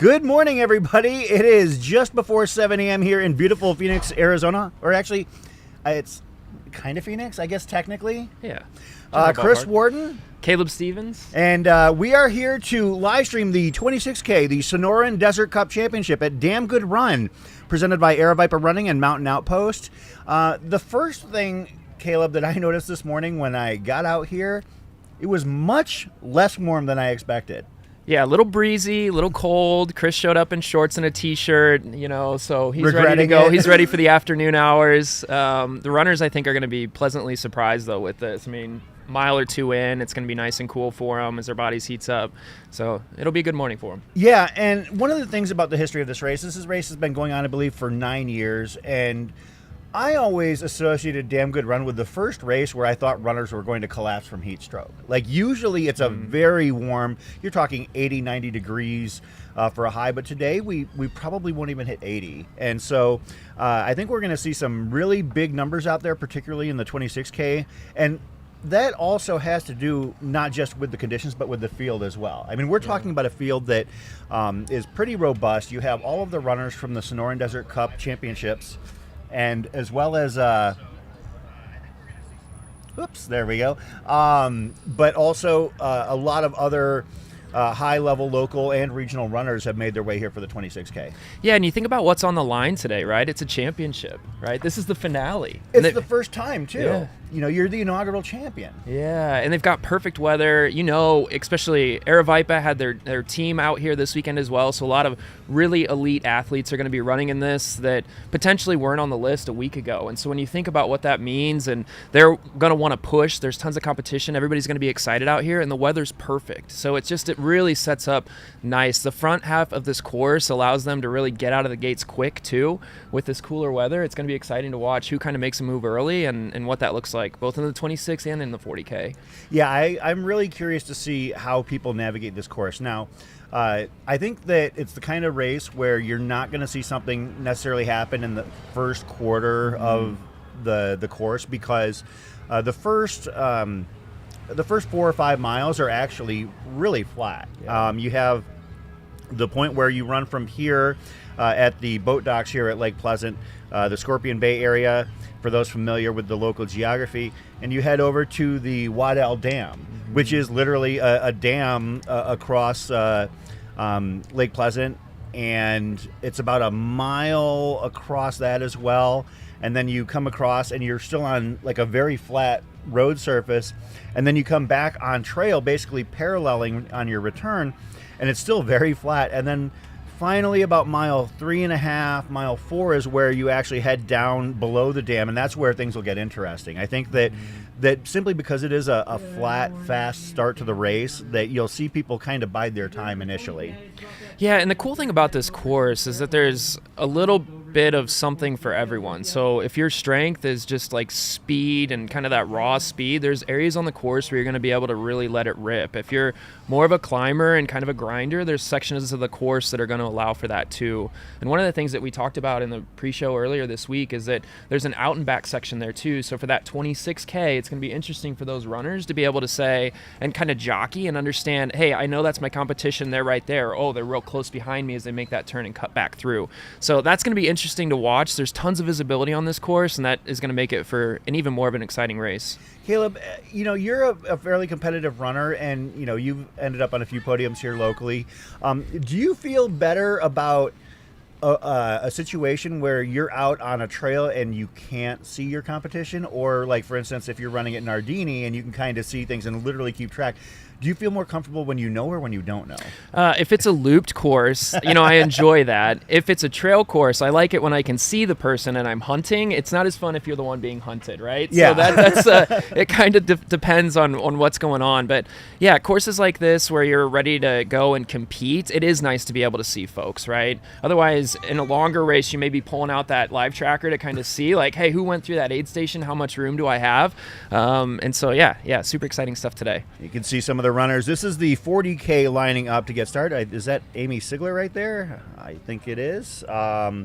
Good morning, everybody. It is just before 7 a.m. here in beautiful Phoenix, Arizona. Or actually, it's kind of Phoenix, I guess, technically. Yeah. Chris Warden. Caleb Stevens. And we are here to live stream the 26K, the Sonoran Desert Cup Championship at Damn Good Run, presented by Viper Running and Mountain Outpost. The first thing, Caleb, that I noticed this morning when I got out here, it was much less warm than I expected. Yeah, a little breezy, a little cold. Chris showed up in shorts and a t-shirt, so he's ready to go. He's ready for the afternoon hours. The runners, I think, are going to be pleasantly surprised, though, with this. I mean, mile or two in, it's going to be nice and cool for them as their bodies heats up. So it'll be a good morning for them. Yeah, and one of the things about the history of this race has been going on, I believe, for 9 years, and I always associated Damn Good Run with the first race where I thought runners were going to collapse from heat stroke. Like, usually it's a very warm, you're talking 80, 90 degrees for a high, but today we probably won't even hit 80. And so I think we're going to see some really big numbers out there, particularly in the 26K. And that also has to do not just with the conditions, but with the field as well. I mean, we're talking about a field that is pretty robust. You have all of the runners from the Sonoran Desert Cup Championships, and as well as, there we go. But also a lot of other high-level local and regional runners have made their way here for the 26K. Yeah, and you think about what's on the line today, right? It's a championship, right? This is the finale. It's the first time, too. Yeah. You're the inaugural champion. Yeah, and they've got perfect weather. Especially Viper had their team out here this weekend as well, so a lot of really elite athletes are going to be running in this that potentially weren't on the list a week ago. And so when you think about what that means, and they're going to want to push, there's tons of competition, everybody's going to be excited out here, and the weather's perfect. So it really sets up nice. The front half of this course allows them to really get out of the gates quick, too. With this cooler weather, it's going to be exciting to watch who kind of makes a move early and what that looks like, both in the 26 and in the 40K. Yeah, I'm really curious to see how people navigate this course. Now, I think that it's the kind of race where you're not going to see something necessarily happen in the first quarter of the course, because the first 4 or 5 miles are actually really flat. Yeah. You have the point where you run from here at the boat docks here at Lake Pleasant, the Scorpion Bay area, for those familiar with the local geography, and you head over to the Waddell Dam, which is literally a dam across Lake Pleasant, and it's about a mile across that as well. And then you come across and you're still on like a very flat road surface, and then you come back on trail, basically paralleling on your return, and it's still very flat. And then finally, about mile 3.5, mile 4 is where you actually head down below the dam, and that's where things will get interesting. I think that simply because it is a flat, fast start to the race, that you'll see people kind of bide their time initially. Yeah, and the cool thing about this course is that there's a little bit of something for everyone. So if your strength is just like speed and kind of that raw speed, there's areas on the course where you're going to be able to really let it rip. If you're more of a climber and kind of a grinder, there's sections of the course that are going to allow for that too. And one of the things that we talked about in the pre-show earlier this week is that there's an out and back section there too. So for that 26K, it's going to be interesting for those runners to be able to say and kind of jockey and understand, hey, I know that's my competition, they're right there. Oh, they're real close behind me as they make that turn and cut back through. So that's going to be interesting to watch. There's tons of visibility on this course, and that is going to make it for an even more of an exciting race. Caleb, you're a fairly competitive runner, and you've ended up on a few podiums here locally. Do you feel better about a situation where you're out on a trail and you can't see your competition, or like, for instance, if you're running at Nardini and you can kind of see things and literally keep track? Do you feel more comfortable when you know or when you don't know? If it's a looped course, I enjoy that. If it's a trail course, I like it when I can see the person and I'm hunting. It's not as fun if you're the one being hunted, right? Yeah. So that's it kind of depends on what's going on. But yeah, courses like this where you're ready to go and compete, it is nice to be able to see folks, right? Otherwise, in a longer race, you may be pulling out that live tracker to kind of see like, hey, who went through that aid station? How much room do I have? And so, yeah, super exciting stuff today. You can see some of the runners. This is the 40K lining up to get started. Is that Amy Sigler right there? I think it is. But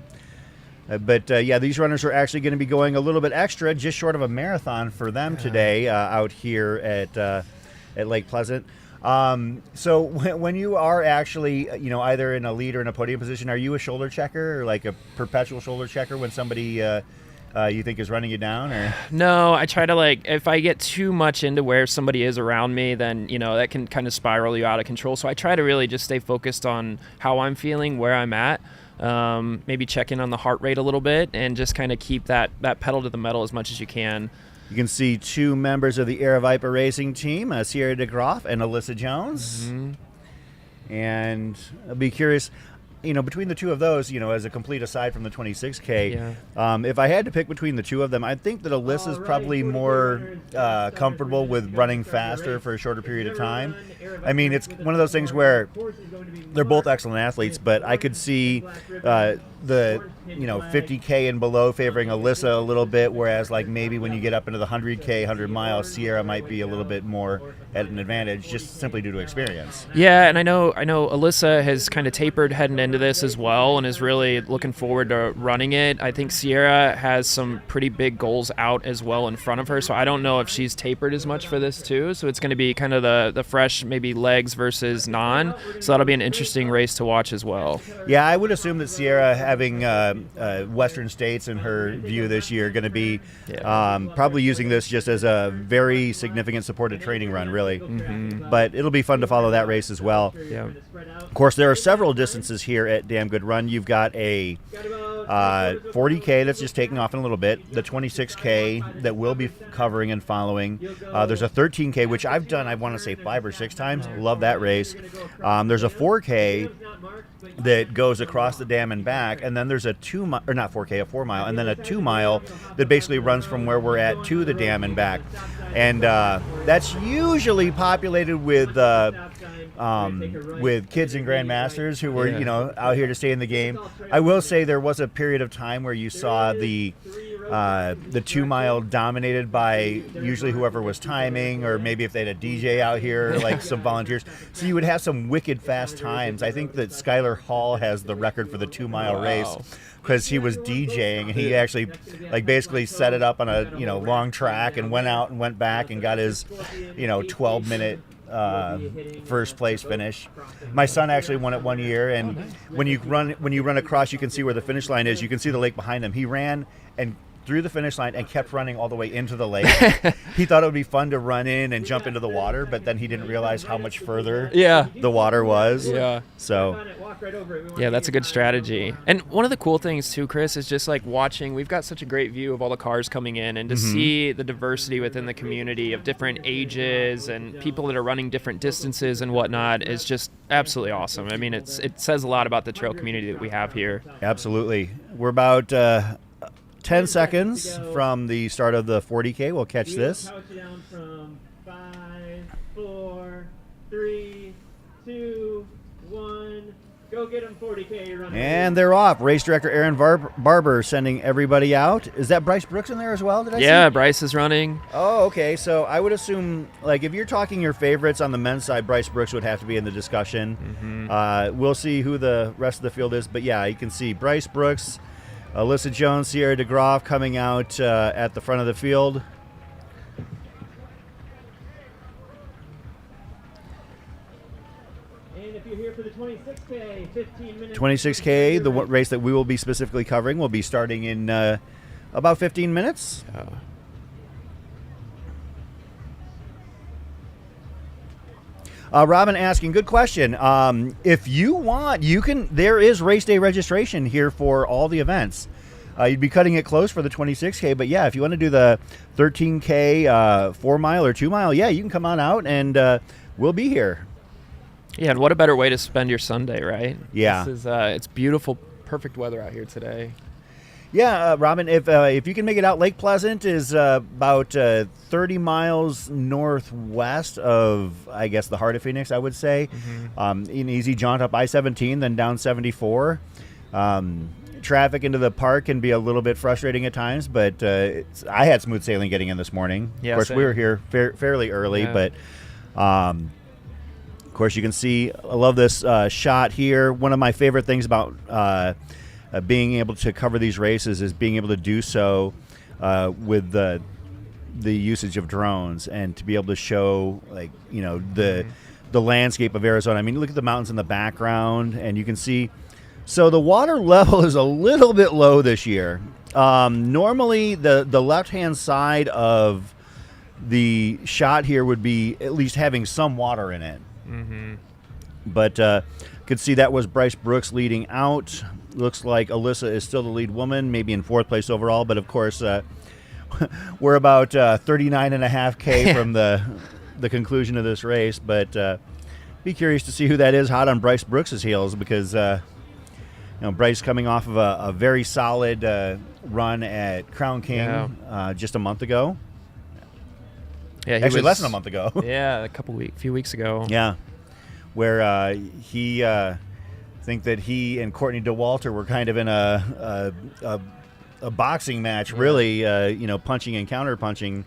these runners are actually going to be going a little bit extra, just short of a marathon for them today out here at Lake Pleasant. So when you are actually, either in a lead or in a podium position, are you a shoulder checker or like a perpetual shoulder checker when somebody you think is running you down? Or No, I try to if I get too much into where somebody is around me, then that can kind of spiral you out of control. So I try to really just stay focused on how I'm feeling, where I'm at. Maybe check in on the heart rate a little bit and just kind of keep that pedal to the metal as much as you can. You can see two members of the Air Viper racing team, Sierra DeGroff and Alyssa Jones. Mm-hmm. And I'll be curious, between the two of those, as a complete aside from the 26K, if I had to pick between the two of them, I think that Alyssa's probably more comfortable with running faster for a shorter period of time. I mean, it's one of those things where they're both excellent athletes, but I could see the 50K and below favoring Alyssa a little bit, whereas like maybe when you get up into the 100K, 100 miles, Sierra might be a little bit more at an advantage just simply due to experience. Yeah, and I know Alyssa has kind of tapered heading into this as well and is really looking forward to running it. I think Sierra has some pretty big goals out as well in front of her, so I don't know if she's tapered as much for this too. So it's going to be kind of the fresh maybe legs versus non. So that'll be an interesting race to watch as well. Yeah, I would assume that Sierra, having Western States in her view this year, going to be probably using this just as a very significant supported training run, really. Mm-hmm. But it'll be fun to follow that race as well. Yeah. Of course, there are several distances here at Damn Good Run. You've got a 40K that's just taking off in a little bit, the 26K that we'll be covering and following. There's a 13K, which I've done, I want to say 5 or 6 times. Love that race. There's a 4K that goes across the dam and back, and then there's a 4 mile, and then a 2 mile that basically runs from where we're at to the dam and back. And that's usually populated with kids and grandmasters who were, out here to stay in the game. I will say there was a period of time where you saw the 2 mile dominated by usually whoever was timing, or maybe if they had a DJ out here, like some volunteers. So you would have some wicked fast times. I think that Skylar Hall has the record for the 2 mile race, because he was DJing and he actually basically set it up on a long track and went out and went back and got his 12-minute first place finish. My son actually won it one year, and when you run across, you can see where the finish line is. You can see the lake behind him. He ran and through the finish line and kept running all the way into the lake. He thought it would be fun to run in and jump into the water, but then he didn't realize how much further the water was. Yeah. So yeah, that's a good strategy. And one of the cool things too, Chris, is just watching. We've got such a great view of all the cars coming in, and to see the diversity within the community of different ages and people that are running different distances and whatnot is just absolutely awesome. I mean, it says a lot about the trail community that we have here. Absolutely. We're about 10 seconds from the start of the 40K. We'll catch this. Countdown from 5, 4, 3, 2, 1. Go get them 40K running. And they're off. Race director Aaron Barber sending everybody out. Is that Bryce Brooks in there as well? Did I see? Bryce is running. Oh, okay. So I would assume, if you're talking your favorites on the men's side, Bryce Brooks would have to be in the discussion. Mm-hmm. We'll see who the rest of the field is. But yeah, you can see Bryce Brooks, Alyssa Jones, Sierra DeGroff coming out at the front of the field. And if you're here for the 26K, 15 minutes. 26K, the race that we will be specifically covering, will be starting in about 15 minutes. Robin asking, good question. If you want, you can. There is race day registration here for all the events. You'd be cutting it close for the 26K, but yeah, if you want to do the 13K 4 mile or 2 mile, yeah, you can come on out and we'll be here. Yeah, and what a better way to spend your Sunday, right? Yeah. This is it's beautiful, perfect weather out here today. Yeah, Robin, if you can make it out, Lake Pleasant is about 30 miles northwest of, I guess, the heart of Phoenix, I would say. Mm-hmm. An easy jaunt up I-17, then down 74. Traffic into the park can be a little bit frustrating at times, but I had smooth sailing getting in this morning. Yeah, of course, same. we were here fairly early, but of course, you can see, I love this shot here. One of my favorite things about being able to cover these races is being able to do so with the usage of drones, and to be able to show the the landscape of Arizona. I mean, look at the mountains in the background, and you can see. So the water level is a little bit low this year. Normally, the left-hand side of the shot here would be at least having some water in it. Mm-hmm. But could see that was Bryce Brooks leading out. Looks like Alyssa is still the lead woman, maybe in 4th place overall. But, of course, we're about 39.5K from the conclusion of this race. But be curious to see who that is hot on Bryce Brooks' heels, because Bryce coming off of a very solid run at Crown King just a month ago. Yeah, actually less than a month ago. Yeah, few weeks ago. Yeah, where he think that he and Courtney DeWalter were kind of in a boxing match, really, punching and counter-punching,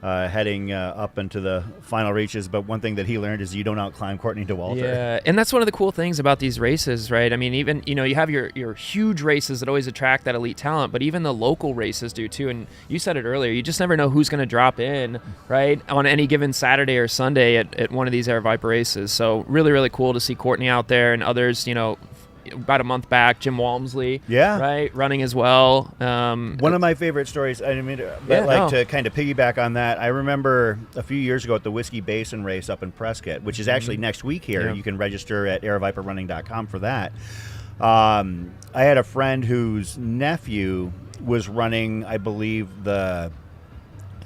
heading up into the final reaches. But one thing that he learned is you don't outclimb Courtney DeWalter. Yeah, and that's one of the cool things about these races, right? I mean, even, you have your huge races that always attract that elite talent, but even the local races do too. And you said it earlier, you just never know who's going to drop in, right, on any given Saturday or Sunday at one of these Air Viper races. So really, really cool to see Courtney out there, and others, about a month back, Jim Walmsley, right, running as well. One of my favorite stories, to kind of piggyback on that, I remember a few years ago at the Whiskey Basin race up in Prescott, which is actually next week here. You can register at airviperrunning.com for that. I had a friend whose nephew was running, I believe, the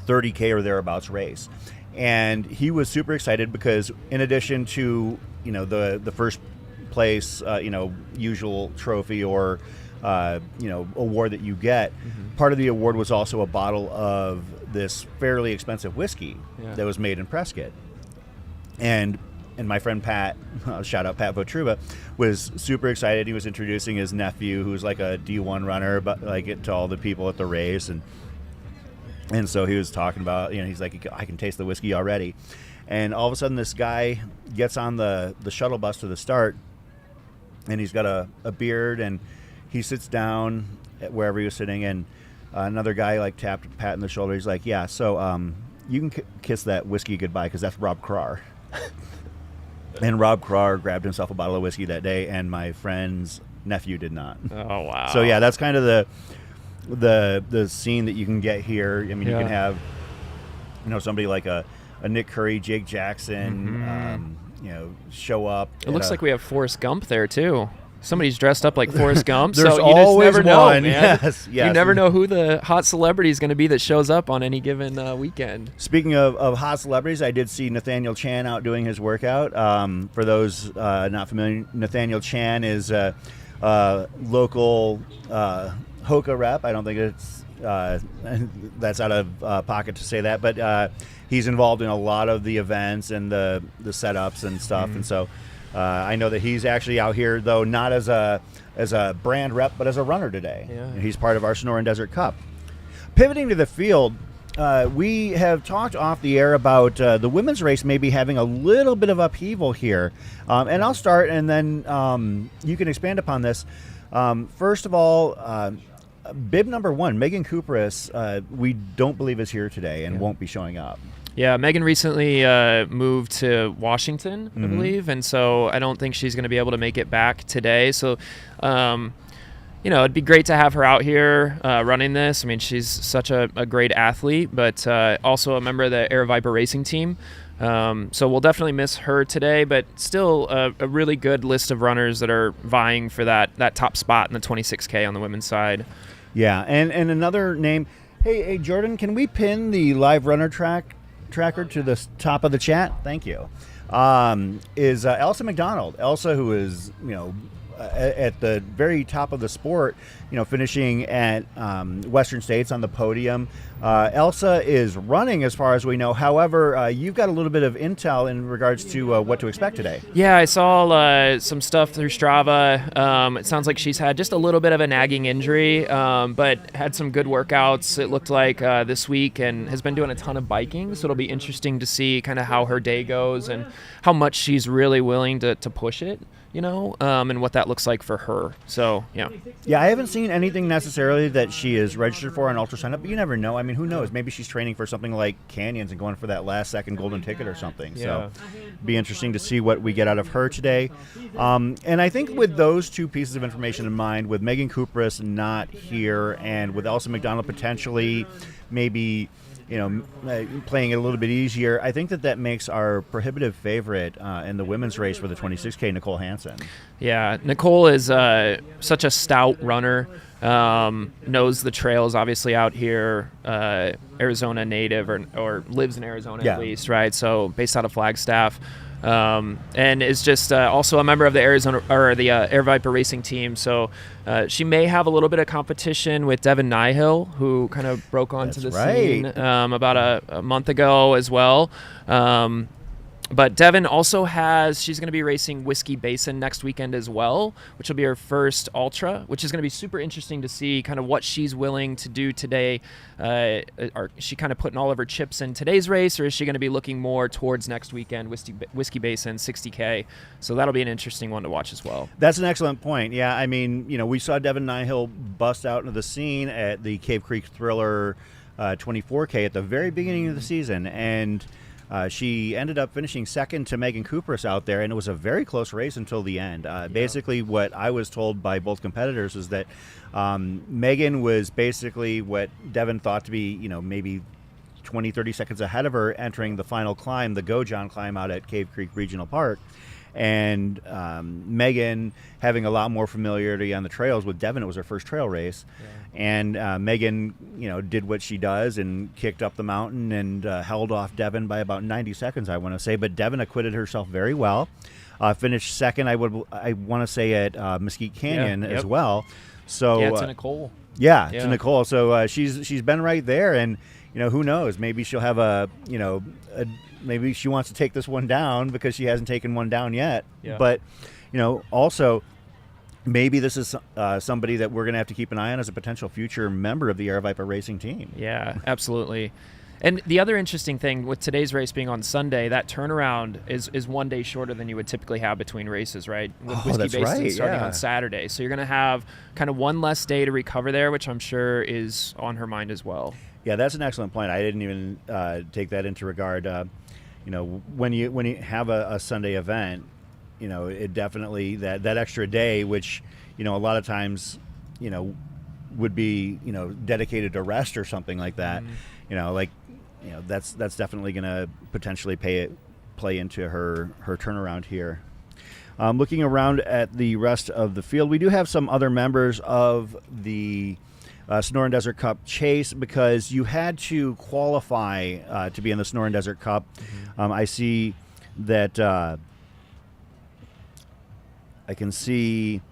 30K or thereabouts race. And he was super excited because in addition to, the first place, usual trophy or, award that you get, part of the award was also a bottle of this fairly expensive whiskey that was made in Prescott. And my friend Pat, shout out Pat Votruba, was super excited. He was introducing his nephew, who's like a D1 runner, but to all the people at the race. And so he was talking about, he's like, I can taste the whiskey already. And all of a sudden this guy gets on the shuttle bus to the start, and he's got a beard, and he sits down at wherever he was sitting, and another guy tapped Pat in the shoulder. He's like, yeah, so you can kiss that whiskey goodbye, because that's Rob Krar. And Rob Krar grabbed himself a bottle of whiskey that day, and my friend's nephew did not. Oh, wow. So, yeah, that's kind of the scene that you can get here. I mean, you can have, somebody like a Nick Curry, Jake Jackson, show up. It looks like we have Forrest Gump there too. Somebody's dressed up like Forrest Gump. There's so always you just never one. Know, man. Yes. You never know who the hot celebrity is going to be that shows up on any given weekend. Speaking of hot celebrities, I did see Nathaniel Chan out doing his workout. For those not familiar, Nathaniel Chan is a local Hoka rep. I don't think it's that's out of pocket to say that, but he's involved in a lot of the events and the setups and stuff. And so I know that he's actually out here, though not as a brand rep, but as a runner today. And he's part of our Sonoran Desert Cup. Pivoting to the field, we have talked off the air about the women's race maybe having a little bit of upheaval here. And I'll start, and then you can expand upon this. First of all, bib number 1, Megan Kupras, we don't believe is here today and won't be showing up. Yeah, Megan recently moved to Washington, I believe, and so I don't think she's going to be able to make it back today. So, it'd be great to have her out here running this. I mean, she's such a great athlete, but also a member of the Air Viper racing team. So we'll definitely miss her today, but still a really good list of runners that are vying for that top spot in the 26K on the women's side. Yeah, and another name. Hey, Jordan, can we pin the live runner tracker to the top of the chat? Thank you. Is Elsa McDonald. Elsa, who is, at the very top of the sport, finishing at Western States on the podium. Elsa is running as far as we know. However, you've got a little bit of intel in regards to what to expect today. Yeah, I saw some stuff through Strava. It sounds like she's had just a little bit of a nagging injury, but had some good workouts, it looked like, this week, and has been doing a ton of biking. So it'll be interesting to see kind of how her day goes and how much she's really willing to push it. and what that looks like for her. So, yeah. Yeah, I haven't seen anything necessarily that she is registered for on Ultra Sign Up, but you never know. I mean, who knows? Maybe she's training for something like Canyons and going for that last second golden ticket or something. Yeah. So, be interesting to see what we get out of her today. And I think with those two pieces of information in mind, with Megan Kupris not here and with Elsa McDonald potentially maybe playing it a little bit easier, I think that makes our prohibitive favorite in the women's race for the 26K, Nicole Hansen. Yeah, Nicole is such a stout runner, knows the trails obviously out here, Arizona native or lives in Arizona at least, right? So based out of Flagstaff. And is just also a member of the Air Viper racing team. So she may have a little bit of competition with Devin Nyhill, who kind of broke onto the scene about a month ago as well. But Devin also she's going to be racing Whiskey Basin next weekend as well, which will be her first ultra, which is going to be super interesting to see kind of what she's willing to do today. Is she kind of putting all of her chips in today's race, or is she going to be looking more towards next weekend, Whiskey Basin 60K? So that'll be an interesting one to watch as well. That's an excellent point. Yeah, I mean, we saw Devin Nyhill bust out into the scene at the Cave Creek Thriller 24K at the very beginning of the season, and she ended up finishing second to Megan Kupris out there, and it was a very close race until the end. Basically, what I was told by both competitors is that Megan was basically what Devin thought to be, maybe 20, 30 seconds ahead of her entering the final climb, the Go John climb out at Cave Creek Regional Park. And Megan having a lot more familiarity on the trails with Devin. It was her first trail race. And Megan, did what she does and kicked up the mountain and held off Devin by about 90 seconds, I want to say. But Devin acquitted herself very well. Finished second, I want to say, at Mesquite Canyon as well. So yeah, to Nicole. To Nicole. So she's been right there, and who knows? Maybe she'll have maybe she wants to take this one down because she hasn't taken one down yet. Yeah. But also, maybe this is somebody that we're going to have to keep an eye on as a potential future member of the Air Viper racing team. Yeah, absolutely. And the other interesting thing with today's race being on Sunday, that turnaround is 1 day shorter than you would typically have between races, right? With Whiskey Basin starting on Saturday. So you're going to have kind of one less day to recover there, which I'm sure is on her mind as well. Yeah, that's an excellent point. I didn't even take that into regard. When you have a Sunday event, it definitely that extra day, which a lot of times would be dedicated to rest or something like that. That's definitely going to potentially play into her turnaround here. Looking around at the rest of the field, we do have some other members of the Sonoran Desert Cup chase, because you had to qualify to be in the Sonoran Desert Cup. I see that I can see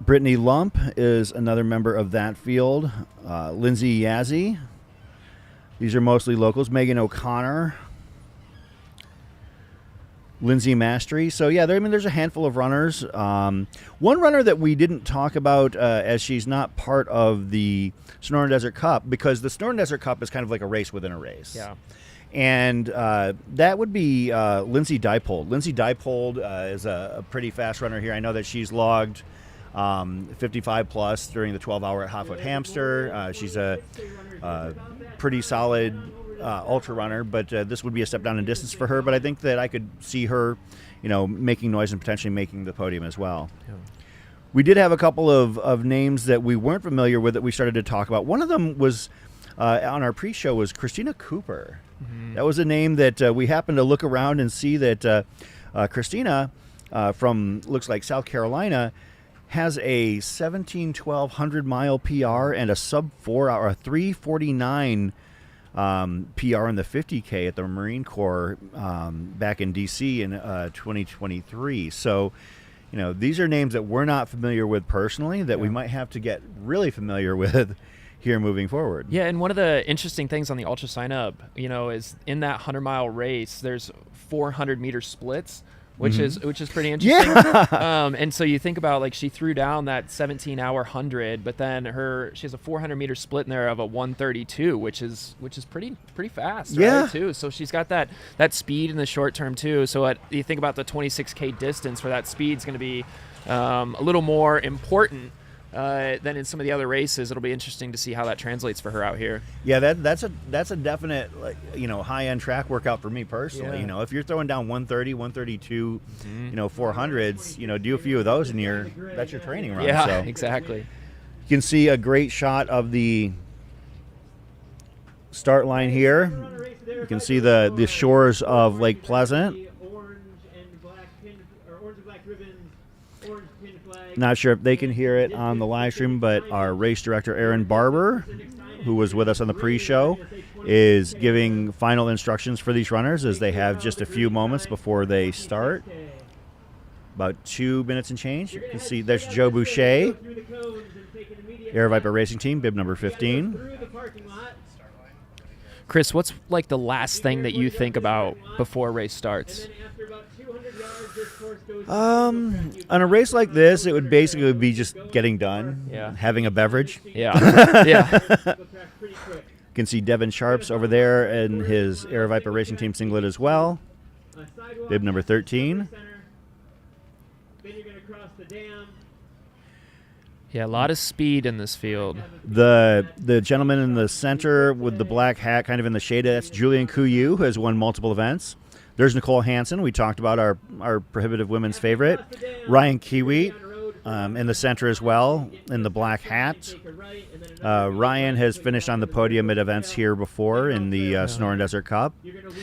Brittany Lump is another member of that field. Lindsay Yazzie. These are mostly locals. Megan O'Connor. Lindsay Mastery. So, yeah, there's a handful of runners. One runner that we didn't talk about as she's not part of the Sonoran Desert Cup, because the Sonoran Desert Cup is kind of like a race within a race. Yeah. And that would be Lindsay Diepold. Lindsay Diepold is a pretty fast runner here. I know that she's logged 55 plus during the 12-hour at Hotfoot Hamster. She's a pretty solid ultra runner, but this would be a step down in distance for her. But I think that I could see her, making noise and potentially making the podium as well. Yeah. We did have a couple of names that we weren't familiar with that we started to talk about. One of them was on our pre-show was Christina Cooper. Mm-hmm. That was a name that we happened to look around and see that Christina from looks like South Carolina has a 17-12 mile PR and a sub 4 hour, a 3:49 PR in the 50K at the Marine Corps back in DC in 2023. So, these are names that we're not familiar with personally that we might have to get really familiar with here moving forward. Yeah, and one of the interesting things on the Ultra Sign Up, is in that 100-mile race, there's 400-meter splits which is pretty interesting. Yeah. And so you think about, like, she threw down that 17-hour 100, but then she has a 400-meter split in there of a 132, which is pretty fast, Yeah. right, too. So she's got that speed in the short term too. So you think about the 26K distance, where that speed's going to be a little more important than in some of the other races. It'll be interesting to see how that translates for her out here. Yeah, that's a definite, like, high-end track workout for me personally. Yeah. If you're throwing down 130, 132, 400s, do a few of those and that's your training run. Yeah, So exactly. you can see a great shot of the start line here. You can see the shores of Lake Pleasant. Orange and black ribbons, orange pin flag. Not sure if they can hear it on the live stream, but our race director, Aaron Barber, who was with us on the pre-show, is giving final instructions for these runners as they have just a few moments before they start. About 2 minutes and change. You can see there's Joe Boucher, Air Viper Racing Team, bib number 15. Chris, what's like the last thing that you think about before a race starts? On a race like this, it would basically be just getting done, Yeah. having a beverage. Yeah. Yeah. You can see Devin Sharps over there in his Air Viper Racing Team singlet as well, bib number 13. Then you're going to cross the dam. Yeah, a lot of speed in this field. The gentleman in the center with the black hat, kind of in the shade, that's Julian Couillou, who has won multiple events. There's Nicole Hansen. We talked about our prohibitive women's favorite. Ryan Kiwi in the center as well, in the black hat. Ryan has finished on the podium at events here before in the Sonoran Desert Cup.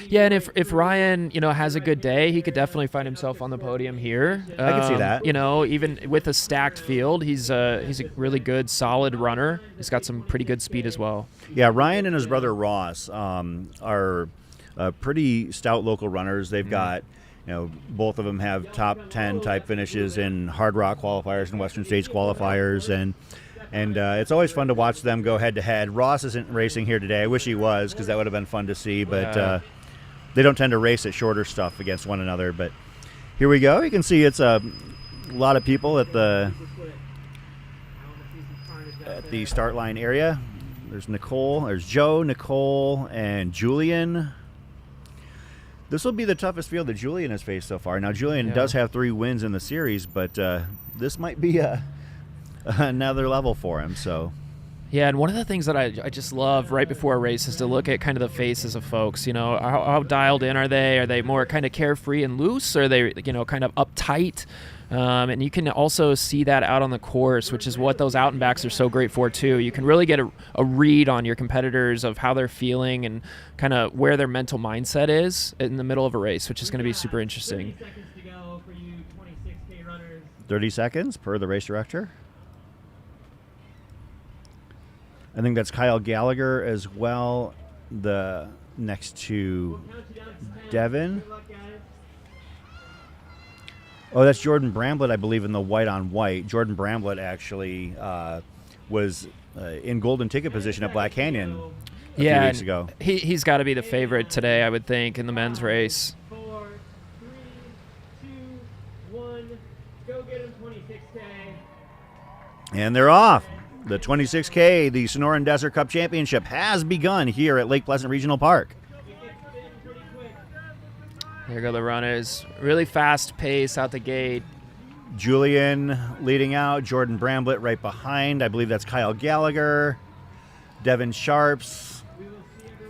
Yeah, and if Ryan, has a good day, he could definitely find himself on the podium here. I can see that. Even with a stacked field, he's a really good, solid runner. He's got some pretty good speed as well. Yeah, Ryan and his brother Ross are pretty stout local runners. They've got, both of them have top 10 type finishes in Hard Rock qualifiers and Western States qualifiers, and it's always fun to watch them go head to head. Ross isn't racing here today. I wish he was, because that would have been fun to see, but they don't tend to race at shorter stuff against one another. But here we go. You can see it's a lot of people at the start line area. There's Nicole, there's Joe, Nicole, and Julian. This will be the toughest field that Julian has faced so far. Now, Julian does have 3 wins in the series, but this might be another level for him. So, yeah, and one of the things that I just love right before a race is to look at kind of the faces of folks. How dialed in are they? Are they more kind of carefree and loose? Or are they, kind of uptight? And you can also see that out on the course, which is what those out and backs are so great for too. You can really get a read on your competitors of how they're feeling and kind of where their mental mindset is in the middle of a race, which is going to be super interesting. 30 seconds to go for you 26K runners. 30 seconds per the race director. I think that's Kyle Gallagher as well, the next to Devin. Good luck, guys. Oh, that's Jordan Bramblelet, I believe, in the white on white. Jordan Bramblelet actually was in golden ticket position at Black Canyon a few weeks ago. He's got to be the favorite today, I would think, in the men's race. 4, 3, 2, 1. Go get him 26K. And they're off. The 26K, the Sonoran Desert Cup Championship, has begun here at Lake Pleasant Regional Park. There go the runners. Really fast pace out the gate. Julian leading out, Jordan Bramblelet right behind. I believe that's Kyle Gallagher. Devin Sharps.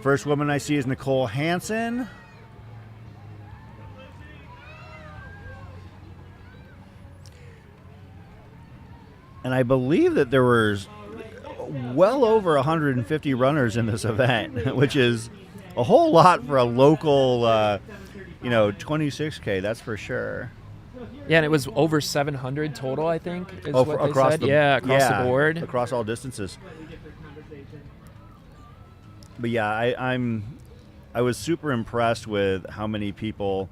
First woman I see is Nicole Hansen. And I believe that there was well over 150 runners in this event, which is a whole lot for a local 26K, that's for sure. Yeah, and it was over 700 total, I think, is what they across said. the the board. across all distances. But yeah, I was super impressed with how many people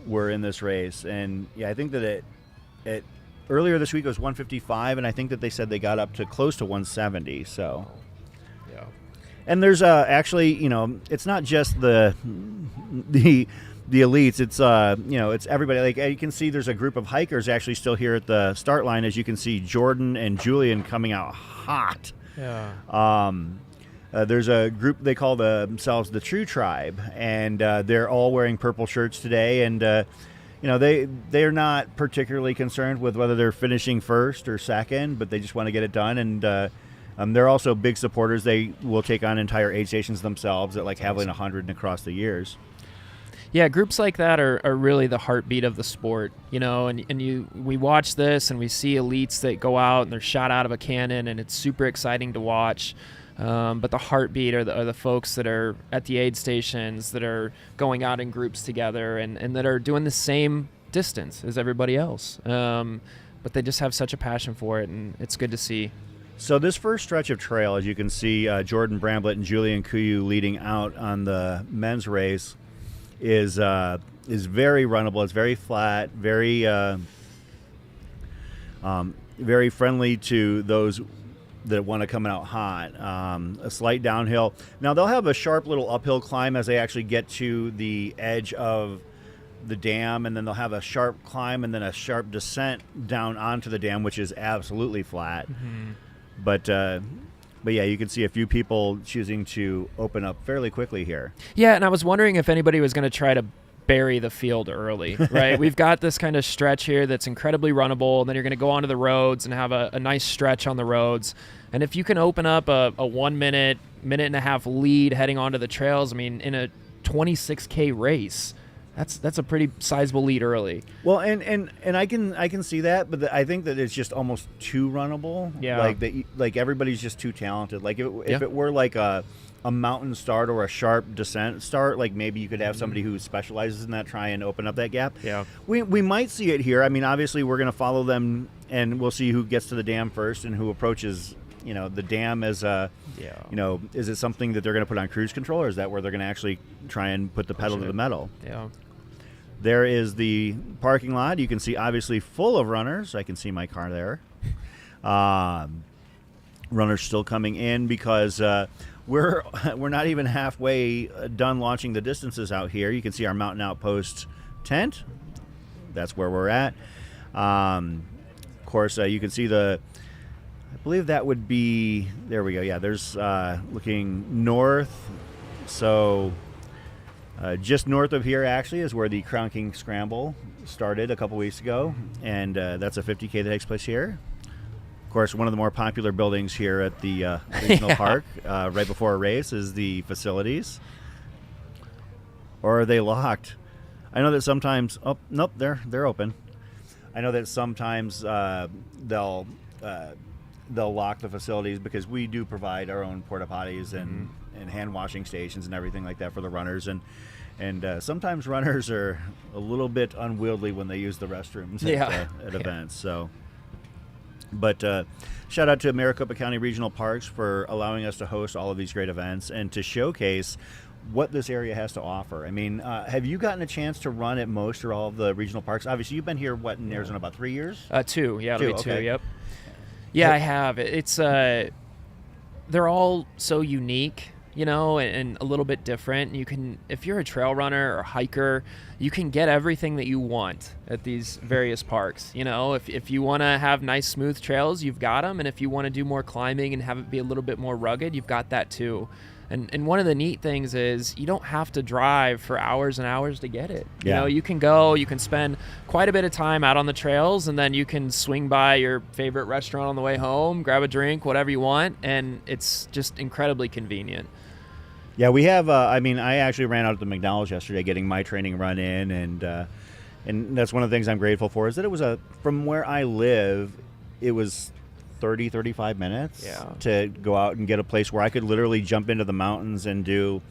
were in this race, and yeah, I think that it earlier this week it was 155, and I think that they said they got up to close to 170. So. And there's actually, it's not just the the elites, it's it's everybody. Like you can see, there's a group of hikers actually still here at the start line. As you can see, Jordan and Julian coming out hot. Yeah. There's a group, they call themselves the True Tribe, and they're all wearing purple shirts today. And they're not particularly concerned with whether they're finishing first or second, but they just want to get it done. And they're also big supporters. They will take on entire aid stations themselves at like Haviland 100 and across the years. Yeah, groups like that are really the heartbeat of the sport, we watch this and we see elites that go out and they're shot out of a cannon, and it's super exciting to watch. But the heartbeat are the folks that are at the aid stations, that are going out in groups together and that are doing the same distance as everybody else. But they just have such a passion for it, and it's good to see. So this first stretch of trail, as you can see, Jordan Bramblelet and Julian Kuyu leading out on the men's race, is very runnable. It's very flat, very very friendly to those that want to come out hot. A slight downhill. Now they'll have a sharp little uphill climb as they actually get to the edge of the dam, and then they'll have a sharp climb and then a sharp descent down onto the dam, which is absolutely flat. Mm-hmm. But yeah, you can see a few people choosing to open up fairly quickly here. Yeah, and I was wondering if anybody was going to try to bury the field early, right? We've got this kind of stretch here that's incredibly runnable, and then you're going to go onto the roads and have a nice stretch on the roads. And if you can open up a 1 minute, minute and a half lead heading onto the trails, I mean, in a 26K race, that's a pretty sizable lead early. Well, and I can see that, but I think that it's just almost too runnable. Yeah. Like everybody's just too talented. Like if it were like a mountain start or a sharp descent start, like maybe you could have somebody who specializes in that try and open up that gap. Yeah. We might see it here. I mean, obviously we're going to follow them, and we'll see who gets to the dam first and who approaches the dam as is it something that they're going to put on cruise control, or is that where they're going to actually try and put the pedal to the metal? Yeah. There is the parking lot. You can see obviously full of runners. I can see my car there. Runners still coming in because we're not even halfway done launching the distances out here. You can see our Mountain Outpost tent. That's where we're at. Of course, you can see I believe that would be, there we go. Yeah, there's looking north. So just north of here actually is where the Crown King Scramble started a couple weeks ago, and that's a 50K that takes place here. Of course, one of the more popular buildings here at the regional park right before a race is the facilities. Or are they locked? I know that sometimes, oh, nope, they're open. I know that sometimes they'll lock the facilities because we do provide our own porta potties and hand washing stations and everything like that for the runners, and sometimes runners are a little bit unwieldy when they use the restrooms at events. So, but shout out to Maricopa County Regional Parks for allowing us to host all of these great events and to showcase what this area has to offer. I mean, have you gotten a chance to run at most or all of the regional parks? Obviously, you've been here, in Arizona, about 3 years? 2, yeah, it'll be 2, okay. Yep. Yeah, I have. It's they're all so unique, and a little bit different. You can, if you're a trail runner or hiker, you can get everything that you want at these various parks. If you want to have nice smooth trails, you've got them, and if you want to do more climbing and have it be a little bit more rugged, you've got that too. And one of the neat things is you don't have to drive for hours and hours to get it. Yeah. You can spend quite a bit of time out on the trails, and then you can swing by your favorite restaurant on the way home, grab a drink, whatever you want, and it's just incredibly convenient. Yeah, we have. I actually ran out at the McDonald's yesterday getting my training run in, and that's one of the things I'm grateful for is that it was from where I live, it was 35 minutes to go out and get a place where I could literally jump into the mountains and do,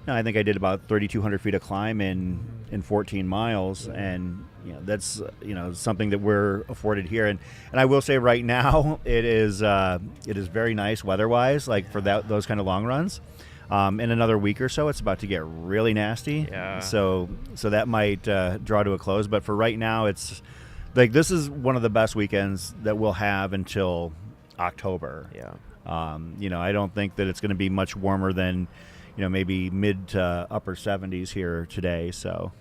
I think I did about 3,200 feet of climb in 14 miles. And, that's, something that we're afforded here. And I will say right now, it is very nice weather-wise, like for those kind of long runs. In another week or so, it's about to get really nasty. Yeah. So that might draw to a close. But for right now, it's like this is one of the best weekends that we'll have until October. Yeah. I don't think that it's going to be much warmer than, maybe mid to upper 70s here today. So.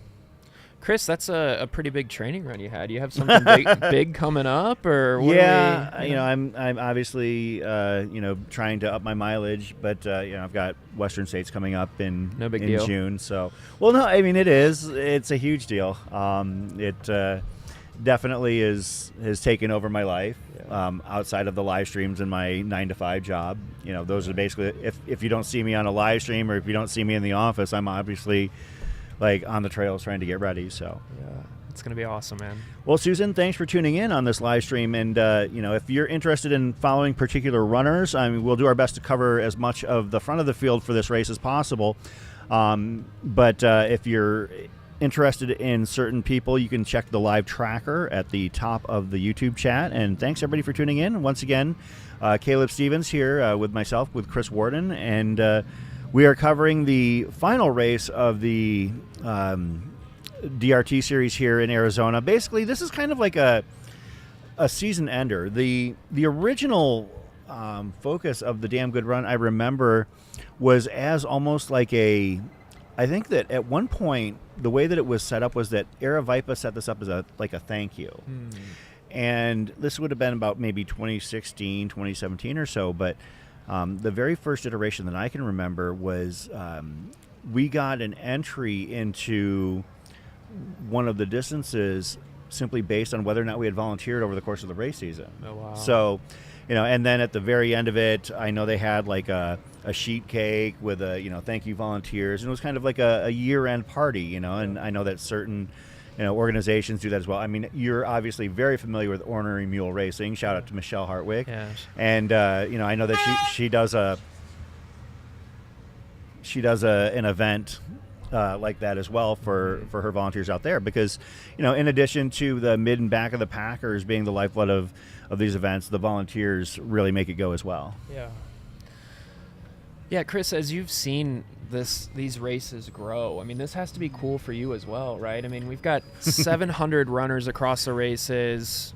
Chris, that's a pretty big training run you had. Do you have something big coming up, or what I'm obviously trying to up my mileage, but I've got Western States coming up in deal. June. So, well, no, I mean it's a huge deal. It definitely has taken over my life. Outside of the live streams and my 9-to-5 job, those are basically if you don't see me on a live stream or if you don't see me in the office, I'm obviously like on the trails trying to get ready. So yeah, it's gonna be awesome, man. Well, Susan, thanks for tuning in on this live stream. And if you're interested in following particular runners, we'll do our best to cover as much of the front of the field for this race as possible. But if you're interested in certain people, you can check the live tracker at the top of the YouTube chat. And thanks everybody for tuning in. Once again, Caleb Stevens here with myself, with Chris Warden, and we are covering the final race of the DRT series here in Arizona. Basically, this is kind of like a season ender. The original focus of the Damn Good Run, I remember, was as almost like I think that at one point, the way that it was set up was that Aravaipa set this up as a thank you. And this would have been about maybe 2016, 2017 or so, but the very first iteration that I can remember was we got an entry into one of the distances simply based on whether or not we had volunteered over the course of the race season. Oh, wow. So, and then at the very end of it, I know they had like a sheet cake with a, thank you volunteers. And it was kind of like a year-end party, and I know that certain organizations do that as well. I mean, you're obviously very familiar with Ornery Mule Racing. Shout out to Michelle Hartwick. Yes. And I know that she does an event like that as well for her volunteers out there, because in addition to the mid and back of the packers being the lifeblood of these events, the volunteers really make it go as well. Yeah, Chris, as you've seen these races grow, I mean, this has to be cool for you as well, right? I mean, we've got 700 runners across the races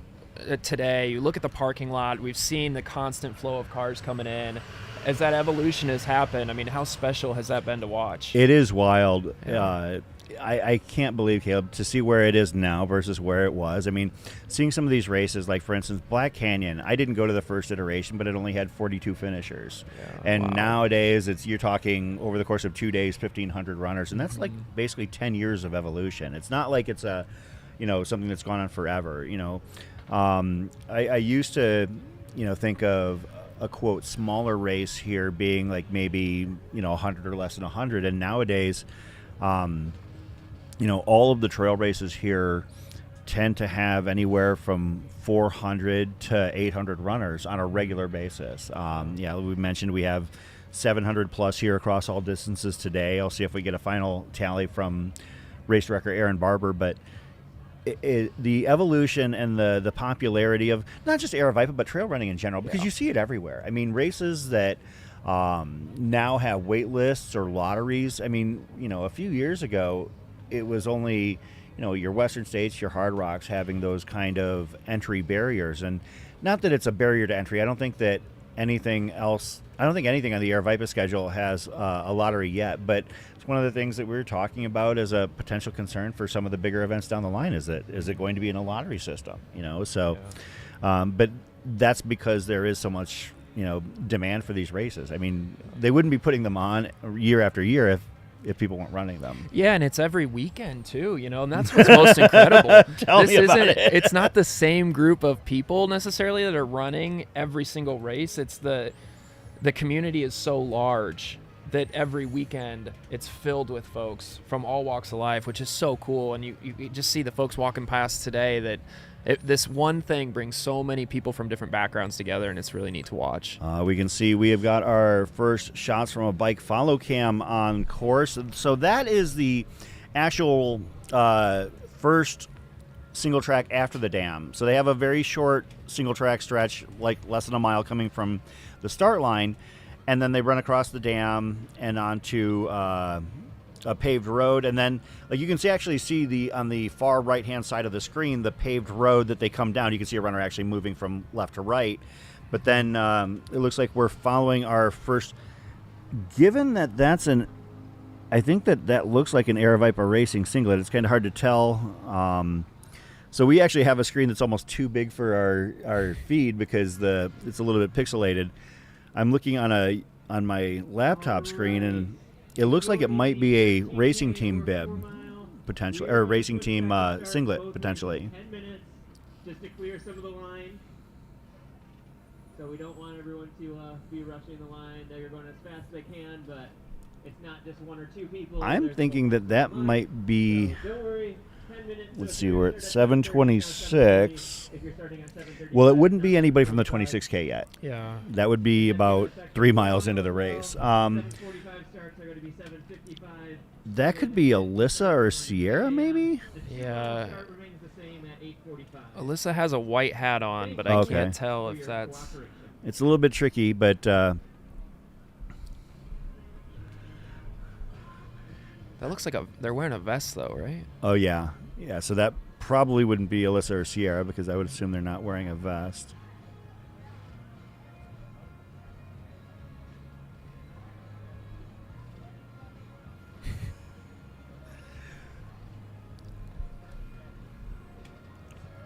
today. You look at the parking lot, we've seen the constant flow of cars coming in. As that evolution has happened, I mean, how special has that been to watch? It is wild. Yeah. I can't believe, Caleb, to see where it is now versus where it was. I mean, seeing some of these races, like, for instance, Black Canyon, I didn't go to the first iteration, but it only had 42 finishers. Yeah, and wow. Nowadays, you're talking over the course of 2 days, 1,500 runners, and that's like basically 10 years of evolution. It's not like it's something that's gone on forever. I used to, think of a quote smaller race here being like maybe 100 or less than 100, and nowadays all of the trail races here tend to have anywhere from 400 to 800 runners on a regular basis. We mentioned we have 700 plus here across all distances today. I'll see if we get a final tally from race director Aaron Barber, but the evolution and the popularity of not just Aravaipa but trail running in general, because you see it everywhere. I mean, races that now have wait lists or lotteries. I mean, a few years ago, it was only, your Western States, your Hard Rocks having those kind of entry barriers. And not that it's a barrier to entry. I don't think anything on the Aravaipa schedule has a lottery yet, but it's one of the things that we were talking about as a potential concern for some of the bigger events down the line. Is it going to be in a lottery system? But that's because there is so much, demand for these races. I mean, they wouldn't be putting them on year after year if people weren't running them. Yeah, and it's every weekend too, and that's what's most incredible. Tell me about it. It's not the same group of people necessarily that are running every single race. It's the community is so large that every weekend it's filled with folks from all walks of life, which is so cool. And you just see the folks walking past today that this one thing brings so many people from different backgrounds together, and it's really neat to watch. We can see we have got our first shots from a bike follow cam on course. So that is the actual first single track after the dam. So they have a very short single track stretch, like less than a mile, coming from the start line, and then they run across the dam and onto a paved road, and then you can actually see on the far right hand side of the screen the paved road that they come down. You can see a runner actually moving from left to right, but then it looks like we're following our first. Given that that's an I think that looks like an Air Viper Racing singlet. It's kind of hard to tell. So we actually have a screen that's almost too big for our feed because it's a little bit pixelated. I'm looking on my laptop screen, and it looks like it might be a racing team bib, potentially, or a racing team singlet, potentially. 10 minutes just to clear some of the line. So we don't want everyone to be rushing the line. They're going as fast as they can, but it's not just 1 or 2 people. I'm thinking that might be. So don't worry. 10 minutes. Let's see, we're at 7:26. If you're starting at 7:30. Well, it wouldn't be anybody from the 26K yet. Yeah. That would be about 3 miles into the race. 7:45 starts are going to be 7:55. That could be Alyssa or Sierra, maybe? Yeah. Start remains the same at 8:45. Alyssa has a white hat on, but I Okay. can't tell if that's... It's a little bit tricky, but That looks like they're wearing a vest, though, right? oh, yeah. Yeah, so that probably wouldn't be Alyssa or Sierra because I would assume they're not wearing a vest.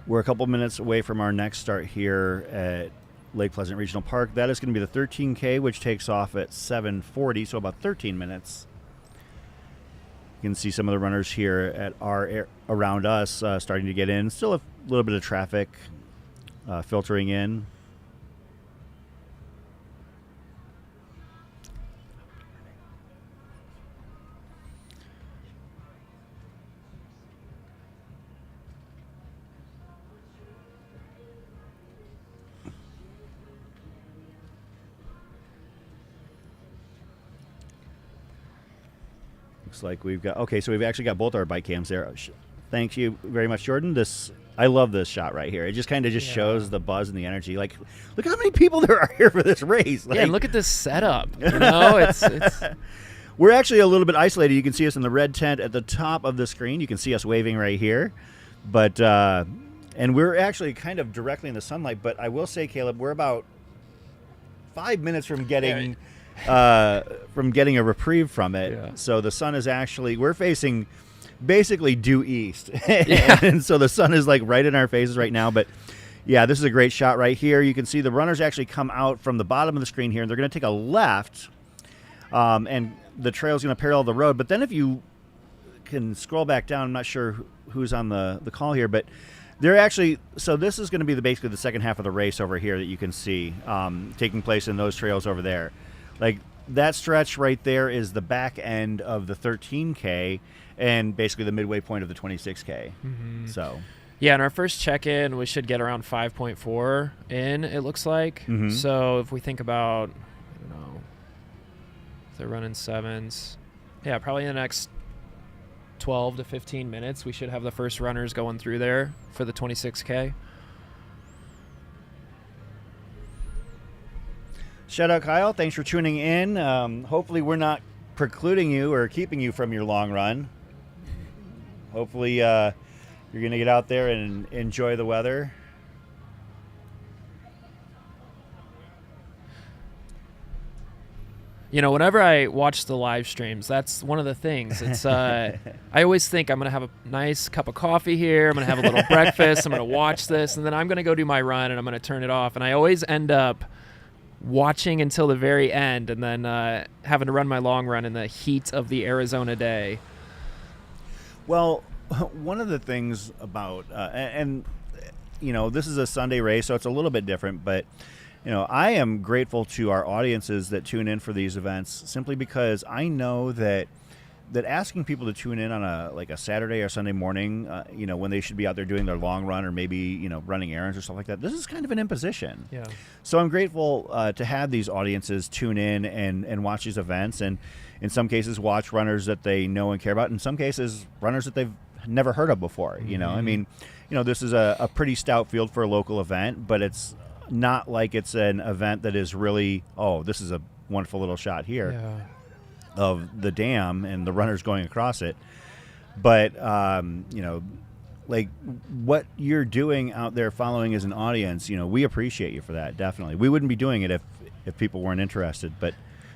We're a couple minutes away from our next start here at Lake Pleasant Regional Park. That is going to be the 13K, which takes off at 7:40, so about 13 minutes. You can see some of the runners here at around us starting to get in. Still a little bit of traffic filtering in. Looks like we've got, okay, so we've actually got both our bike cams there. Thank you very much, Jordan. I love this shot right here. It just kind of shows the buzz and the energy. Like, look how many people there are here for this race. Like, Yeah, and look at this setup. You know, it's we're actually a little bit isolated. You can see us in the red tent at the top of the screen. You can see us waving right here. But, and we're actually kind of directly in the sunlight. But I will say, Caleb, we're about 5 minutes from getting a reprieve from it. Yeah. So the sun is actually, we're facing basically due east. And so the sun is like right in our faces right now. But yeah, this is a great shot right here. You can see the runners actually come out from the bottom of the screen here, and they're going to take a left, and the trail is going to parallel the road. But then if you can scroll back down, I'm not sure who's on the call here, but they're actually, so this is going to be basically the second half of the race over here that you can see taking place in those trails over there. Like, that stretch right there is the back end of the 13K and basically the midway point of the 26K. Mm-hmm. So, yeah, in our first check-in, we should get around 5.4 in, it looks like. Mhm. So if we think about, I don't know, if they're running sevens, yeah, probably in the next 12 to 15 minutes, we should have the first runners going through there for the 26K. shout out, Kyle. Thanks for tuning in. Hopefully we're not precluding you or keeping you from your long run. Hopefully you're going to get out there and enjoy the weather. You know, whenever I watch the live streams, that's one of the things. It's I always think I'm going to have a nice cup of coffee here. I'm going to have a little breakfast. I'm going to watch this, and then I'm going to go do my run, and I'm going to turn it off. And I always end up watching until the very end and then having to run my long run in the heat of the Arizona day. Well, one of the things about, and you know, this is a Sunday race, so it's a little bit different, but you know, I am grateful to our audiences that tune in for these events simply because I know that asking people to tune in on a Saturday or Sunday morning, you know, when they should be out there doing their long run or maybe, you know, running errands or stuff like that, this is kind of an imposition. Yeah. So I'm grateful to have these audiences tune in and watch these events, and in some cases watch runners that they know and care about. In some cases, runners that they've never heard of before. You know, I mean, you know, this is a pretty stout field for a local event, but it's not like it's an event that is really, oh, this is a wonderful little shot here. Yeah. Of the dam and the runners going across it. But, you know, like what you're doing out there following as an audience, you know, we appreciate you for that, definitely. We wouldn't be doing it if people weren't interested. But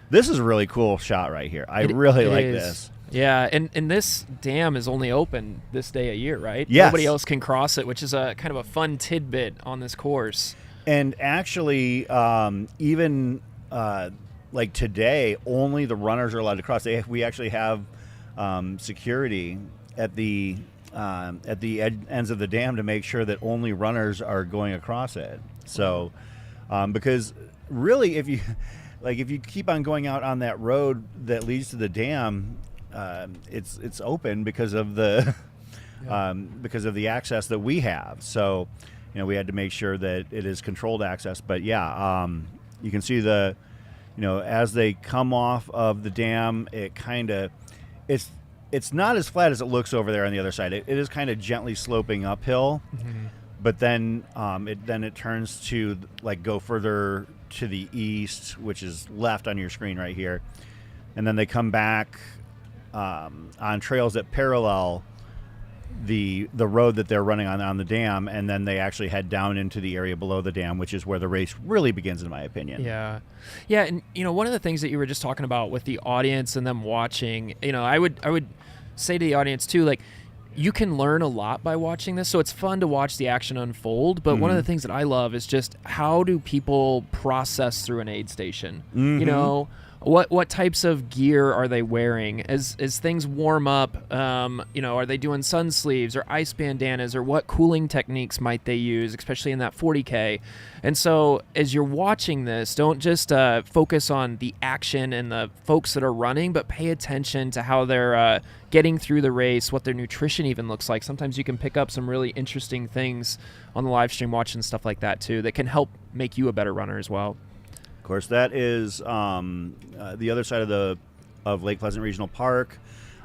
this is a really cool shot right here. I really like this. Yeah, and this dam is only open this day a year, right? Yes. Nobody else can cross it, which is a kind of a fun tidbit on this course. And actually, even like today, only the runners are allowed to cross. We actually have security at the ends of the dam to make sure that only runners are going across it. So, because really, if you keep on going out on that road that leads to the dam, it's open because of the because of the access that we have. So, we had to make sure that it is controlled access. But yeah, you can see as they come off of the dam, it kind of it's not as flat as it looks over there on the other side. It is kind of gently sloping uphill, but then it turns to go further to the east, which is left on your screen right here, and then they come back on trails that parallel the road that they're running on the dam, and then they actually head down into the area below the dam, which is where the race really begins, in my opinion. Yeah, and one of the things that you were just talking about with the audience and them watching, I would say to the audience too, you can learn a lot by watching this. So it's fun to watch the action unfold. But one of the things that I love is just how do people process through an aid station? What types of gear are they wearing as things warm up? Are they doing sun sleeves or ice bandanas, or what cooling techniques might they use, especially in that 40K? And so as you're watching this, don't just focus on the action and the folks that are running, but pay attention to how they're getting through the race, what their nutrition even looks like. Sometimes you can pick up some really interesting things on the live stream watching stuff like that too that can help make you a better runner as well. Of course, that is the other side of Lake Pleasant Regional Park.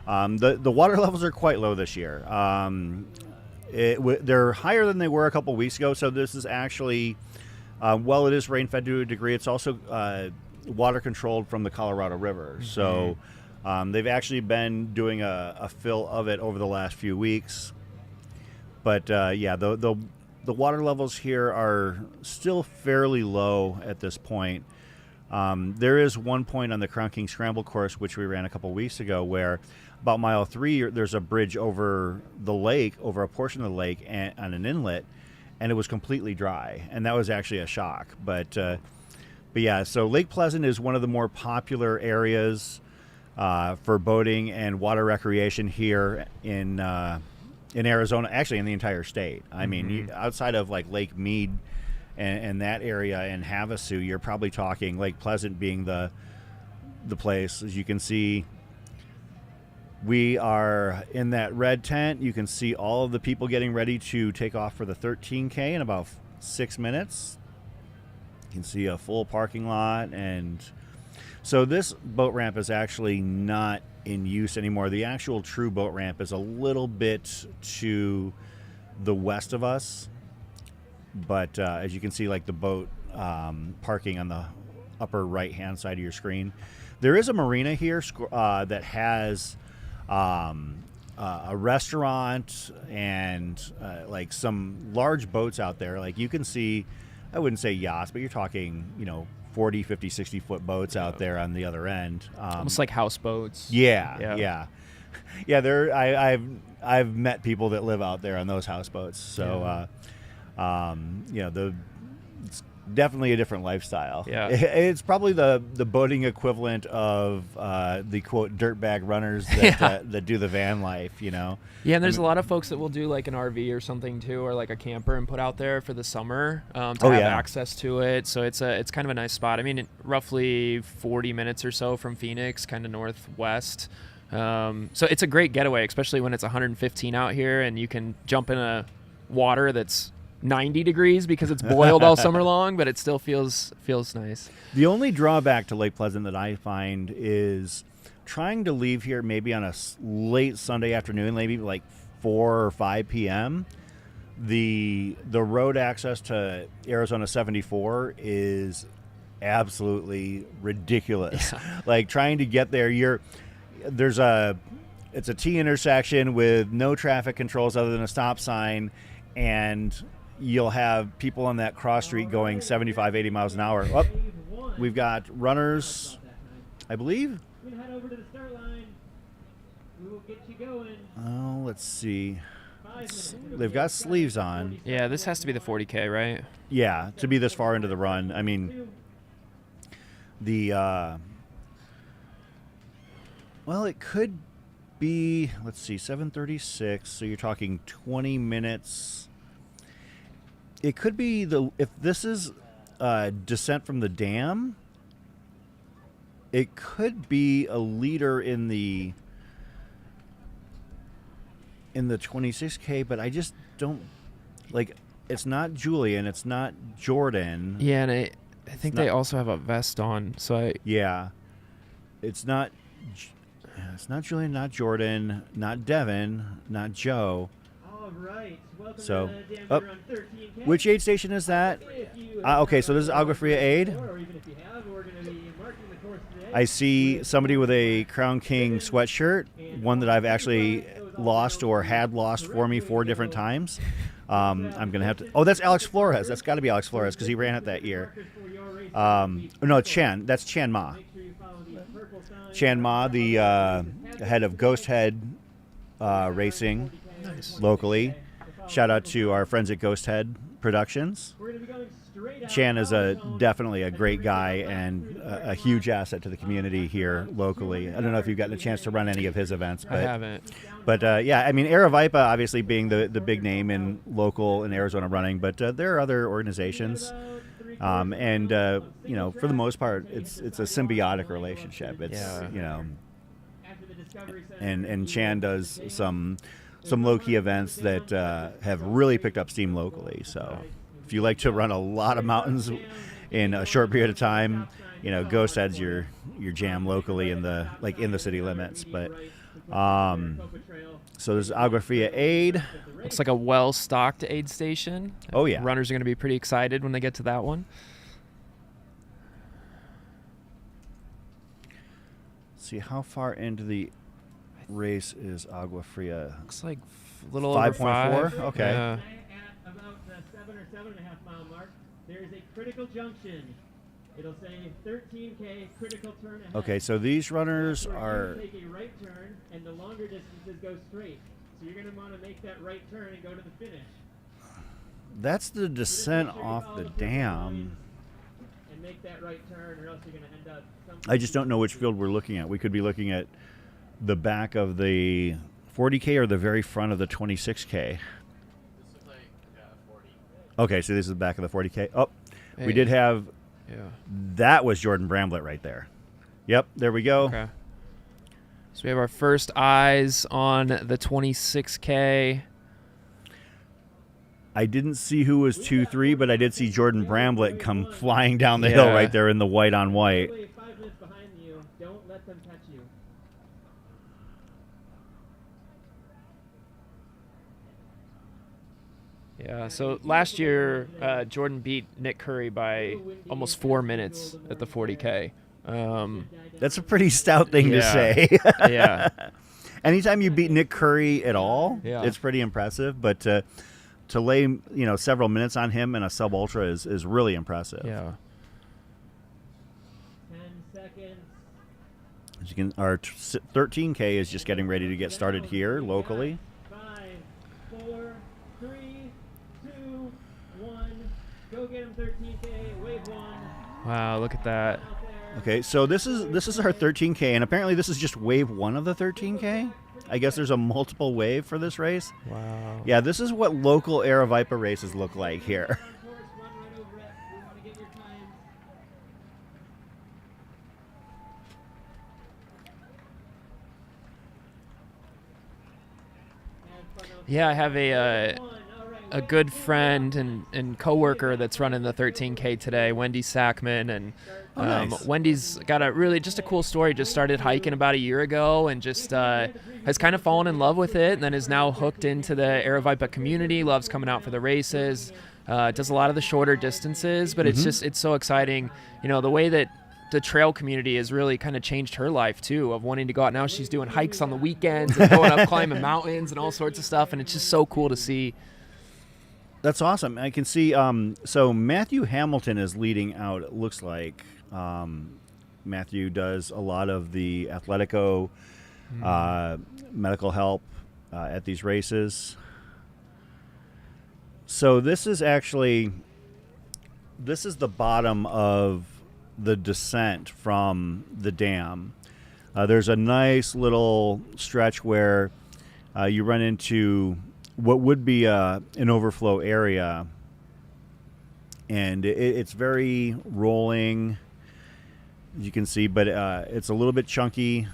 The water levels are quite low this year. They're higher than they were a couple weeks ago. So this is actually, it is rain-fed to a degree. It's also water controlled from the Colorado River. So they've actually been doing a fill of it over the last few weeks. But the water levels here are still fairly low at this point. There is one point on the Crown King Scramble course, which we ran a couple weeks ago, where about mile 3, there's a bridge over the lake, over a portion of the lake on an inlet, and it was completely dry. And that was actually a shock. But yeah, so Lake Pleasant is one of the more popular areas for boating and water recreation here in Arizona, actually in the entire state. I mean, outside of Lake Mead and that area and Havasu, you're probably talking Lake Pleasant being the place. As you can see, we are in that red tent. You can see all of the people getting ready to take off for the 13K in about 6 minutes. You can see a full parking lot. And so this boat ramp is actually not in use anymore. The actual true boat ramp is a little bit to the west of us, but as you can see, the boat parking on the upper right hand side of your screen, there is a marina here that has a restaurant and some large boats out there. You can see, I wouldn't say yachts, but you're talking 40, 50, 60-foot boats out there on the other end. Almost like houseboats. Yeah. I've met people that live out there on those houseboats. So, it's definitely a different lifestyle. Yeah. It's probably the boating equivalent of the quote dirtbag runners that do the van life. Yeah, and there's a lot of folks that will do an RV or something too, or a camper, and put out there for the summer to have access to it. So it's kind of a nice spot. I mean, roughly 40 minutes or so from Phoenix, kind of northwest. So it's a great getaway, especially when it's 115 out here and you can jump in a water that's 90 degrees because it's boiled all summer long, but it still feels nice. The only drawback to Lake Pleasant that I find is trying to leave here maybe on a late Sunday afternoon, maybe 4 or 5 p.m. The road access to Arizona 74 is absolutely ridiculous. Yeah. Trying to get there, it's a T intersection with no traffic controls other than a stop sign, and you'll have people on that cross street going 75, 80 miles an hour. Oh, we've got runners, I believe. We're gonna head over to the start line. We will get you going. Oh, let's see. 5 minutes. They've got sleeves on. Yeah, this has to be the 40K, right? Yeah, to be this far into the run. I mean, the well, it could be, let's see, 7:36, so you're talking 20 minutes. It could be if this is Descent from the Dam, it could be a leader in the 26K, but I just don't, like, it's not Julian, it's not Jordan. Yeah, and I think they also have a vest on, so Yeah. It's not Julian, not Jordan, not Devin, not Joe. All right. Welcome So, to the Damn up. Good Run 13K. Which aid station is that? If you Okay, so this is Agua Fria aid. or even if you have, we're going to be marking the course today. I see somebody with a Crown King sweatshirt, one that I've actually lost or had lost for me 4 different times. I'm going to have to... Oh, that's Alex Flores. That's got to be Alex Flores because he ran it that year. No, Chen. That's Chan Ma. Chan Ma, the head of Ghost Head Racing locally. Shout out to our friends at Ghost Head Productions. Chan is definitely a great guy and a huge asset to the community here locally. I don't know if you've gotten a chance to run any of his events, but I haven't. But yeah, I mean, Aravaipa obviously being the big name in local in Arizona running, but there are other organizations, and you know, for the most part, it's a symbiotic relationship. It's you know, and Chan does some low-key events that have really picked up steam locally. So if you like to run a lot of mountains in a short period of time, you know, Ghost Head's your jam locally in the city limits. But so there's Agua Fria aid. Looks like a well-stocked aid station. Oh yeah, Runners are going to be pretty excited when they get to that one. See how far into the race is Agua Fria? Looks like a little over 5. 5.4? Okay. Yeah. At about the 7 or 7.5 mile mark, there is a critical junction. It'll say 13K critical turn ahead. Okay, so these runners You're are... going to take a right turn, and the longer distances go straight. So you're going to want to make that right turn and go to the finish. That's the descent off the dam. And make that right turn, or else you're going to end up... I just don't know which field we're looking at. We could be looking at the back of the 40K or the very front of the 26K. This looks like 40. Okay, so this is the back of the 40K. Oh, Hey. we did have... Yeah. That was Jordan Bramblelet right there. Yep, there we go. Okay. So we have our first eyes on the 26K. I didn't see who was 2-3, but I did see Jordan Bramblelet come flying down the hill right there in the white on white. 5 minutes behind you. Don't let them catch you. Yeah, so last year, Jordan beat Nick Curry by almost 4 minutes at the 40K. That's a pretty stout thing to Yeah. say. Yeah. Anytime you beat Nick Curry at all, Yeah. it's pretty impressive. But to lay several minutes on him in a sub ultra is really impressive. Yeah. 10 seconds. As you can, our 13K is just getting ready to get started here locally. 5, 4, 3, 2, 1. Go get him 13K. Wave 1. Wow, look at that. Out there. Okay, so this is our 13K, and apparently this is just wave 1 of the 13K. I guess there's a multiple wave for this race. Wow. Yeah, this is what local Aravaipa races look like here. On course, run right over it. We want to get your times. Have fun out Yeah, I have a there. One. All right, a good friend and coworker that's running the 13K today, Wendy Sackman, and Oh, nice. Wendy's got just a cool story. Just started hiking about a year ago and just has kind of fallen in love with it, and then is now hooked into the Aravaipa community. Loves coming out for the races. Does a lot of the shorter distances, but it's so exciting. You know, the way that the trail community has really kind of changed her life too, of wanting to go out. Now she's doing hikes on the weekends and going up climbing mountains and all sorts of stuff, and it's just so cool to see. That's awesome. I can see. So Matthew Hamilton is leading out. It looks like Matthew does a lot of the Athletico medical help at these races. So this is the bottom of the descent from the dam. There's a nice little stretch where you run into what would be an overflow area, and it's very rolling, as you can see, but it's a little bit chunky.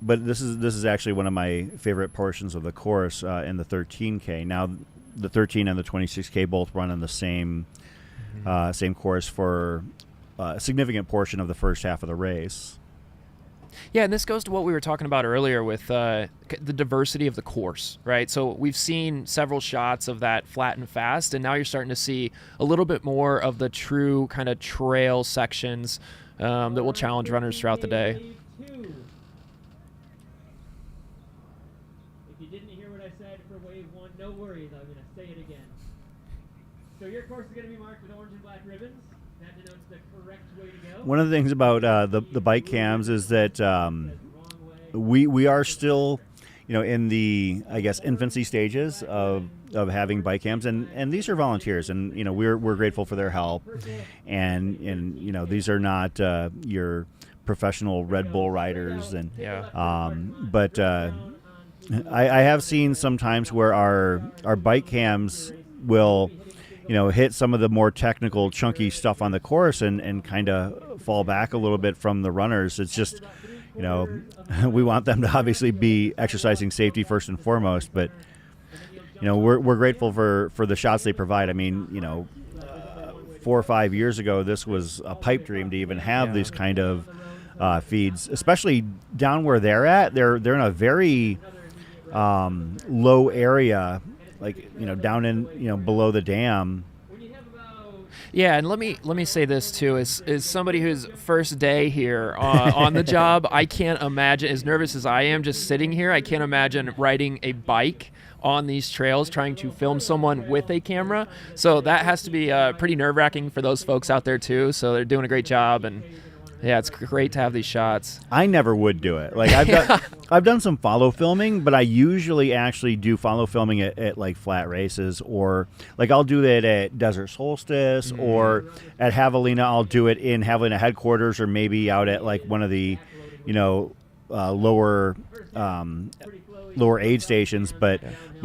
But this is actually one of my favorite portions of the course in the 13K. Now, the 13 and the 26K both run on the same course for a significant portion of the first half of the race. Yeah, and this goes to what we were talking about earlier with the diversity of the course, right? So we've seen several shots of that flat and fast, and now you're starting to see a little bit more of the true kind of trail sections that will challenge runners throughout the day. No worries, I'm going to say it again. So your course is going to be marked with orange and black ribbons. That denotes the correct way to go. One of the things about the bike cams is that we are still, in the, I guess, infancy stages of having bike cams, and these are volunteers, and we're grateful for their help, and these are not your professional Red Bull riders, and but. I have seen sometimes where our bike cams will, hit some of the more technical, chunky stuff on the course and kind of fall back a little bit from the runners. It's just, we want them to obviously be exercising safety first and foremost, but, we're grateful for the shots they provide. I mean, 4 or 5 years ago, this was a pipe dream to even have these kind of feeds, especially down where they're at. They're in a very low area, like down in below the dam. Yeah, and let me say this too: is somebody who's first day here on the job, I can't imagine, as nervous as I am just sitting here, I can't imagine riding a bike on these trails trying to film someone with a camera. So that has to be pretty nerve-wracking for those folks out there too. So they're doing a great job, and yeah, it's great to have these shots. I never would do it. Like I've done some follow filming, but I usually actually do follow filming at like flat races, or like I'll do that at Desert Solstice or at Javelina. I'll do it in Javelina headquarters, or maybe out at like one of the, lower aid stations. But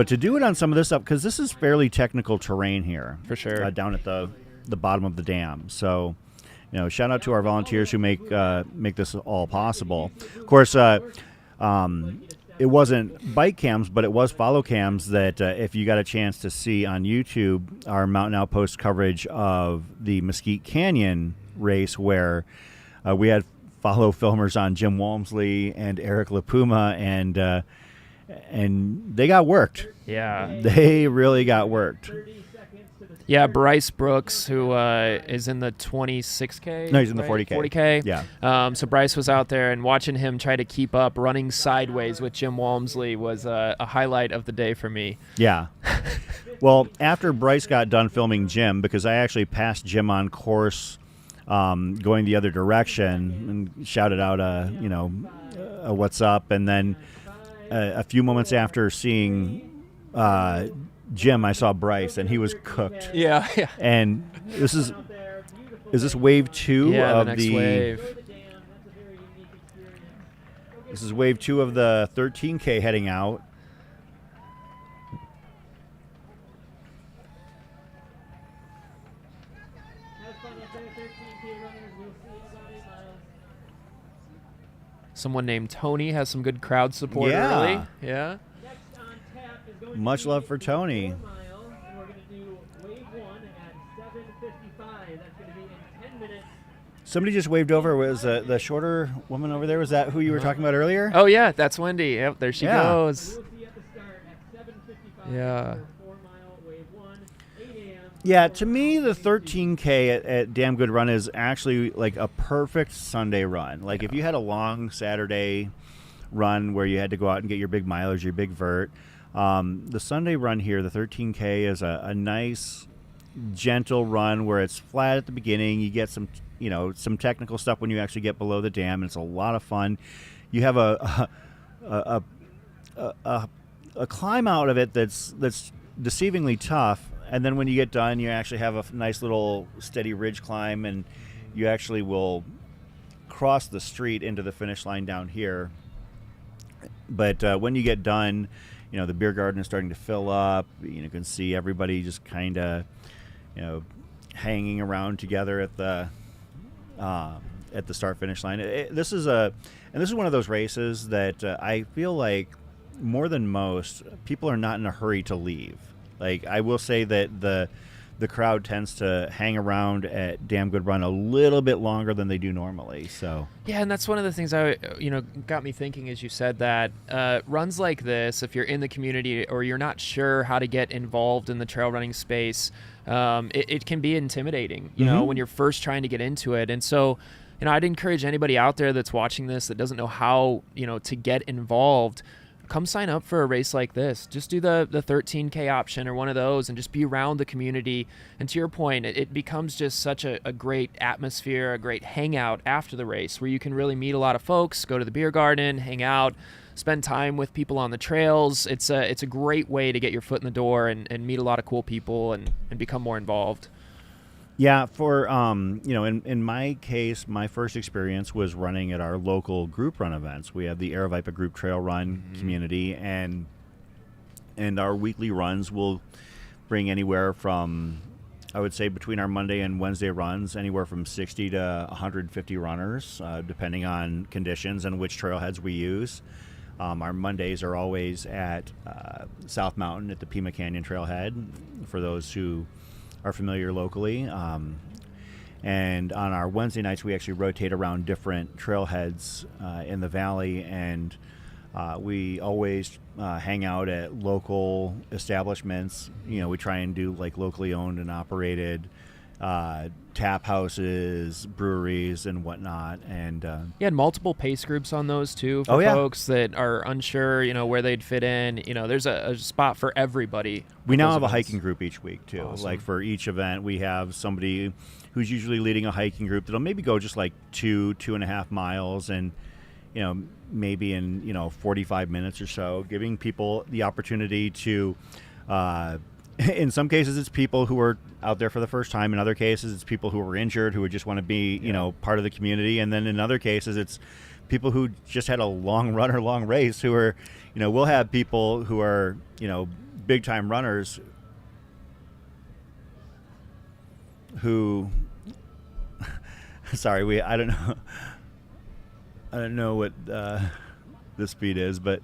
to do it on some of this stuff, because this is fairly technical terrain here, for sure, down at the bottom of the dam. So. Shout out to our volunteers who make this all possible. Of course, it wasn't bike cams, but it was follow cams that if you got a chance to see on YouTube, our Mountain Outpost coverage of the Mesquite Canyon race, where we had follow filmers on Jim Walmsley and Eric LaPuma, and they got worked. Yeah. They really got worked. Yeah, Bryce Brooks, who is in the 26K. No, he's in the 40K. 40K. Yeah. So Bryce was out there, and watching him try to keep up running sideways with Jim Walmsley was a highlight of the day for me. Yeah. Well, after Bryce got done filming Jim, because I actually passed Jim on course going the other direction and shouted out, what's up. And then a few moments after seeing Jim, I saw Bryce, and he was cooked. Yeah. And is this wave 2 of the next wave? This is wave 2 of the 13K heading out. Someone named Tony has some good crowd support early. Yeah. Much love for Tony. Somebody just waved over. Was the shorter woman over there? Was that who you were talking about earlier? Oh, yeah, that's Wendy. Yep, there she goes. Yeah. Yeah, to me, the 13K at Damn Good Run is actually like a perfect Sunday run. Like if you had a long Saturday run where you had to go out and get your big mileage, your big vert, the Sunday run here, the 13K, is a nice gentle run where it's flat at the beginning. You get some, some technical stuff when you actually get below the dam, and it's a lot of fun. You have a climb out of it that's deceivingly tough, and then when you get done, you actually have a nice little steady ridge climb, and you actually will cross the street into the finish line down here. But when you get done, the beer garden is starting to fill up. You can see everybody just kind of, hanging around together at the start finish line. This is one of those races that I feel like more than most people are not in a hurry to leave. Like, I will say that the crowd tends to hang around at Damn Good Run a little bit longer than they do normally. So yeah, and that's one of the things got me thinking as you said that runs like this, if you're in the community or you're not sure how to get involved in the trail running space, it can be intimidating, when you're first trying to get into it. And so, I'd encourage anybody out there that's watching this that doesn't know how, to get involved. Come sign up for a race like this. Just do the 13K option or one of those and just be around the community. And to your point, it becomes just such a great atmosphere, a great hangout after the race where you can really meet a lot of folks, go to the beer garden, hang out, spend time with people on the trails. It's a great way to get your foot in the door and meet a lot of cool people and become more involved. Yeah, for in my case, my first experience was running at our local group run events. We have the Aravaipa Group Trail Run community, and our weekly runs will bring anywhere from, I would say, between our Monday and Wednesday runs, anywhere from 60 to 150 runners, depending on conditions and which trailheads we use. Our Mondays are always at South Mountain at the Pima Canyon Trailhead, for those who are familiar locally. And on our Wednesday nights, we actually rotate around different trailheads in the valley, and we always hang out at local establishments. We try and do like locally owned and operated tap houses, breweries, and whatnot. And you had multiple pace groups on those too for folks that are unsure, where they'd fit in. There's a spot for everybody. We now have a hiking group each week too. Awesome. Like for each event, we have somebody who's usually leading a hiking group that'll maybe go just like 2.5 miles, and maybe in 45 minutes or so, giving people the opportunity to. In some cases, it's people who are out there for the first time. In other cases, it's people who are injured who would just want to be, part of the community. And then in other cases, it's people who just had a long run or long race who are, we'll have people who are, big time runners who, sorry, I don't know what the speed is, but,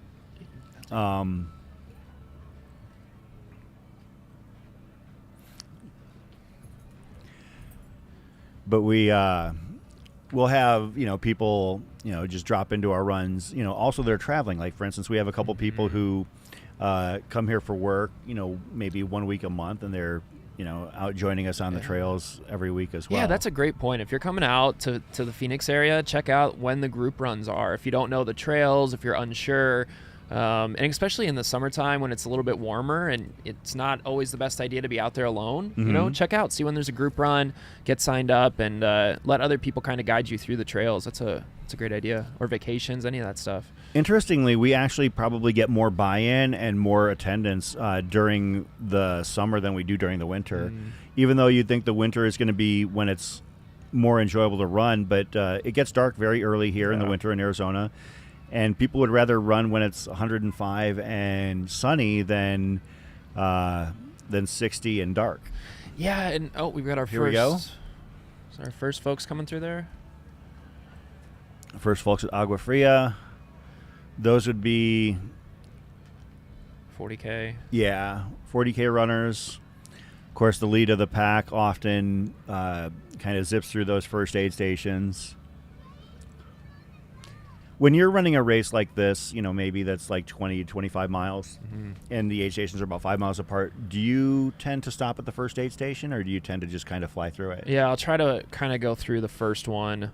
but we'll have, people, just drop into our runs. Also they're traveling. Like, for instance, we have a couple people who come here for work, maybe 1 week a month, and they're, out joining us on the trails every week as well. Yeah, that's a great point. If you're coming out to the Phoenix area, check out when the group runs are. If you don't know the trails, if you're unsure, and especially in the summertime when it's a little bit warmer and it's not always the best idea to be out there alone, check out, see when there's a group run, get signed up, and let other people kind of guide you through the trails. That's a great idea. Or vacations, any of that stuff. Interestingly, we actually probably get more buy-in and more attendance during the summer than we do during the winter. Even though you'd think the winter is going to be when it's more enjoyable to run, but it gets dark very early here in the winter in Arizona. And people would rather run when it's 105 and sunny than 60 and dark. Yeah, and we've got our Here we go. Is our first folks coming through there? First folks at Agua Fria. Those would be 40K. Yeah, 40K runners. Of course, the lead of the pack often kind of zips through those first aid stations. When you're running a race like this, maybe that's like 20, 25 miles, and the aid stations are about 5 miles apart, do you tend to stop at the first aid station, or do you tend to just kind of fly through it? Yeah, I'll try to kind of go through the first one.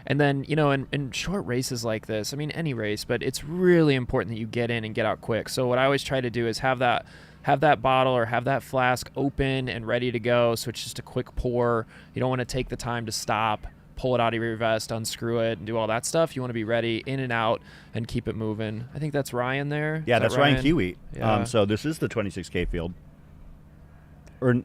And then, in short races like this, I mean, any race, but it's really important that you get in and get out quick. So what I always try to do is have that have that bottle or have that flask open and ready to go, so it's just a quick pour. You don't want to take the time to stop, pull it out of your vest, unscrew it, and do all that stuff. You want to be ready in and out and keep it moving. I think that's Ryan there. Yeah, Is that's that Ryan Kiwi. Yeah. So this is the 26K field. Because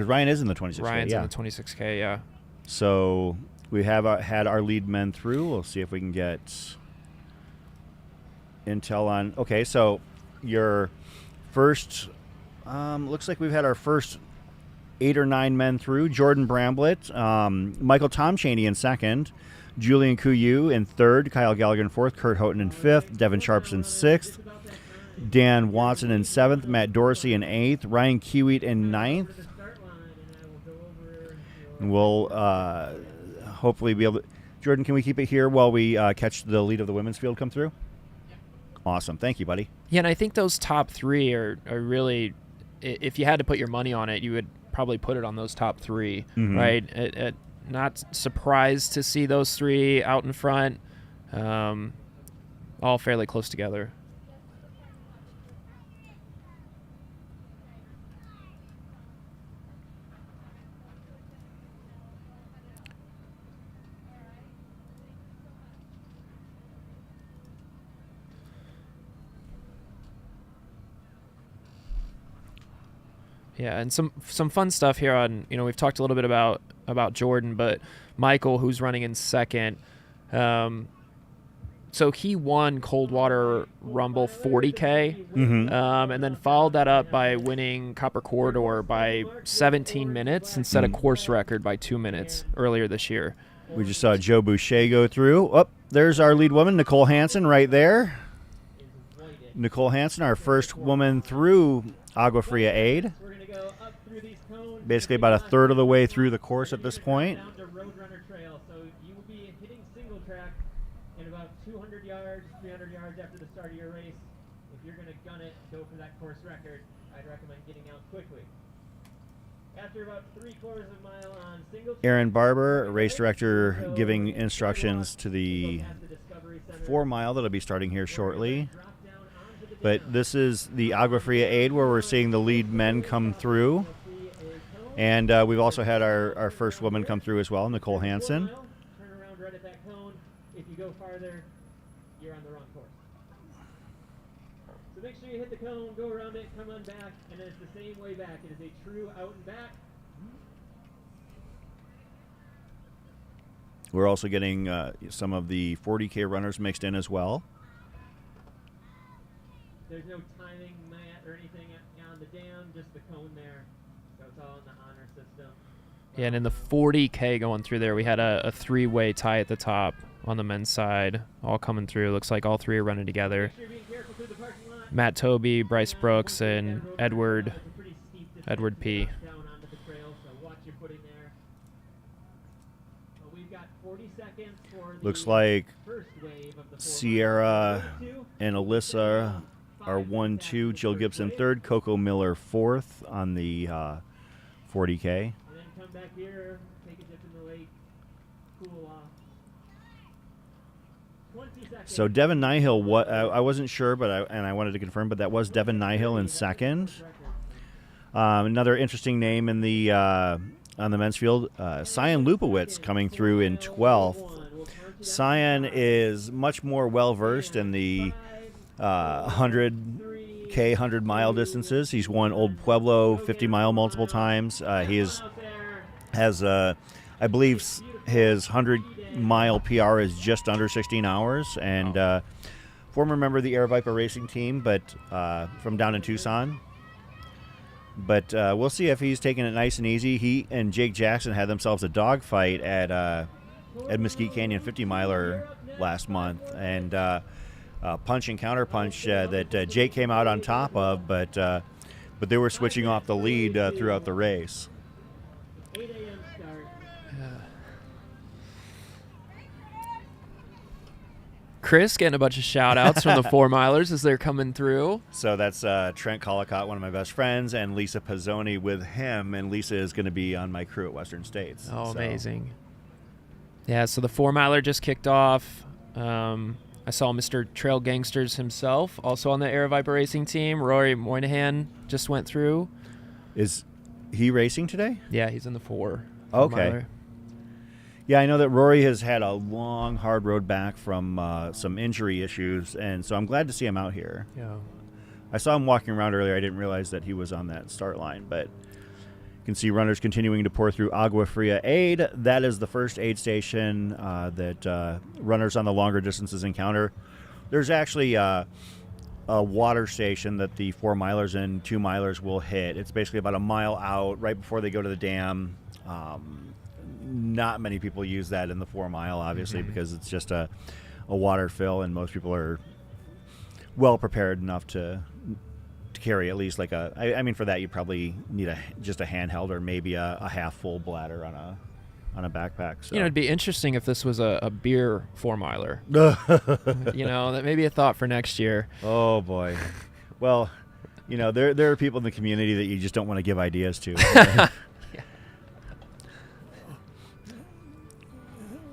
Ryan is in the 26K. Ryan's yeah. in the 26K, yeah. So we have had our lead men through. We'll see if we can get intel on. Okay, so your first, looks like we've had our first 8 or 9 men through. Jordan Bramblelet, Michael Tom Cheney in second, Julian Kuyu in third, Kyle Gallagher in fourth, Kurt Houghton in fifth, Devin Sharps in sixth, Dan Watson in seventh, Matt Dorsey in eighth, Ryan Kiewit in ninth. And we'll hopefully be able to. Jordan, can we keep it here while we catch the lead of the women's field come through? Awesome. Thank you, buddy. Yeah, and I think those top 3 are really, if you had to put your money on it, you would probably put it on those top 3, right? Not surprised to see those 3 out in front, all fairly close together. Yeah, and some fun stuff here on, we've talked a little bit about Jordan, but Michael, who's running in second, so he won Coldwater Rumble 40K, and then followed that up by winning Copper Corridor by 17 minutes and set a course record by 2 minutes earlier this year. We just saw Joe Boucher go through. Oh, there's our lead woman, Nicole Hansen, right there. Nicole Hansen, our first woman through Agua Fria Aid. Basically about a third of the way through the course at this point. Down to Roadrunner Trail, so you will be hitting single track in about 200 yards, 300 yards after the start of your race. If you're going to gun it, go for that course record. I'd recommend getting out quickly. After about 3/4 of a mile on single track, Aaron Barber, race director, giving instructions to the 4 mile that'll be starting here shortly. But this is the Agua Fria Aid where we're seeing the lead men come through. And we've also had our first woman come through as well, Nicole Hansen. Turn around right at that cone. If you go farther, you're on the wrong course. So make sure you hit the cone, go around it, come on back, and then it's the same way back. It is a true out and back. We're also getting some of the 40K runners mixed in as well. There's no timing mat or anything on the dam, just the cone there. So it's all in the honor system. Yeah, and in the 40K going through there, we had a 3-way tie at the top on the men's side, all coming through. Looks like all 3 are running together. Make sure you're being careful through the parking lot. Matt Toby, Bryce Brooks, and Edward P. Down onto the trail, so watch your footing there. We've got 40 seconds for the Looks like first wave of the Sierra and Alyssa are 1-2, Jill Gibson 3rd, Coco Miller 4th on the 40K. And then come back here, take a dip in the lake, cool off. 20 seconds. So Devin Nyhill, I wasn't sure, but I wanted to confirm, but that was Devin Nyhill in second. Another interesting name in the on the men's field, Cyan Lupowitz coming through in 12th. Cyan is much more well-versed in the 100K, 100-mile distances. He's won Old Pueblo 50-mile multiple times. He has, I believe, his 100-mile PR is just under 16 hours. And former member of the Air Viper racing team, but from down in Tucson. But we'll see if he's taking it nice and easy. He and Jake Jackson had themselves a dogfight at Mesquite Canyon 50-miler last month. And punch and counter punch that Jake came out on top of, but they were switching off the lead throughout the race. 8 a.m. start. Chris getting a bunch of shout-outs from the 4-milers as they're coming through. So that's Trent Collicott, one of my best friends, and Lisa Pizzoni with him, and Lisa is going to be on my crew at Western States. Oh, so. amazing. Yeah, so the 4-miler just kicked off. I saw Mr. Trail Gangsters himself, also on the Air Viper Racing team. Rory Moynihan just went through. Is he racing today? Yeah, he's in the 4. Okay. Yeah, I know that Rory has had a long, hard road back from some injury issues, and so I'm glad to see him out here. Yeah. I saw him walking around earlier. I didn't realize that he was on that start line, but you can see runners continuing to pour through Agua Fria Aid. That is the first aid station that runners on the longer distances encounter. There's actually a water station that the 4-milers and 2-milers will hit. It's basically about a mile out, right before they go to the dam. Not many people use that in the 4-mile, obviously, because it's just a water fill, and most people are well prepared enough to carry at least like I mean, for that you probably need just a handheld or maybe a half full bladder on a backpack. So. You know, it'd be interesting if this was a beer 4-miler. You know, that may be a thought for next year. Oh boy. Well, you know, there are people in the community that you just don't want to give ideas to.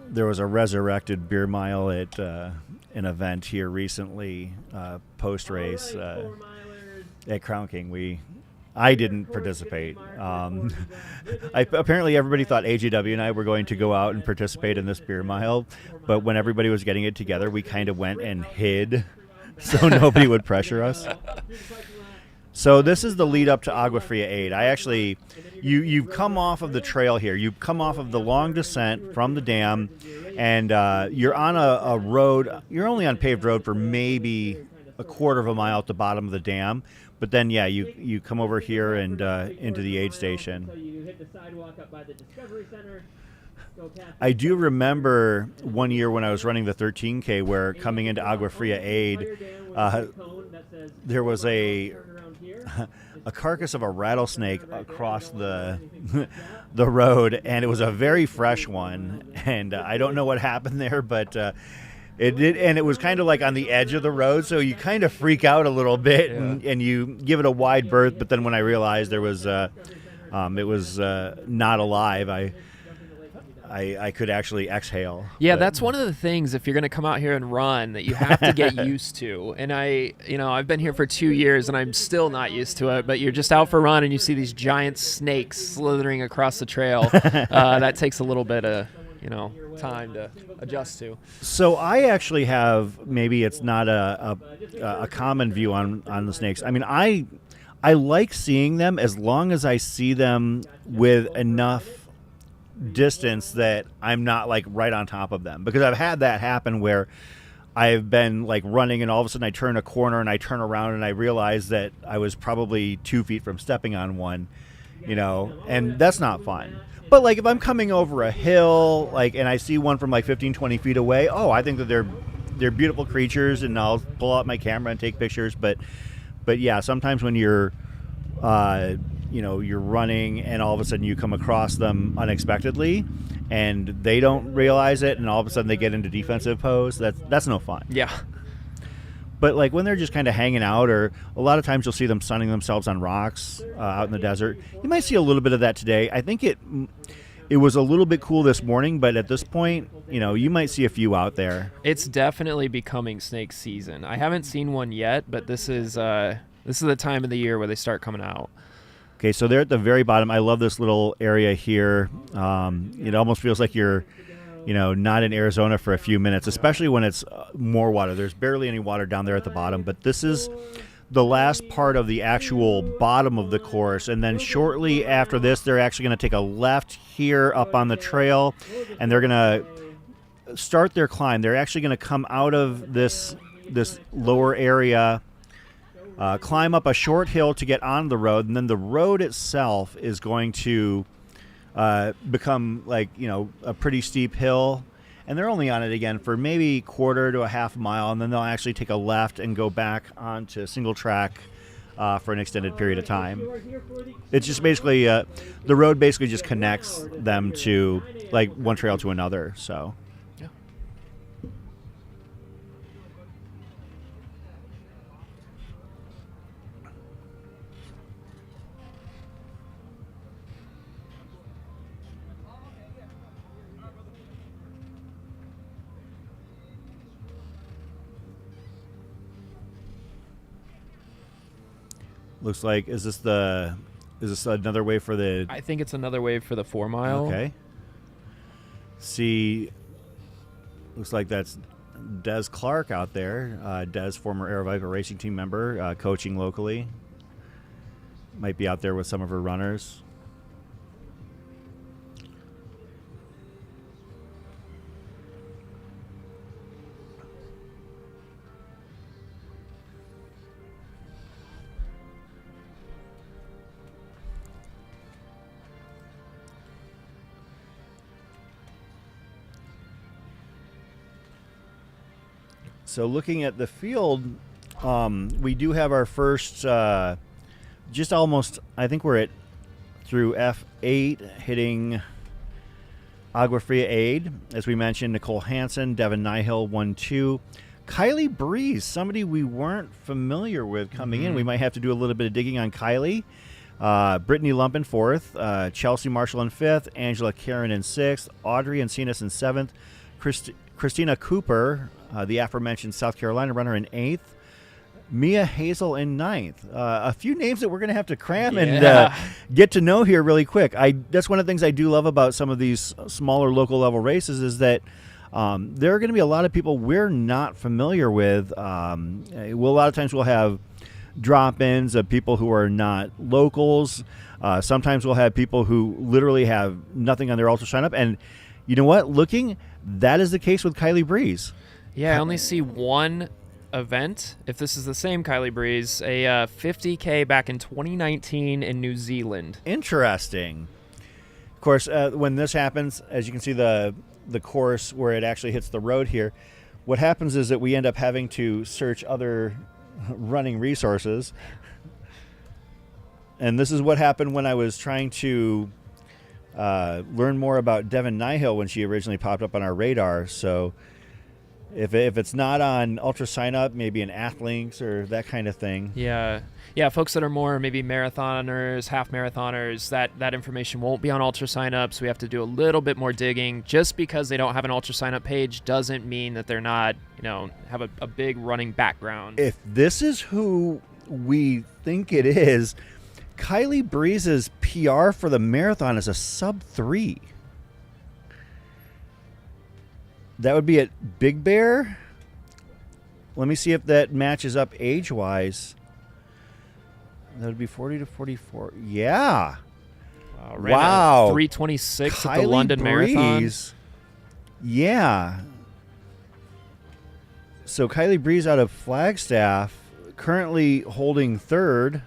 There was a resurrected beer mile at an event here recently, post race at Crown King. I didn't participate. Apparently, everybody thought AJW and I were going to go out and participate in this beer mile, but when everybody was getting it together, we kind of went and hid so nobody would pressure us. So this is the lead up to Agua Fria Aid. You've come off of the trail here. You've come off of the long descent from the dam, and you're on a road. You're only on paved road for maybe a quarter of a mile at the bottom of the dam. But then, yeah, you come over here and into the aid station. So you hit the sidewalk up by the Discovery Center. I do remember one year when I was running the 13K where coming into Agua Fria Aid, there was a carcass of a rattlesnake across the the road, and it was a very fresh one. And I don't know what happened there, but it did, and it was kind of like on the edge of the road, so you kind of freak out a little bit, and you give it a wide berth. But then when I realized it was not alive, I could actually exhale. Yeah, that's one of the things, if you're going to come out here and run, that you have to get used to. And I've been here for 2 years and I'm still not used to it, but you're just out for a run and you see these giant snakes slithering across the trail. That takes a little bit of, time to adjust to. So I actually have, maybe it's not a common view on the snakes. I mean, I like seeing them as long as I see them with enough distance that I'm not like right on top of them, because I've had that happen where I've been like running and all of a sudden I turn a corner and I turn around and I realize that I was probably 2 feet from stepping on one, and that's not fun. But like if I'm coming over a hill, and I see one from like 15, 20 feet away, I think that they're beautiful creatures, and I'll pull out my camera and take pictures. But yeah, sometimes when you're you're running and all of a sudden you come across them unexpectedly and they don't realize it, and all of a sudden they get into defensive pose. That's no fun. Yeah. But like when they're just kind of hanging out, or a lot of times you'll see them sunning themselves on rocks out in the desert. You might see a little bit of that today. I think it was a little bit cool this morning, but at this point, you might see a few out there. It's definitely becoming snake season. I haven't seen one yet, but this is the time of the year where they start coming out. Okay, so they're at the very bottom. I love this little area here. It almost feels like you're, not in Arizona for a few minutes, especially when it's more water. There's barely any water down there at the bottom, but this is the last part of the actual bottom of the course. And then shortly after this, they're actually going to take a left here up on the trail, and they're going to start their climb. They're actually going to come out of this lower area, climb up a short hill to get on the road, and then the road itself is going to become a pretty steep hill, and they're only on it again for maybe quarter to a half mile, and then they'll actually take a left and go back onto single track for an extended period of time. It's just basically the road basically just connects them to like one trail to another. So Looks like is this another way for the? I think it's another wave for the 4 mile. Okay. See, looks like that's Des Clark out there. Des, former Air Viper racing team member, coaching locally. Might be out there with some of her runners. So looking at the field, we do have our first, just almost, I think we're through F8, hitting Agua Fria Aid. As we mentioned, Nicole Hansen, Devin Nyhill, 1-2. Kylie Breeze, somebody we weren't familiar with coming in. We might have to do a little bit of digging on Kylie. Brittany Lump in 4th, Chelsea Marshall in 5th, Angela Karen in 6th, Audrey and Cenus in 7th, Christina Cooper, the aforementioned South Carolina runner, in 8th. Mia Hazel in 9th. A few names that we're going to have to cram and get to know here really quick. That's one of the things I do love about some of these smaller local level races is that there are going to be a lot of people we're not familiar with. A lot of times we'll have drop-ins of people who are not locals. Sometimes we'll have people who literally have nothing on their ultra sign up. And you know what? That is the case with Kylie Breeze. Yeah, I only see one event, if this is the same Kylie Breeze, a 50K back in 2019 in New Zealand. Interesting. Of course, when this happens, as you can see the course where it actually hits the road here, what happens is that we end up having to search other running resources. And this is what happened when I was trying to learn more about Devin Nyhill when she originally popped up on our radar. So if it's not on Ultra Sign Up, maybe an Athlinks or that kind of thing. Yeah, folks that are more maybe marathoners, half marathoners, that information won't be on Ultra Sign Up, so we have to do a little bit more digging. Just because they don't have an Ultra Sign Up page doesn't mean that they're not, have a big running background. If this is who we think it is, Kylie Breeze's PR for the marathon is a sub-3. That would be at Big Bear. Let me see if that matches up age-wise. That would be 40 to 44. Yeah. Wow. 3:26 at the Kylie London Breeze. Marathon. Yeah. So Kylie Breeze out of Flagstaff, currently holding 3rd,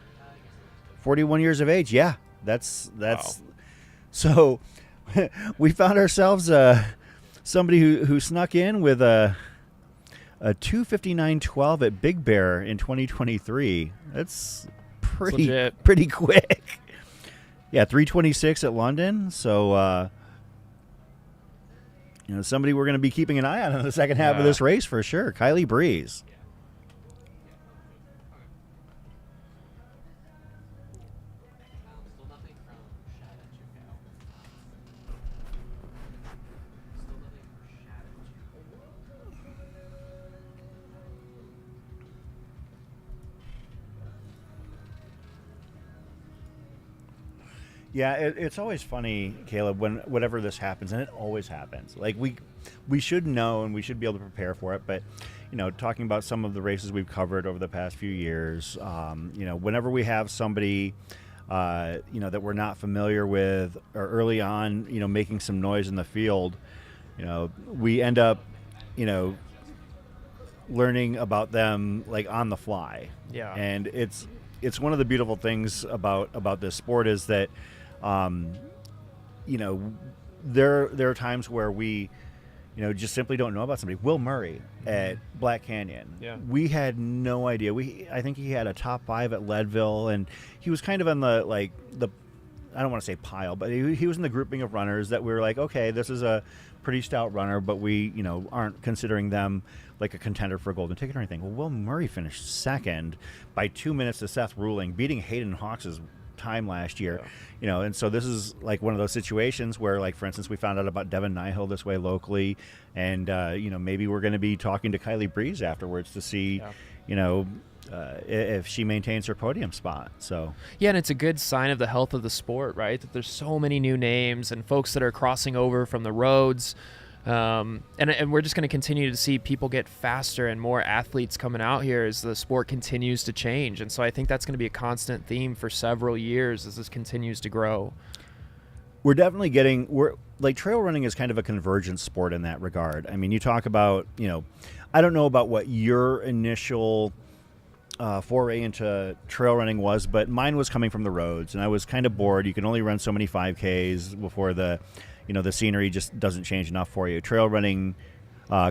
41 years of age. Yeah, that's. Wow. So we found ourselves somebody who snuck in with a 2:59.12 at Big Bear in 2023. That's pretty quick. Yeah, 3:26 at London. So somebody we're going to be keeping an eye on in the second half of this race for sure. Kylie Breeze. Yeah, it's always funny, Caleb, whenever this happens, and it always happens. Like we should know and we should be able to prepare for it, but talking about some of the races we've covered over the past few years, whenever we have somebody that we're not familiar with, or early on, making some noise in the field, we end up, learning about them like on the fly. Yeah. And it's one of the beautiful things about this sport is that there are times where we just simply don't know about somebody. Will Murray at Black Canyon. Yeah. We had no idea. I think he had a top 5 at Leadville, and he was kind of on the I don't want to say pile, but he was in the grouping of runners that we were like, okay, this is a pretty stout runner, but we aren't considering them like a contender for a golden ticket or anything. Well, Will Murray finished 2nd by 2 minutes to Seth Ruling, beating Hayden Hawks' time last year. And so this is like one of those situations where, like, for instance, we found out about Devin Nyhill this way locally, and maybe we're going to be talking to Kylie Breeze afterwards to see if she maintains her podium spot. So Yeah, and it's a good sign of the health of the sport, right? That there's so many new names and folks that are crossing over from the roads. And we're just going to continue to see people get faster and more athletes coming out here as the sport continues to change. And so I think that's going to be a constant theme for several years as this continues to grow. we're like trail running is kind of a convergent sport in that regard. I mean, you talk about, I don't know about what your initial foray into trail running was, but mine was coming from the roads, and I was kind of bored. You can only run so many 5Ks before the scenery just doesn't change enough for you. Trail running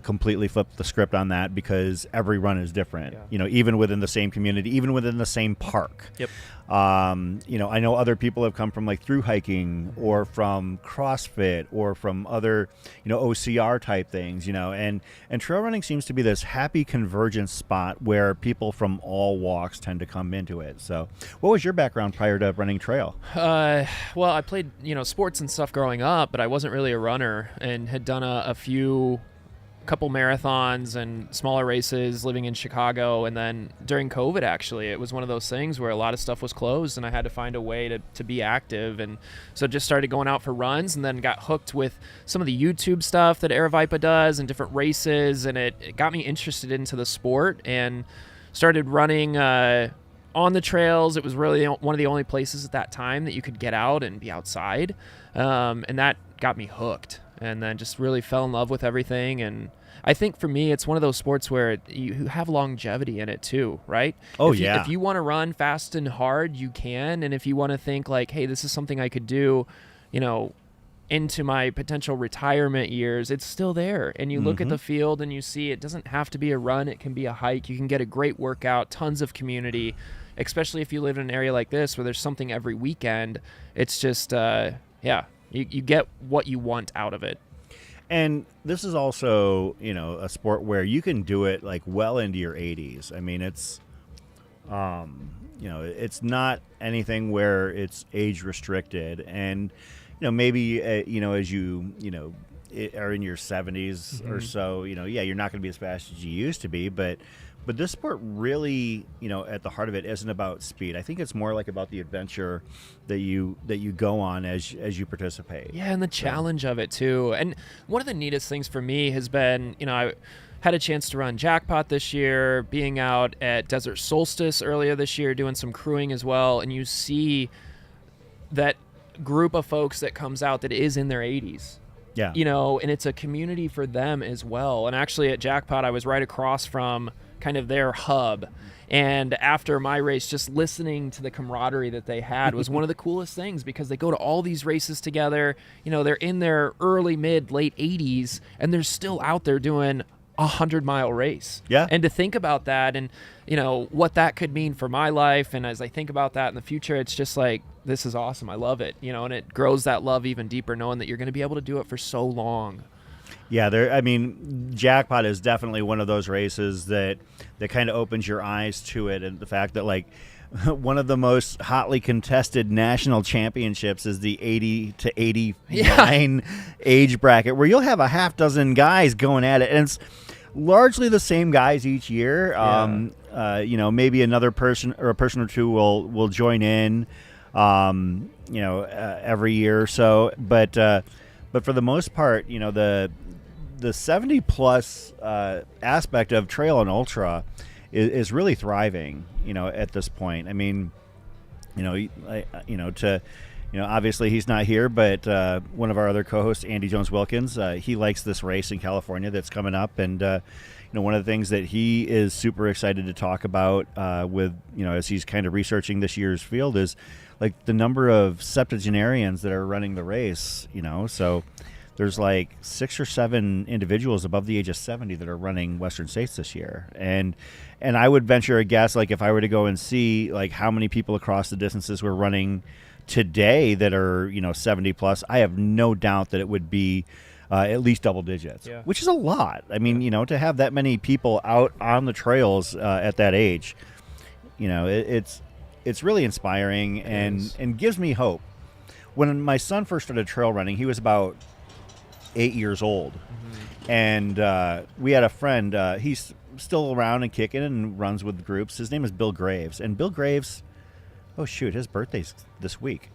completely flipped the script on that because every run is different. Yeah. Even within the same community, even within the same park. Yep. I know other people have come from like through hiking or from CrossFit or from other, OCR type things, and trail running seems to be this happy convergence spot where people from all walks tend to come into it. So what was your background prior to running trail? Well, I played, sports and stuff growing up, but I wasn't really a runner and had done a couple marathons and smaller races living in Chicago. And then during COVID, actually, it was one of those things where a lot of stuff was closed and I had to find a way to be active. And so just started going out for runs and then got hooked with some of the YouTube stuff that Aravaipa does and different races. And it got me interested into the sport and started running on the trails. It was really one of the only places at that time that you could get out and be outside. And that got me hooked. And then just really fell in love with everything. And I think for me, it's one of those sports where you have longevity in it too, right? If you want to run fast and hard, you can. And if you want to think like, hey, this is something I could do, into my potential retirement years, it's still there. And you look at the field and you see it doesn't have to be a run. It can be a hike. You can get a great workout, tons of community, especially if you live in an area like this where there's something every weekend. It's just, You get what you want out of it. And this is also, a sport where you can do it like well into your 80s. I mean, it's, it's not anything where it's age restricted. And, maybe, as you, are in your 70s or so, you're not going to be as fast as you used to be, but this sport really, at the heart of it isn't about speed. I think it's more like about the adventure that you go on as you participate. Yeah, and the challenge of it too. And one of the neatest things for me has been, I had a chance to run Jackpot this year, being out at Desert Solstice earlier this year, doing some crewing as well, and you see that group of folks that comes out that is in their 80s. Yeah. And it's a community for them as well. And actually at Jackpot, I was right across from kind of their hub. And after my race, just listening to the camaraderie that they had was one of the coolest things because they go to all these races together. They're in their early, mid, late 80s, and they're still out there doing a 100-mile race. Yeah. And to think about that and, what that could mean for my life. And as I think about that in the future, it's just like, this is awesome. I love it. And it grows that love even deeper knowing that you're going to be able to do it for so long. Yeah, Jackpot is definitely one of those races that kind of opens your eyes to it, and the fact that like one of the most hotly contested national championships is the 80 to 89 age bracket, where you'll have a half dozen guys going at it, and it's largely the same guys each year. Maybe another person or a person or two will join in, every year or so, but for the most part, the 70 plus aspect of trail and ultra is really thriving, at this point. I mean, obviously he's not here, but one of our other co-hosts, Andy Jones Wilkins, he likes this race in California that's coming up, and one of the things that he is super excited to talk about with as he's kind of researching this year's field is like the number of septuagenarians that are running the race. So there's like 6 or 7 individuals above the age of 70 that are running Western States this year. And I would venture a guess, like if I were to go and see like how many people across the distances we're running today that are, 70 plus, I have no doubt that it would be at least double digits, which is a lot. I mean, to have that many people out on the trails at that age, it's really inspiring and gives me hope. When my son first started trail running, he was about 8 years old, and we had a friend. He's still around and kicking and runs with groups. His name is Bill Graves. And Bill Graves, oh, shoot, his birthday's this week.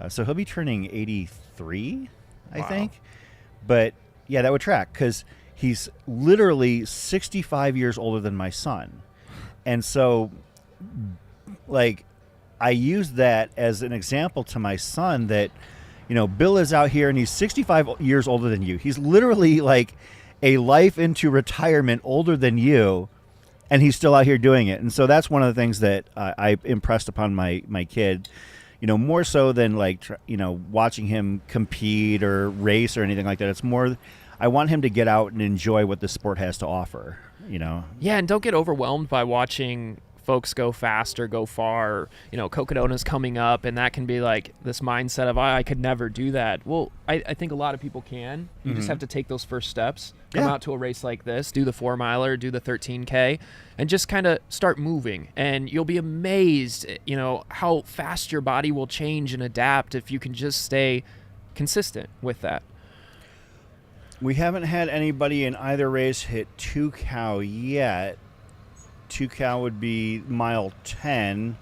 So he'll be turning 83, I think. But, yeah, that would track because he's literally 65 years older than my son. And so, like, I use that as an example to my son that, you know, Bill is out here and he's 65 years older than you. He's literally like a life into retirement older than you, and he's still out here doing it. And so that's one of the things that I impressed upon my kid, you know, more so than like, you know, watching him compete or race or anything like that. It's more, I want him to get out and enjoy what the sport has to offer, you know? Yeah, and don't get overwhelmed by watching folks go fast or go far. You know, Cocodona's coming up, and that can be like this mindset of, I could never do that. Well, I think a lot of people can. You just have to take those first steps, come out to a race like this, do the 4-miler, do the 13K, and just kind of start moving. And you'll be amazed, you know, how fast your body will change and adapt if you can just stay consistent with that. We haven't had anybody in either race hit 2 cow yet. 2 cow would be mile 10.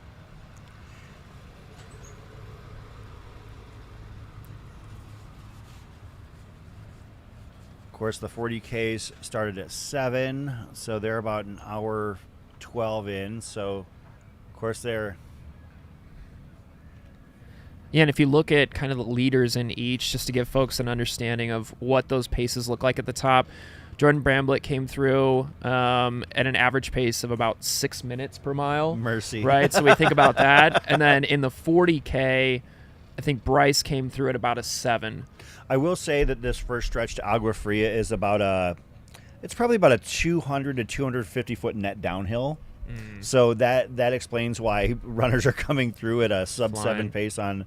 Of course, the 40Ks started at 7, so they're about an hour 12 in. So, of course, they're... Yeah, and if you look at kind of the leaders in each, just to give folks an understanding of what those paces look like at the top, Jordan Bramblelet came through at an average pace of about 6 minutes per mile. Mercy. Right, so we think about that. And then in the 40K, I think Bryce came through at about a 7. I will say that this first stretch to Agua Fria is it's probably about a 200 to 250 foot net downhill. So that explains why runners are coming through at a sub-7 pace on,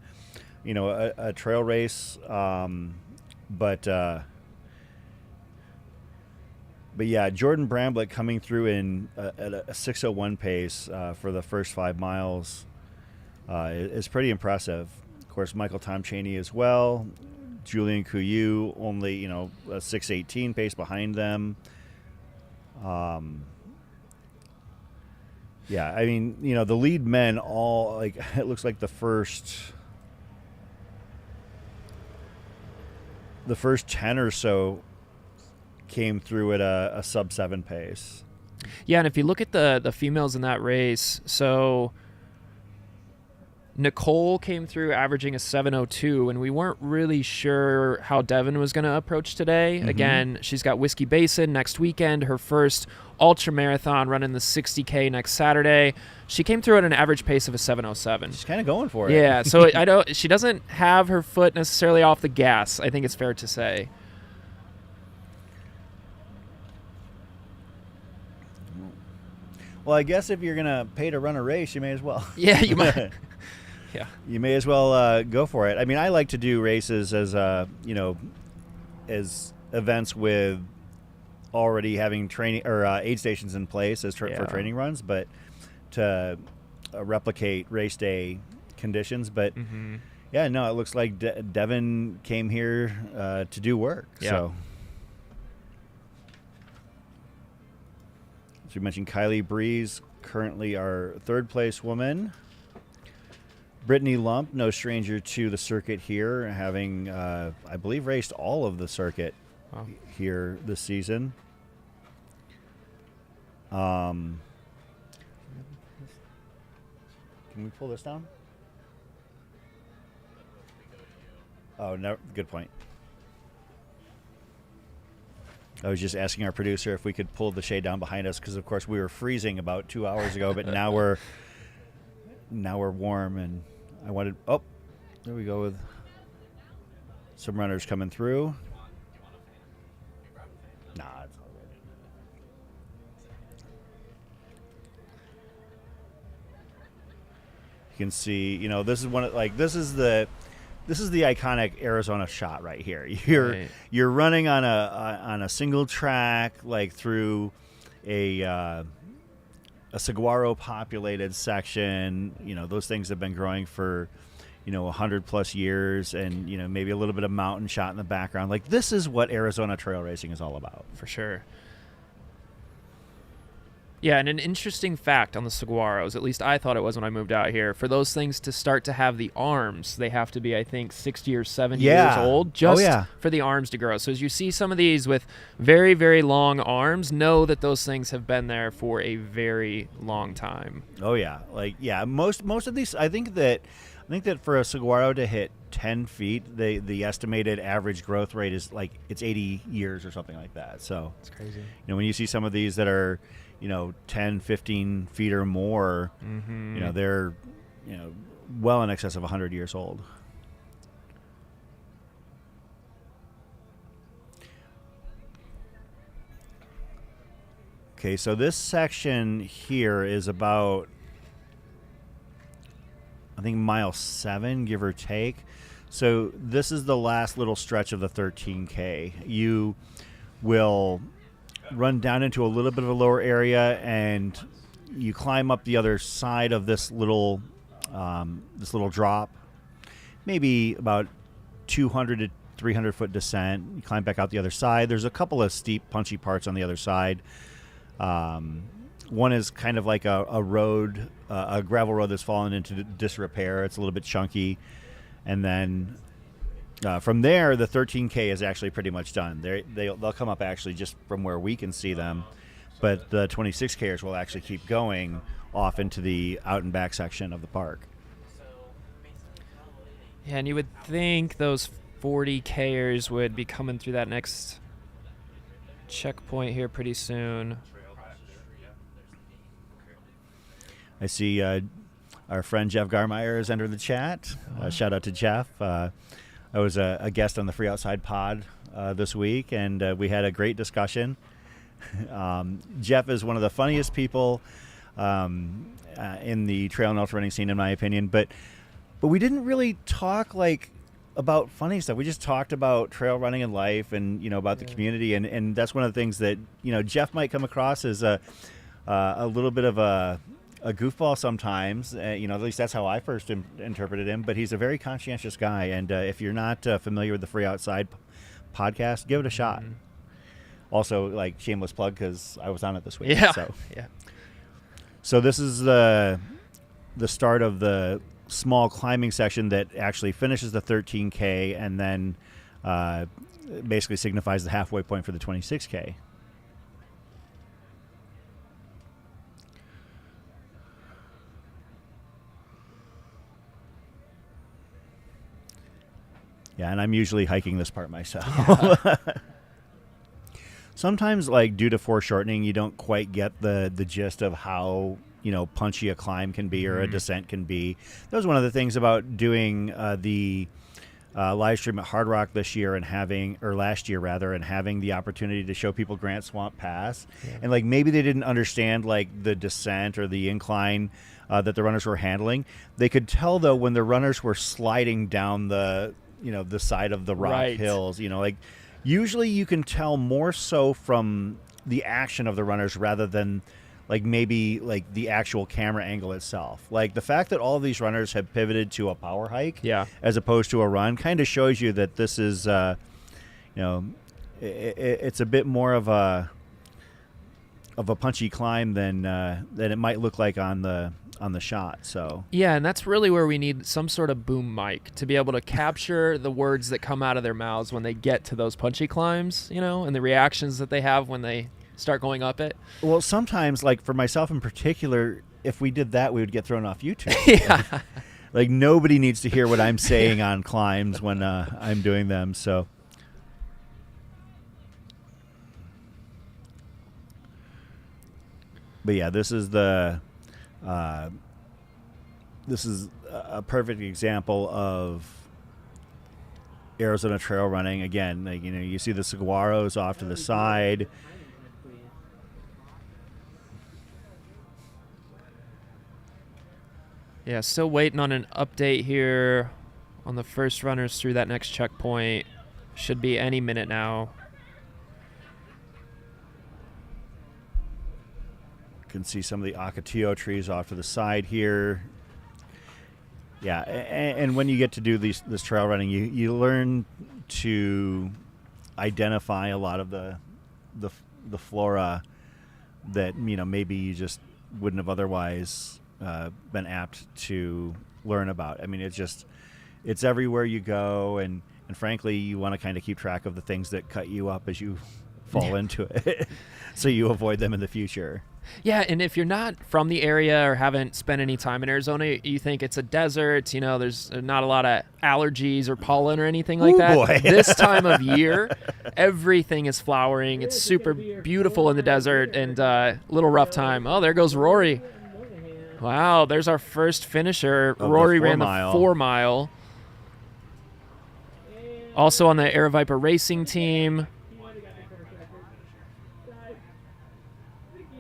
you know, a trail race. But yeah, Jordan Bramblelet coming through at a 6:01 pace for the first 5 miles is pretty impressive. Of course, Michael Tom Chaney as well. Julian Couillou only, you know, a 6:18 pace behind them. Yeah, I mean, you know, the lead men all, like, it looks like the first 10 or so came through at a sub-7 pace. Yeah, and if you look at the females in that race, so Nicole came through averaging a 7:02, and we weren't really sure how Devin was going to approach today. Again, she's got Whiskey Basin next weekend, her first ultra marathon running the 60K next Saturday. She came through at an average pace of a 7:07. She's kind of going for it. Yeah, so I don't. She doesn't have her foot necessarily off the gas, I think it's fair to say. Well, I guess if you're going to pay to run a race, you may as well. Yeah, you might. Yeah, you may as well go for it. I mean, I like to do races as you know, as events with already having training or aid stations in place as for training runs, but to replicate race day conditions. But yeah, no, it looks like Devin came here to do work. Yeah. So as we mentioned, Kylie Breeze, currently our 3rd place woman. Brittany Lump, no stranger to the circuit here, having, I believe, raced all of the circuit here this season. Can we pull this down? Oh, no, good point. I was just asking our producer if we could pull the shade down behind us because, of course, we were freezing about 2 hours ago, but now we're warm, and I wanted. Oh, there we go with some runners coming through. Nah, it's all good. You can see, you know, this is one of, like, this is the iconic Arizona shot right here. You're running on a single track, like through a saguaro populated section. You know, those things have been growing for, you know, 100+ years, and, you know, maybe a little bit of mountain shot in the background. Like, this is what Arizona trail racing is all about. For sure. Yeah, and an interesting fact on the saguaros, at least I thought it was when I moved out here, for those things to start to have the arms, they have to be, I think, 60 or 70 years old just for the arms to grow. So as you see some of these with very, very long arms, know that those things have been there for a very long time. Oh, yeah. Like, yeah, most of these, I think that for a saguaro to hit 10 feet, the estimated average growth rate is like it's 80 years or something like that. So it's crazy. You know, when you see some of these that are, 10, 15 feet or more, they're, well in excess of 100 years old. Okay, so this section here is about, I think, mile 7, give or take. So this is the last little stretch of the 13K. You will run down into a little bit of a lower area, and you climb up the other side of this little drop, maybe about 200 to 300 foot descent. You climb back out the other side. There's a couple of steep, punchy parts on the other side. One is kind of like a road, a gravel road that's fallen into disrepair. It's a little bit chunky. And then from there, the 13K is actually pretty much done. They'll come up actually just from where we can see them. But the 26Kers will actually keep going off into the out and back section of the park. Yeah, and you would think those 40Kers would be coming through that next checkpoint here pretty soon. I see our friend Jeff Garmeyer has entered the chat. Shout out to Jeff. I was a guest on the Free Outside Pod this week, and we had a great discussion. Jeff is one of the funniest people in the trail and ultra running scene, in my opinion. But we didn't really talk about funny stuff. We just talked about trail running and life, and about the community, and that's one of the things that Jeff might come across as a little bit of a goofball sometimes. At least that's how I first interpreted him. But he's a very conscientious guy, and if you're not familiar with the Free Outside podcast, give it a shot. Mm-hmm. Also, shameless plug, because I was on it this week. Yeah. So this is the start of the small climbing section that actually finishes the 13K, and then basically signifies the halfway point for the 26K. Yeah, and I'm usually hiking this part myself. Yeah. Sometimes, due to foreshortening, you don't quite get the gist of how, punchy a climb can be or a descent can be. That was one of the things about doing the live stream at Hard Rock last year, and having the opportunity to show people Grant Swamp Pass. Yeah. And maybe they didn't understand the descent or the incline that the runners were handling. They could tell, though, when the runners were sliding down the side of the rock hills, usually you can tell more so from the action of the runners rather than maybe the actual camera angle itself. The fact that all of these runners have pivoted to a power hike as opposed to a run kind of shows you that this is, it's a bit more of a punchy climb than it might look like on the shot. So yeah, and that's really where we need some sort of boom mic to be able to capture the words that come out of their mouths when they get to those punchy climbs, and the reactions that they have when they start going up it. Well, sometimes, for myself in particular, if we did that, we would get thrown off YouTube. Yeah. Nobody needs to hear what I'm saying on climbs when I'm doing them. So but yeah, this is a perfect example of Arizona trail running. Again, you see the saguaros off to the side. Yeah, still waiting on an update here on the first runners through that next checkpoint. Should be any minute now. You can see some of the Ocotillo trees off to the side here. Yeah, and when you get to do this trail running, you learn to identify a lot of the flora that maybe you just wouldn't have otherwise been apt to learn about. I mean, it's everywhere you go, and frankly, you want to kind of keep track of the things that cut you up as you fall into it, so you avoid them in the future. Yeah, and if you're not from the area or haven't spent any time in Arizona, you think it's a desert, there's not a lot of allergies or pollen or anything like that. Boy. This time of year, everything is flowering. It's super beautiful in the desert, and a little rough time. Oh, there goes Rory. Wow, there's our first finisher. Rory ran the 4 mile. Also on the AeroViper racing team.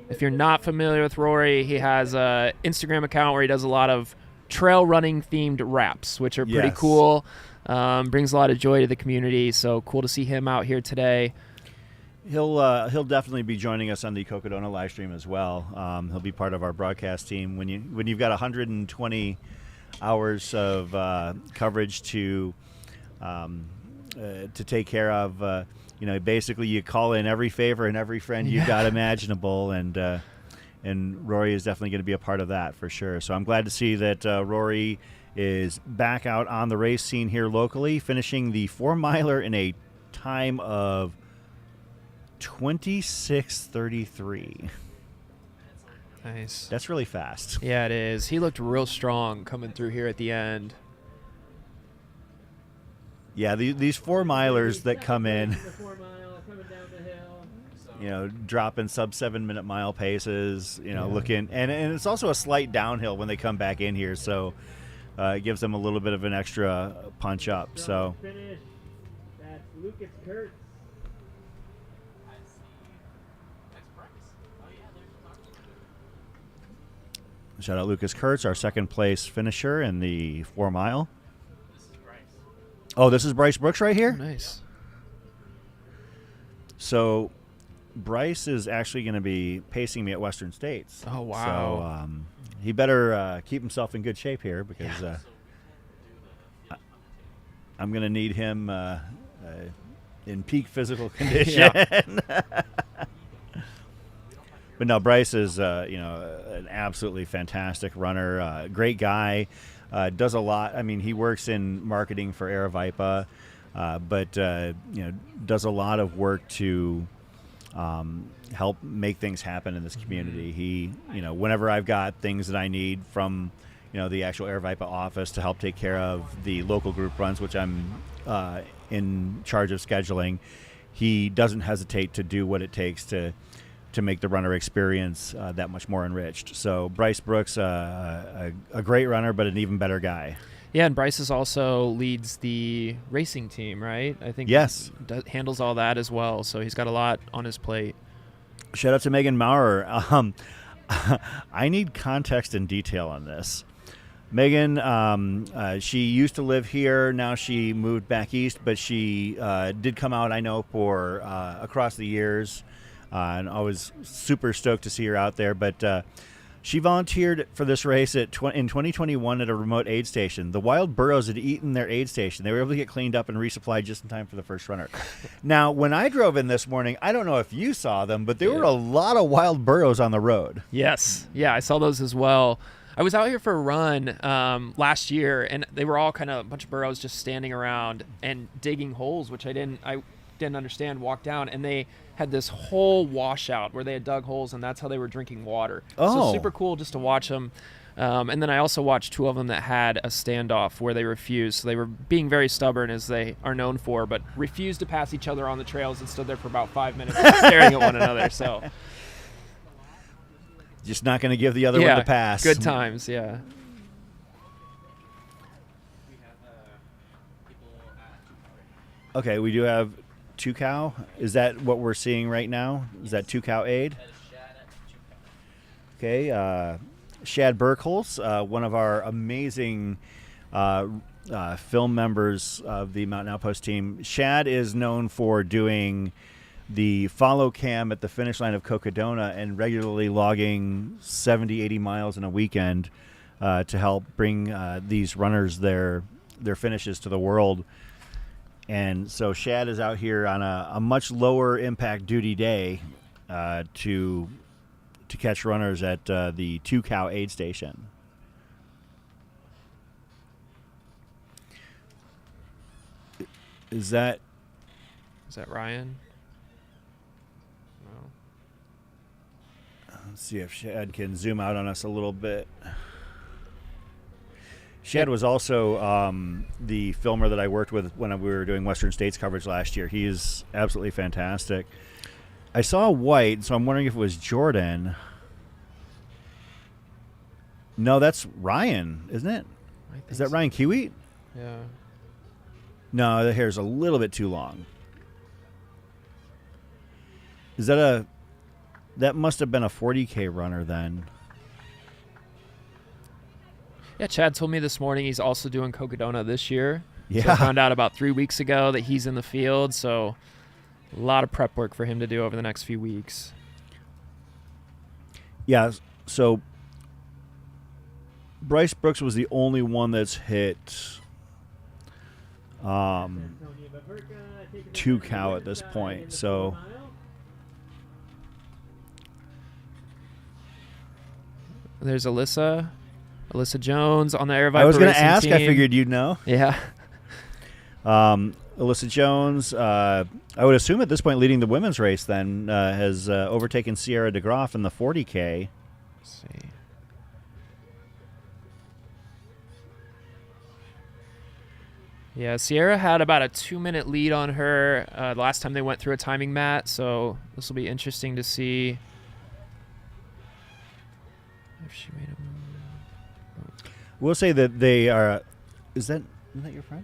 If you're not familiar with Rory, he has an Instagram account where he does a lot of trail running themed raps, which are pretty cool. Brings a lot of joy to the community. So cool to see him out here today. He'll definitely be joining us on the Cocodona live stream as well. He'll be part of our broadcast team. When you've got 120 hours of coverage to take care of. Basically you call in every favor and every friend you've got imaginable, and Rory is definitely going to be a part of that for sure. So I'm glad to see that Rory is back out on the race scene here locally, finishing the 4 miler in a time of 26:33. Nice. That's really fast. Yeah, it is. He looked real strong coming through here at the end. Yeah, these 4 milers that come in, dropping sub 7 minute mile paces, looking, and it's also a slight downhill when they come back in here, so it gives them a little bit of an extra punch up. So that's Lucas Kurtz. Shout out Lucas Kurtz, our second place finisher in the 4 mile. Oh, this is Bryce Brooks right here? Oh, nice. So Bryce is actually going to be pacing me at Western States. Oh, wow. So he better keep himself in good shape here, because I'm going to need him in peak physical condition. But no, Bryce is an absolutely fantastic runner, great guy. Does a lot. I mean, he works in marketing for AeroVipa, but does a lot of work to help make things happen in this community. He, whenever I've got things that I need from, the actual AeroVipa office to help take care of the local group runs, which I'm in charge of scheduling, he doesn't hesitate to do what it takes to make the runner experience that much more enriched. So Bryce Brooks, a great runner, but an even better guy. Yeah, and Bryce also leads the racing team, right? I think yes, handles all that as well. So he's got a lot on his plate. Shout out to Megan Maurer. I need context and detail on this. Megan, she used to live here. Now she moved back east, but she did come out, I know, for across the years. And I was super stoked to see her out there. But she volunteered for this race in 2021 at a remote aid station. The wild burros had eaten their aid station. They were able to get cleaned up and resupplied just in time for the first runner. Now, when I drove in this morning, I don't know if you saw them, but there were a lot of wild burros on the road. Yes. Yeah, I saw those as well. I was out here for a run last year, and they were all kind of a bunch of burros just standing around and digging holes, which I didn't understand. Walked down, and they had this whole washout where they had dug holes, and that's how they were drinking water. So super cool just to watch them. And then I also watched 2 of them that had a standoff where they refused. So they were being very stubborn, as they are known for, but refused to pass each other on the trails and stood there for about 5 minutes staring at one another. So just not going to give the other one the pass. Good times, yeah. Okay, we do have 2 cow. Is that what we're seeing right now? Is that 2 cow aid? Okay, Shad Burkholz, one of our amazing film members of the Mountain Outpost team. Shad is known for doing the follow cam at the finish line of Cocodona and regularly logging 70, 80 miles in a weekend to help bring these runners their finishes to the world. And so Shad is out here on a much lower impact duty day to to catch runners at the 2 Cow aid station. Is that Ryan? No. Let's see if Shad can zoom out on us a little bit. Shad was also the filmer that I worked with when we were doing Western States coverage last year. He's absolutely fantastic. I saw white, so I'm wondering if it was Jordan. No, that's Ryan, isn't it? Is that Ryan Kiwi? Yeah. No, the hair's a little bit too long. Is that that must have been a 40K runner then. Yeah, Chad told me this morning he's also doing Cocodona this year. Yeah. So I found out about 3 weeks ago that he's in the field, so a lot of prep work for him to do over the next few weeks. Yeah, so Bryce Brooks was the only one that's hit 2 Cow at this point. So there's Alyssa Jones on the Air Viper I was going to Racing ask. team. I figured you'd know. Yeah. Alyssa Jones, I would assume at this point leading the women's race then, has overtaken Sierra DeGroff in the 40K. Let's see. Yeah, Sierra had about a 2-minute lead on her last time they went through a timing mat, so this will be interesting to see if she made a move. We'll say that they are. Isn't that your friend?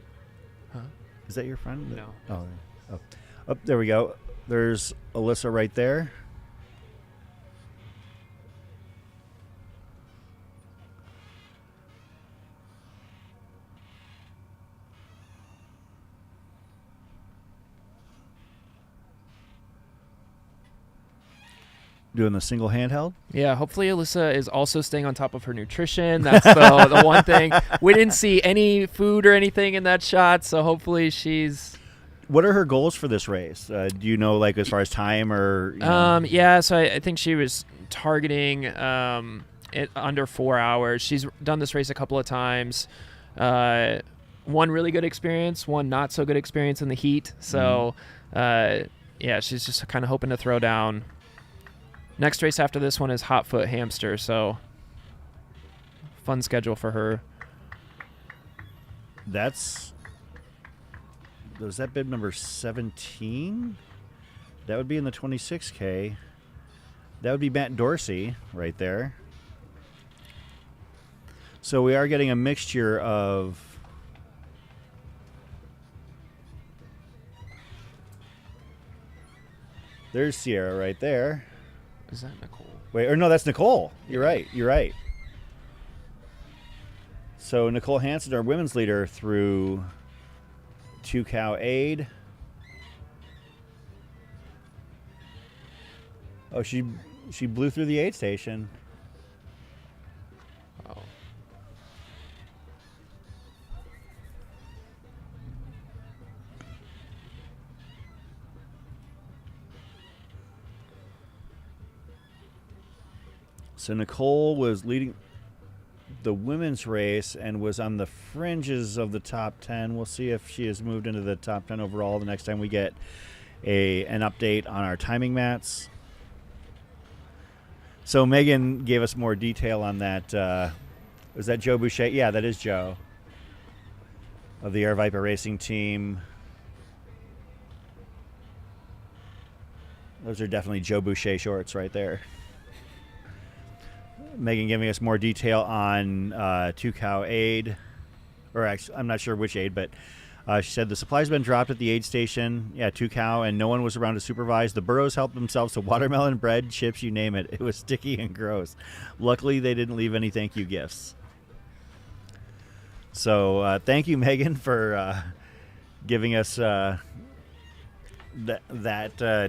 Huh? Is that your friend? No. Oh, there we go. There's Alyssa right there. Doing the single handheld? Yeah, hopefully Alyssa is also staying on top of her nutrition. That's the one thing. We didn't see any food or anything in that shot, so hopefully she's... What are her goals for this race? Do you know, like, as far as time or... Yeah, so I think she was targeting it under 4 hours. She's done this race a couple of times. One really good experience, one not so good experience in the heat. So, yeah, she's just kind of hoping to throw down. Next race after this one is Hot Foot Hamster, so fun schedule for her. Was that bib number 17? That would be in the 26K. That would be Matt Dorsey right there. So we are getting a mixture of... There's Sierra right there. Is that Nicole? Wait, or no, that's Nicole. You're right. So Nicole Hansen, our women's leader, through 2 Cow aid. Oh, she blew through the aid station. Oh. So Nicole was leading the women's race and was on the fringes of the top 10. We'll see if she has moved into the top 10 overall the next time we get an update on our timing mats. So Megan gave us more detail on that. Was that Joe Boucher? Yeah, that is Joe of the Air Viper Racing team. Those are definitely Joe Boucher shorts right there. Megan giving us more detail on 2 Cow aid, or actually, I'm not sure which aid, but she said the supplies have been dropped at the aid station. Yeah, 2 Cow, and no one was around to supervise. The burros helped themselves to watermelon, bread, chips, you name it. It was sticky and gross. Luckily, they didn't leave any thank you gifts. So thank you, Megan, for giving us that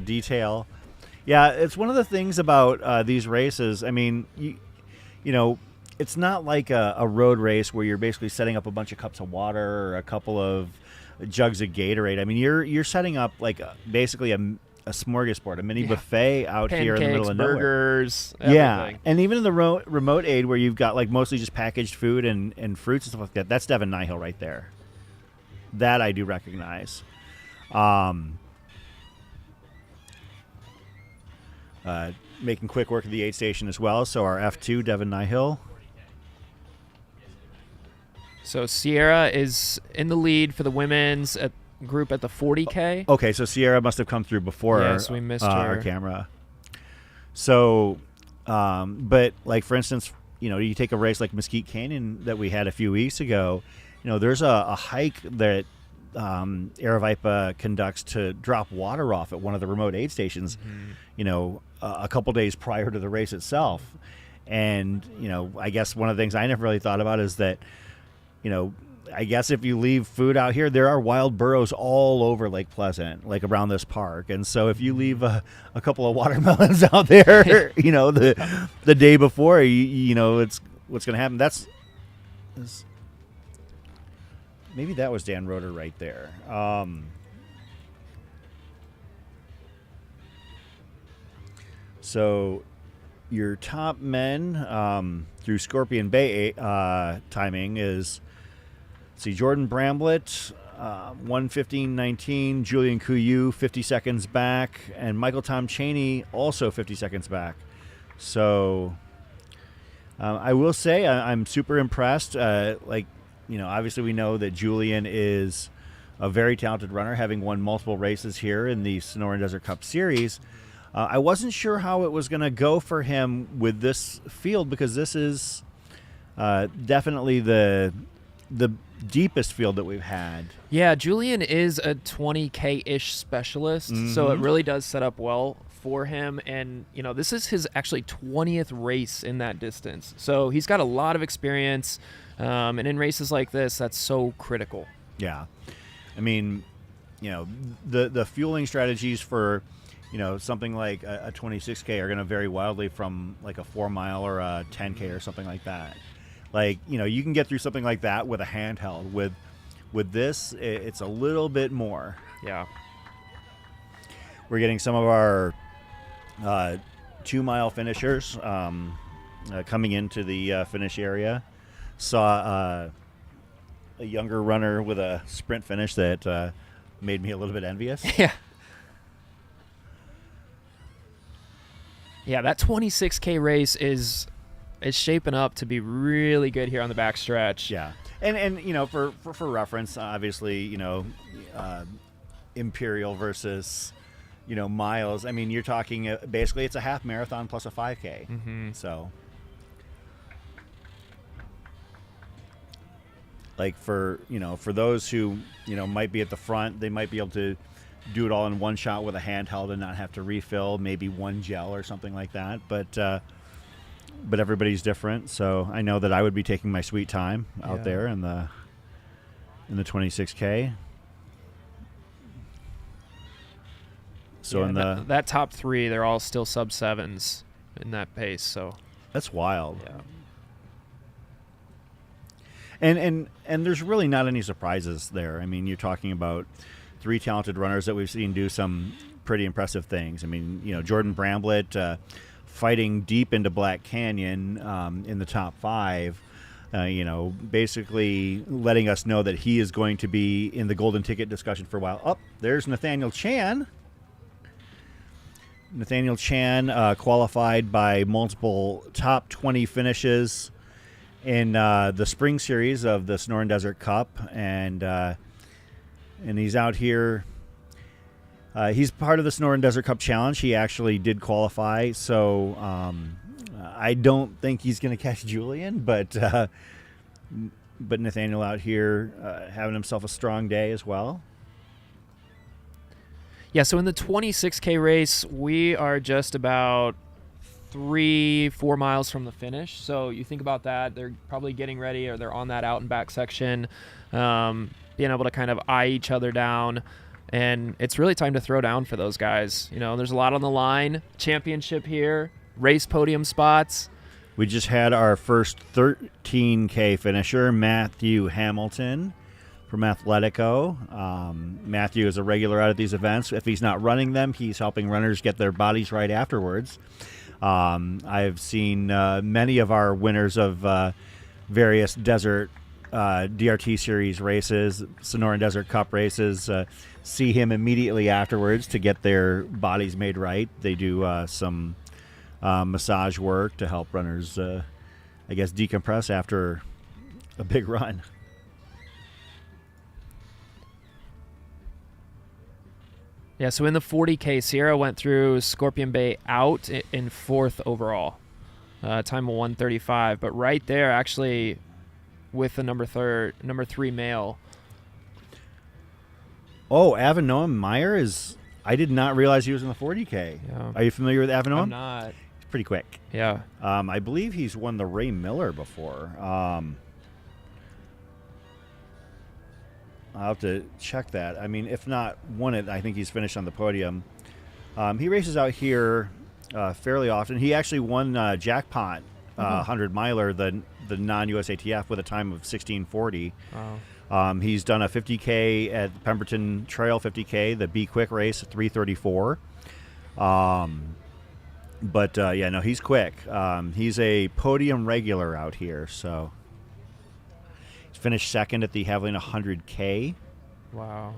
detail. Yeah, it's one of the things about these races. I mean, you know, it's not like a road race where you're basically setting up a bunch of cups of water or a couple of jugs of Gatorade. I mean, you're setting up like basically a a smorgasbord, a mini buffet out here in the middle of burgers, nowhere. Yeah, everything. and even in the remote aid where you've got like mostly just packaged food and fruits and stuff like that. That's Devin Nyhill right there. That I do recognize. Making quick work of the aid station as well. So our F2, Devin Nyhill. So Sierra is in the lead for the women's group at the 40K. Okay, so Sierra must have come through before Yes, we missed our her. camera. So, but like for instance, you take a race like Mesquite Canyon that we had a few weeks ago. There's a hike that Aravaipa conducts to drop water off at one of the remote aid stations. A couple days prior to the race itself, and I guess one of the things I never really thought about is that. I guess if you leave food out here, there are wild burros all over Lake Pleasant, like around this park. And so if you leave a couple of watermelons out there, the day before, it's what's going to happen. Maybe that was Dan Roeder right there. So your top men through Scorpion Bay timing is, Jordan Bramblelet, 1:15.19, Julian Couillou, 50 seconds back, and Michael Tom Chaney also 50 seconds back. So I will say I'm super impressed. Obviously we know that Julian is a very talented runner, having won multiple races here in the Sonoran Desert Cup Series. I wasn't sure how it was going to go for him with this field because this is definitely the deepest field that we've had. Yeah, Julian is a 20K-ish specialist, so it really does set up well for him. And, this is his actually 20th race in that distance. So he's got a lot of experience, and in races like this, that's so critical. Yeah. I mean, the fueling strategies for something like a 26K are going to vary wildly from like a 4 mile or a 10K or something like that. Like, you can get through something like that with a handheld. With this, it's a little bit more. Yeah. We're getting some of our 2 mile finishers coming into the finish area. Saw a younger runner with a sprint finish that made me a little bit envious. Yeah. Yeah, that 26K race is shaping up to be really good here on the backstretch. Yeah, and for reference, obviously, Imperial versus miles. I mean, you're talking basically it's a half marathon plus a 5K. So, like for those who might be at the front, they might be able to do it all in one shot with a handheld and not have to refill, maybe one gel or something like that. But everybody's different, so I know that I would be taking my sweet time out there in the 26K. So in that top three, they're all still sub 7s in that pace. So that's wild. Yeah. And there's really not any surprises there. I mean, you're talking about 3 talented runners that we've seen do some pretty impressive things. I mean, Jordan Bramblelet fighting deep into Black Canyon in the top 5, basically letting us know that he is going to be in the golden ticket discussion for a while. There's Nathaniel Chan. Nathaniel Chan qualified by multiple top 20 finishes in the spring series of the Sonoran Desert Cup, and he's out here. He's part of the Sonoran Desert Cup Challenge. He actually did qualify, so I don't think he's going to catch Julian, but Nathaniel out here having himself a strong day as well. Yeah, so in the 26K race, we are just about 3-4 miles from the finish. So you think about that, they're probably getting ready, or they're on that out and back section, being able to kind of eye each other down. And it's really time to throw down for those guys. There's a lot on the line. Championship here, race podium spots. We just had our first 13K finisher, Matthew Hamilton, from Athletico. Matthew is a regular out at these events. If he's not running them, he's helping runners get their bodies right afterwards. I've seen many of our winners of various desert DRT series races, Sonoran Desert Cup races, see him immediately afterwards to get their bodies made right. They do some massage work to help runners, I guess, decompress after a big run. Yeah, so in the 40K, Sierra went through Scorpion Bay out in 4th overall. Time of 1:35, but right there, actually, with the number 3 male. Oh, Avinoam Meyer is... I did not realize he was in the 40K. Yeah. Are you familiar with Avinoam? I'm not. He's pretty quick. Yeah. I believe he's won the Ray Miller before. I'll have to check that. I mean, if not won it, I think he's finished on the podium. He races out here fairly often. He actually won Jackpot 100 miler, the non-USATF, with a time of 16:40. Wow. He's done a 50K at the Pemberton Trail 50K, the Be Quick race, 3:34. Yeah, no, he's quick. He's a podium regular out here, so he's finished second at the Javelina 100K. Wow.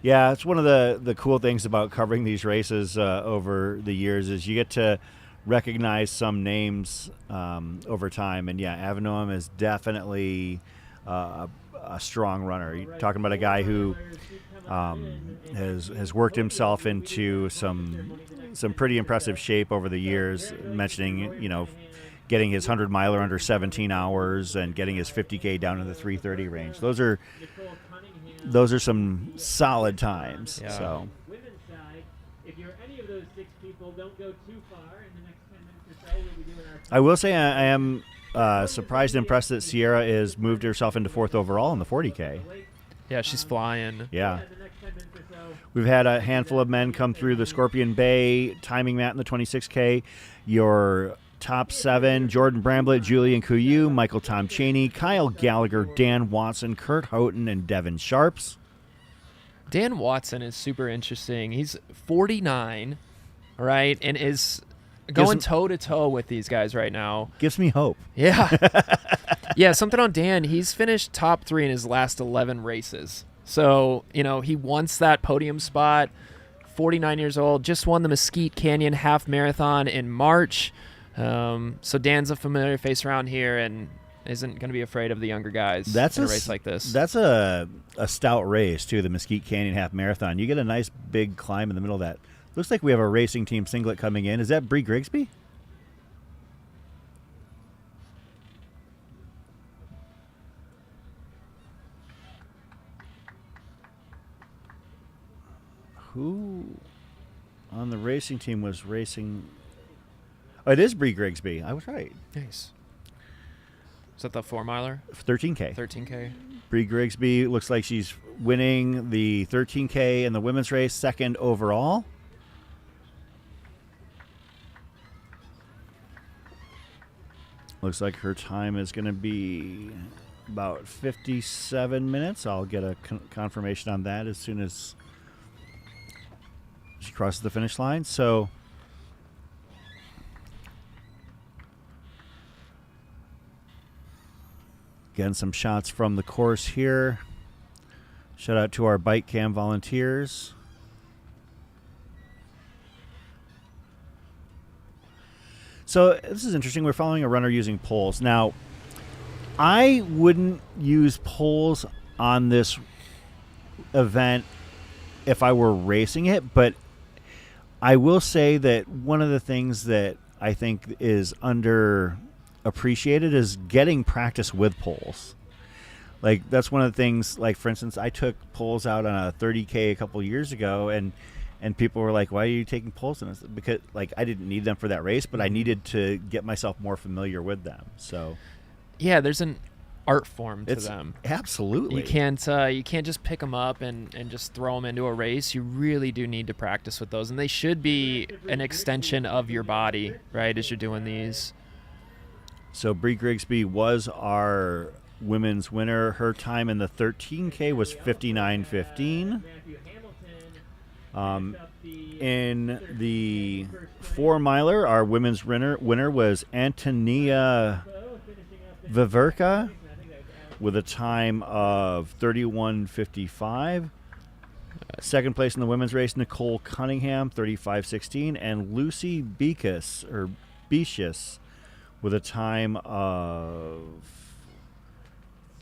Yeah, it's one of the cool things about covering these races over the years is you get to recognize some names over time. And yeah, Avinoam is definitely a strong runner. You're talking about a guy who has worked himself into some pretty impressive shape over the years, mentioning, getting his 100 miler under 17 hours and getting his 50K down in the 3:30 range. Those are some solid times. Yeah. So Women's side, if you're any of those 6 people, don't go too far. In the next 10 minutes or so, we'll be doing our... I will say I am surprised and impressed that Sierra has moved herself into 4th overall in the 40K. Yeah, she's flying. Yeah. In the next 10 minutes or so, We've had a handful of men come through the Scorpion Bay timing mat in the 26K. Your top 7, Jordan Bramblelet, Julian Couillou, Michael Tom Cheney, Kyle Gallagher, Dan Watson, Kurt Houghton, and Devin Sharps. Dan Watson is super interesting. He's 49, right, and is going toe-to-toe with these guys right now. Gives me hope. Yeah. Yeah, something on Dan. He's finished top 3 in his last 11 races. So, he wants that podium spot. 49 years old, just won the Mesquite Canyon Half Marathon in March. So Dan's a familiar face around here and isn't going to be afraid of the younger guys in a race like this. That's a stout race, too, the Mesquite Canyon Half Marathon. You get a nice big climb in the middle of that. Looks like we have a racing team singlet coming in. Is that Brie Griggsby? Who on the racing team was racing? Oh, it is Brie Griggsby. I was right. Nice. Is that the 4-miler? 13K. 13K. Brie Griggsby looks like she's winning the 13K in the women's race, 2nd overall. Looks like her time is going to be about 57 minutes. I'll get a confirmation on that as soon as she crosses the finish line. So again, some shots from the course here. Shout out to our bike cam volunteers. So this is interesting. We're following a runner using poles. Now, I wouldn't use poles on this event if I were racing it, but I will say that one of the things that I think is underappreciated is getting practice with poles. Like, that's one of the things, like, for instance, I took poles out on a 30K a couple years ago, and people were like, why are you taking poles? And because, like, I didn't need them for that race, but I needed to get myself more familiar with them. So yeah, there's an art form to them. Absolutely. You can't just pick them up and just throw them into a race. You really do need to practice with those, and they should be an extension of your body, right, as you're doing these. So Brie Griggsby was our women's winner. Her time in the 13K was 59:15. In the 4-miler, our women's winner was Antonia Viverka with a time of 31:55. Second place in the women's race, Nicole Cunningham, 35:16, and Lucy Bekus with a time of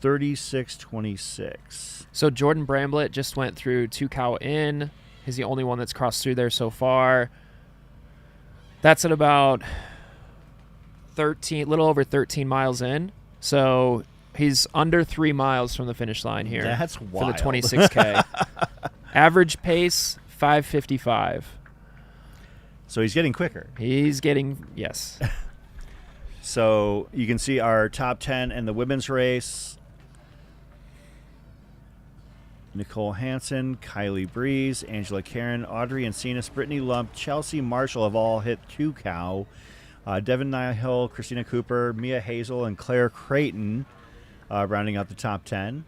36:26. So Jordan Bramblelet just went through 2 cow in. He's the only one that's crossed through there so far. That's at about 13, little over 13 miles in. So he's under 3 miles from the finish line here. That's wild. For the 26K. Average pace, 5:55. So he's getting quicker. He's getting, yes. So you can see our top 10 in the women's race. Nicole Hansen, Kylie Breeze, Angela Karen, Audrey and Cenus, Brittany Lump, Chelsea Marshall have all hit 2 cow. Devin Nyhill, Christina Cooper, Mia Hazel, and Claire Creighton rounding out the top 10.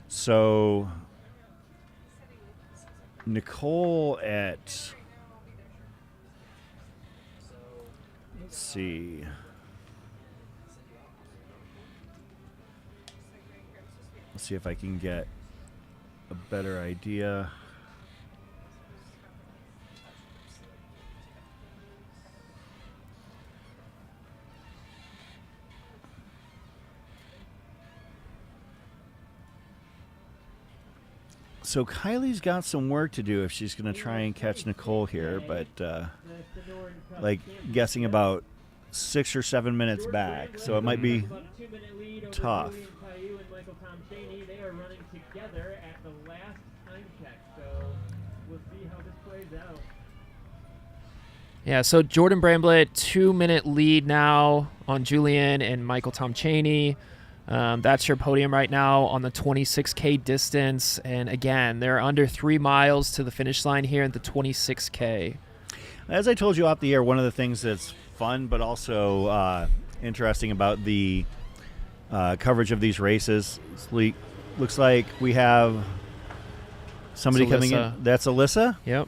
So Nicole at, let's see, let's see if I can get a better idea. So Kylie's got some work to do if she's going to try and catch Nicole here, but like guessing about 6 or 7 minutes back, so it might be tough. They are running together at the last time check, so we'll see how this plays out. Yeah, so Jordan Bramblelet, 2-minute lead now on Julian and Michael Tom Cheney. That's your podium right now on the 26K distance. And again, they're under 3 miles to the finish line here at the 26K. As I told you off the air, one of the things that's fun but also interesting about the coverage of these races, looks like we have somebody coming in. That's Alyssa? Yep.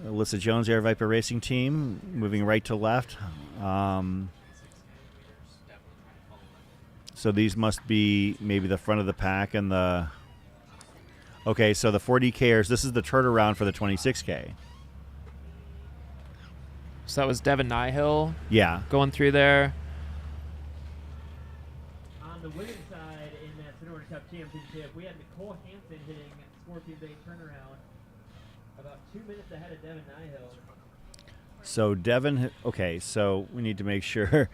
Alyssa Jones, Air Viper Racing Team, moving right to left. So these must be maybe the front of the pack and the... Okay, so the 40Kers, this is the turnaround for the 26K. So that was Devin Nyhill. Yeah. Going through there. On the women's side in that Sonoran Cup Championship, we had Nicole Hansen hitting Scorpion Bay turnaround about 2 minutes ahead of Devin Nyhill. So Devin, okay, so we need to make sure...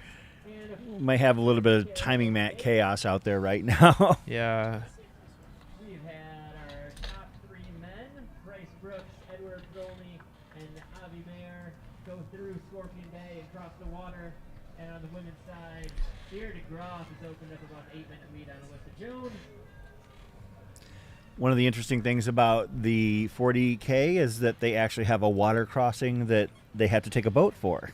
Might have a little bit of timing mat chaos out there right now. Yeah. We've had our top 3 men, Bryce Brooks, Edward Zolny, and Avi Mayer, go through Scorpion Bay and cross the water. And on the women's side, Beer DeGroff has opened up about an 8-minute lead on Alyssa Jones. One of the interesting things about the 40K is that they actually have a water crossing that they have to take a boat for.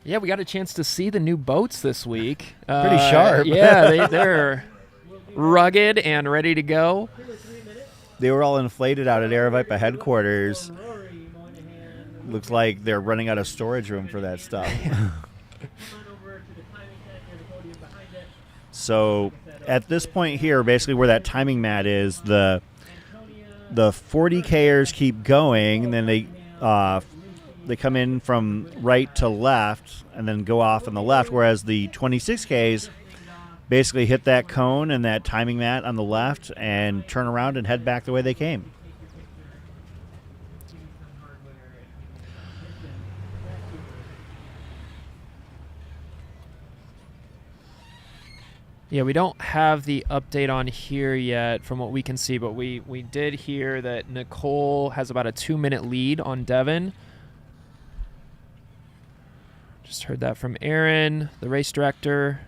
Yeah, we got a chance to see the new boats this week. Pretty sharp. Yeah, they're rugged and ready to go. They were all inflated out at Air Viper headquarters. Looks like they're running out of storage room for that stuff. So at this point here, basically where that timing mat is, the 40Kers keep going, and then they come in from right to left and then go off on the left, whereas the 26Ks basically hit that cone and that timing mat on the left and turn around and head back the way they came. Yeah, we don't have the update on here yet from what we can see, but we did hear that Nicole has about a 2-minute lead on Devin. Just heard that from Aaron, the race director.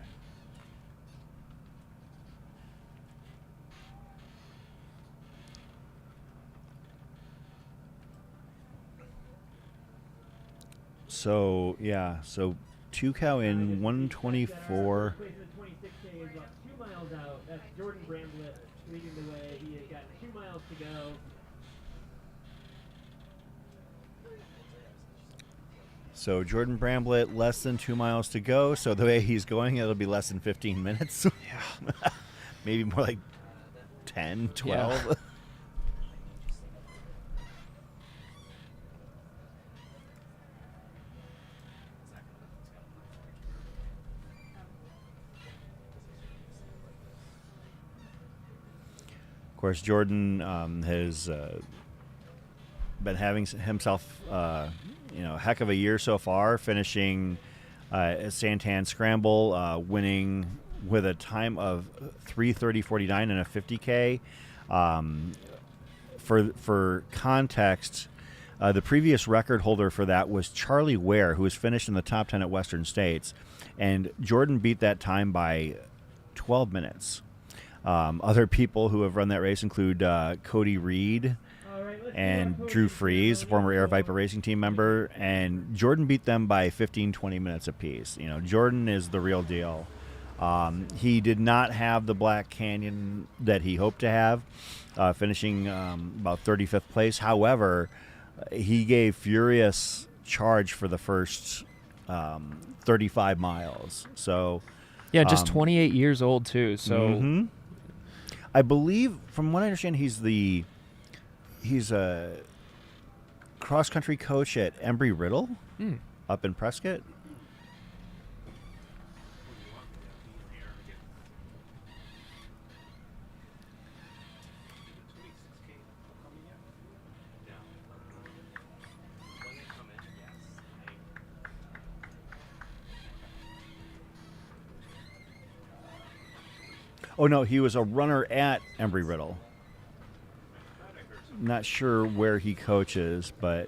So yeah, so 2 cow in 124. Place in the 26K is about 2 miles out. That's Jordan Bramblelet leading the way. He has got 2 miles to go. So Jordan Bramblelet, less than 2 miles to go. So the way he's going, it'll be less than 15 minutes. Yeah. Maybe more like 10, 12. Yeah. Of course, Jordan has been having himself, heck of a year so far, finishing at Santan Scramble, winning with a time of 3:30.49 in a 50K. For context, the previous record holder for that was Charlie Ware, who was finished in the top 10 at Western States, and Jordan beat that time by 12 minutes. Other people who have run that race include Cody Reed and Drew Freeze, former Air Viper Racing Team member, and Jordan beat them by 15, 20 minutes apiece. Jordan is the real deal. He did not have the Black Canyon that he hoped to have, finishing about 35th place. However, he gave furious charge for the first 35 miles. So, yeah, just 28 years old too. So, I believe, from what I understand, he's a cross country coach at Embry Riddle up in Prescott. Oh, no, he was a runner at Embry Riddle. Not sure where he coaches, but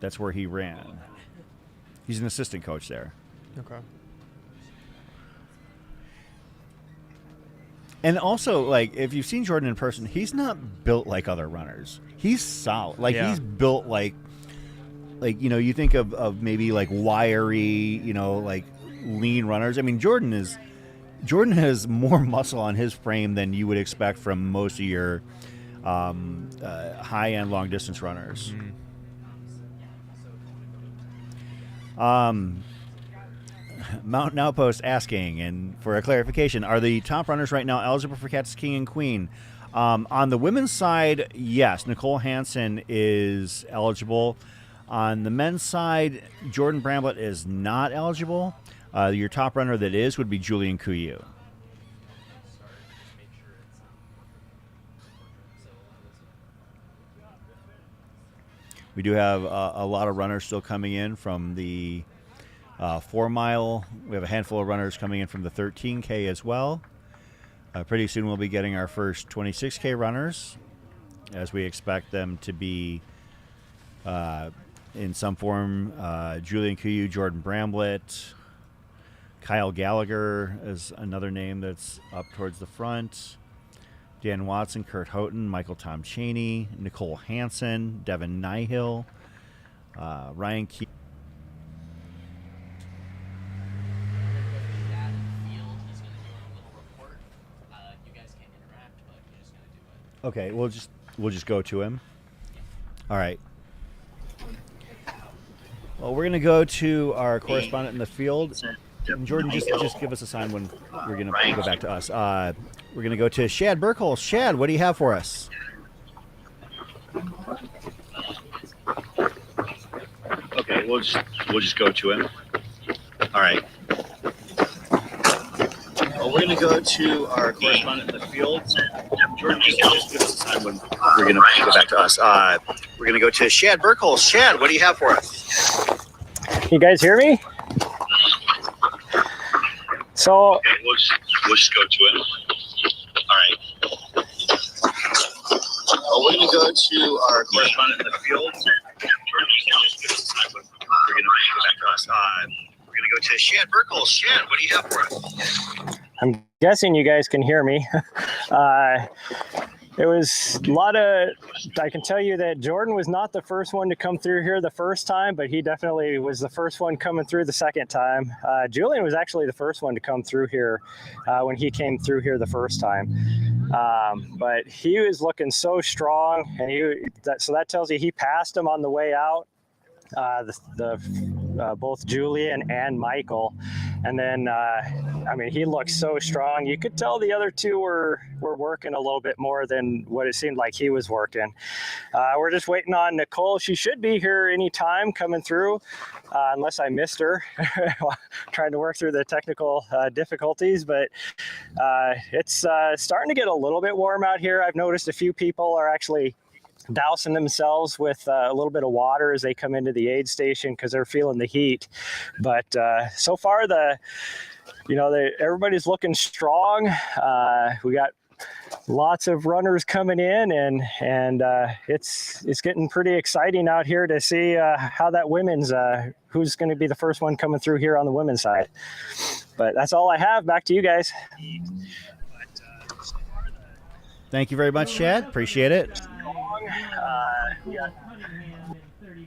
that's where he ran. He's an assistant coach there. Okay. And also, if you've seen Jordan in person, he's not built like other runners. He's solid. He's built you think of maybe wiry, lean runners. I mean, Jordan has more muscle on his frame than you would expect from most of your high-end long-distance runners. Mountain Outpost asking, and for a clarification, are the top runners right now eligible for Cactus King and Queen? On the women's side, yes, Nicole Hansen is eligible. On the men's side, Jordan Bramblelet is not eligible. Your top runner that is would be Julian Kuyu. We do have a lot of runners still coming in from the 4 mile. We have a handful of runners coming in from the 13K as well. Pretty soon we'll be getting our first 26K runners, as we expect them to be in some form. Julian Kuyu, Jordan Bramblelet, Kyle Gallagher is another name that's up towards the front. Dan Watson, Kurt Houghton, Michael Tom Cheney, Nicole Hansen, Devin Nyhill, Ryan Key. Okay, we'll just go to him. All right. Well, we're gonna go to our correspondent in the field. And Jordan, just give us a sign when we're going to go back to us. We're going to go to Shad Burkholz. Shad, what do you have for us? Okay, we'll just go to him. All right. Well, we're going to go to our correspondent in the field. Jordan, just give us a sign when we're going to go back to us. We're going to go to Shad Burkholz. Shad, what do you have for us? You guys hear me? So okay, we'll just go to him. All right. Well, we're going to go to our correspondent in the field. We're going to go back to us. We're going to go to Shad Burkholz. Shad, what do you have for us? I'm guessing you guys can hear me. It was a lot of, I can tell you that Jordan was not the first one to come through here the first time, but he definitely was the first one coming through the second time. Julian was actually the first one to come through here when he came through here the first time. But he was looking so strong, and so that tells you he passed him on the way out. Both Julian and Michael, and then I mean, he looked so strong. You could tell the other two were working a little bit more than what it seemed like he was working. We're just waiting on Nicole. She should be here anytime coming through, unless I missed her trying to work through the technical difficulties. But it's starting to get a little bit warm out here. I've noticed a few people are actually dousing themselves with a little bit of water as they come into the aid station because they're feeling the heat. But so far, everybody's looking strong. We got lots of runners coming in, and it's getting pretty exciting out here to see how that women's who's going to be the first one coming through here on the women's side. But that's all I have. Back to you guys. Thank you very much, Chad. Appreciate it. Cunningham in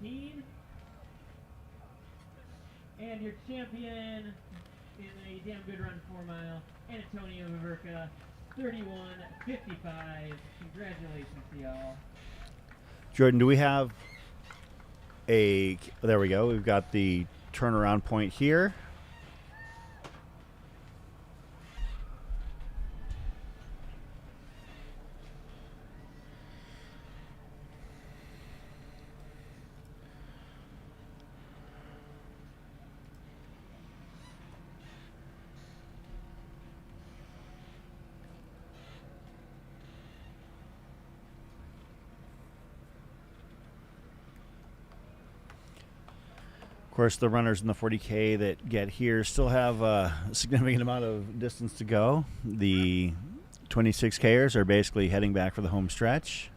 35-16. And your champion in a damn good run 4 mile, Antonio Viverka, 31-55. Congratulations to y'all. Jordan, do we have there we go. We've got the turnaround point here. Of course, the runners in the 40K that get here still have a significant amount of distance to go. The 26Kers are basically heading back for the home stretch.